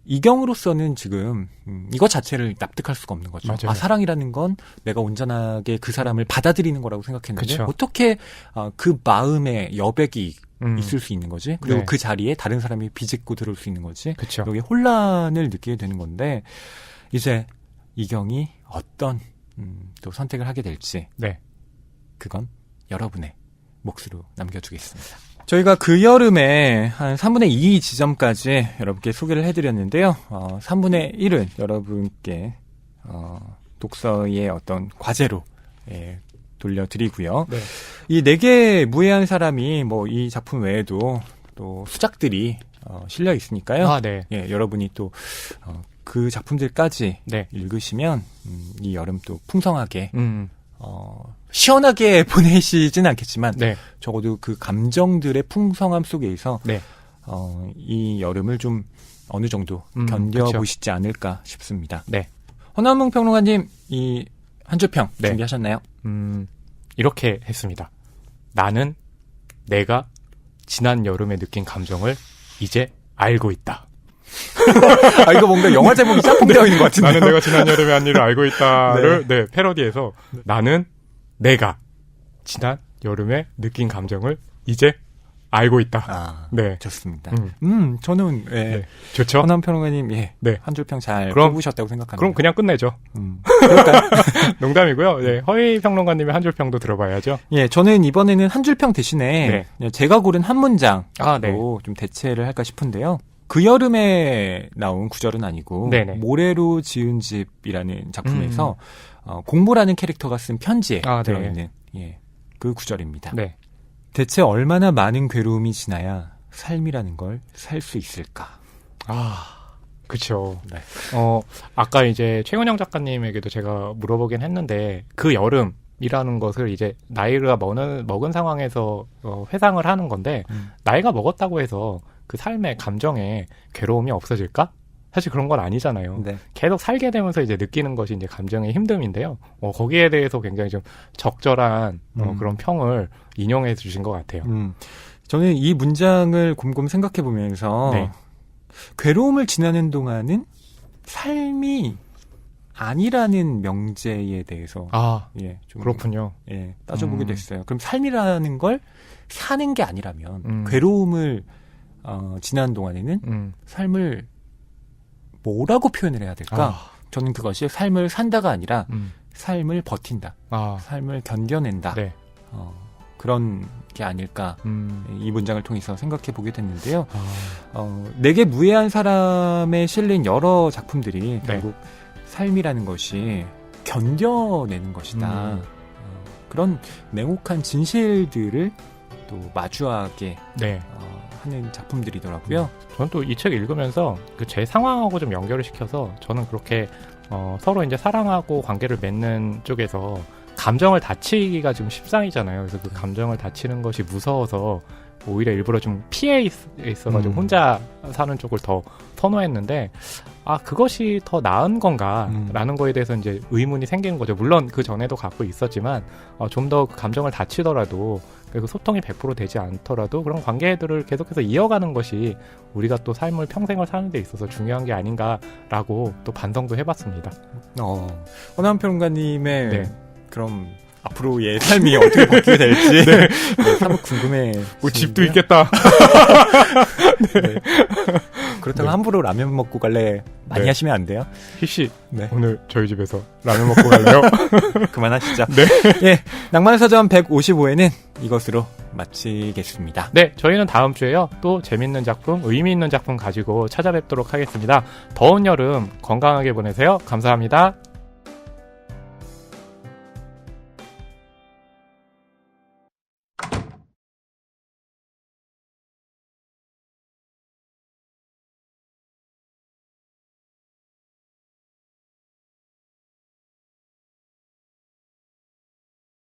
이경으로서는 지금 이것 자체를 납득할 수가 없는 거죠. 맞아요. 사랑이라는 건 내가 온전하게 그 사람을 받아들이는 거라고 생각했는데 그쵸. 어떻게 그 마음에 여백이 있을 수 있는 거지? 그리고 네. 그 자리에 다른 사람이 비집고 들어올 수 있는 거지? 그렇죠. 여기 혼란을 느끼게 되는 건데, 이제 이경이 어떤 또 선택을 하게 될지 네. 그건 여러분의 몫으로 남겨두겠습니다. 저희가 그 여름에 한 3분의 2 지점까지 여러분께 소개를 해드렸는데요. 3분의 1은 여러분께 독서의 어떤 과제로 돌려드리고요. 네. 이 4개 무해한 사람이 뭐 이 작품 외에도 또 수작들이 실려 있으니까요. 네. 예, 여러분이 또 그 작품들까지 네. 읽으시면 이 여름 또 풍성하게 네. 시원하게 보내시진 않겠지만 네. 적어도 그 감정들의 풍성함 속에서 네. 이 여름을 좀 어느 정도 견뎌보시지 않을까 싶습니다. 네. 허남몽 평론가님, 이 한 줄 평 네. 준비하셨나요? 이렇게 했습니다. 나는 내가 지난 여름에 느낀 감정을 이제 알고 있다. 이거 뭔가 영화 제목이 짬뽕되어 있는 것 같은데요. 나는 내가 지난 여름에 한 일을 알고 있다를 패러디해서 나는 내가 지난 여름에 느낀 감정을 이제 알고 있다. 아, 네. 좋습니다. 음. 저는, 예. 네. 좋죠? 허남 평론가님, 예. 네. 한 줄 평 잘 그럼- 뽑으셨다고 생각합니다. 그럼 그냥 끝내죠. 그럴까요? 농담이고요. 네. 허위 평론가님의 한 줄 평도 들어봐야죠. 예, 저는 이번에는 한 줄 평 대신에 네. 그냥 제가 고른 한 문장으로 아, 네. 좀 대체를 할까 싶은데요. 그 여름에 나온 구절은 아니고 네네. 모래로 지은 집이라는 작품에서 공모라는 캐릭터가 쓴 편지에 아, 네. 들어있는 예, 그 구절입니다. 네. 대체 얼마나 많은 괴로움이 지나야 삶이라는 걸 살 수 있을까? 그쵸. 네. 아까 이제 최은영 작가님에게도 제가 물어보긴 했는데, 그 여름이라는 것을 이제 나이가 먹은 상황에서 회상을 하는 건데, 나이가 먹었다고 해서 그 삶의 감정에 괴로움이 없어질까? 사실 그런 건 아니잖아요. 네. 계속 살게 되면서 이제 느끼는 것이 이제 감정의 힘듦인데요. 거기에 대해서 굉장히 좀 적절한 그런 평을 인용해 주신 것 같아요. 저는 이 문장을 곰곰 생각해 보면서 네. 괴로움을 지나는 동안은 삶이 아니라는 명제에 대해서 예, 좀 그렇군요. 예, 따져보게 됐어요. 그럼 삶이라는 걸 사는 게 아니라면 괴로움을 지나는 동안에는 삶을 뭐라고 표현을 해야 될까? 저는 그것이 삶을 산다가 아니라 삶을 버틴다. 삶을 견뎌낸다. 네. 그런 게 아닐까. 이 문장을 통해서 생각해 보게 됐는데요. 내게 무해한 사람에 실린 여러 작품들이 결국 삶이라는 것이 견뎌내는 것이다. 그런 냉혹한 진실들을 또 마주하게 하는 작품들이더라고요. 저는 또 이 책 읽으면서 그 제 상황하고 좀 연결을 시켜서 저는 그렇게 서로 이제 사랑하고 관계를 맺는 쪽에서 감정을 다치기가 좀 십상이잖아요. 그래서 그 감정을 다치는 것이 무서워서 오히려 일부러 좀 피해 있어가지고 혼자 사는 쪽을 더 선호했는데, 그것이 더 나은 건가라는 거에 대해서 이제 의문이 생기는 거죠. 물론 그 전에도 갖고 있었지만 좀 더 그 감정을 다치더라도, 그리고 소통이 100% 되지 않더라도 그런 관계들을 계속해서 이어가는 것이 우리가 또 삶을 평생을 사는 데 있어서 중요한 게 아닌가라고 또 반성도 해봤습니다. 허남 평론가님의 네. 그럼 앞으로의 삶이 어떻게 바뀌게 될지 사뭇 궁금해. 집도 있겠다. 네. 그렇다면 함부로 라면 먹고 갈래 많이 하시면 안 돼요? 희씨, 네. 오늘 저희 집에서 라면 먹고 갈래요? 그만하시죠. 네. 예, 낭만서점 155회는 이것으로 마치겠습니다. 네, 저희는 다음 주에요. 또 재밌는 작품, 의미 있는 작품 가지고 찾아뵙도록 하겠습니다. 더운 여름 건강하게 보내세요. 감사합니다.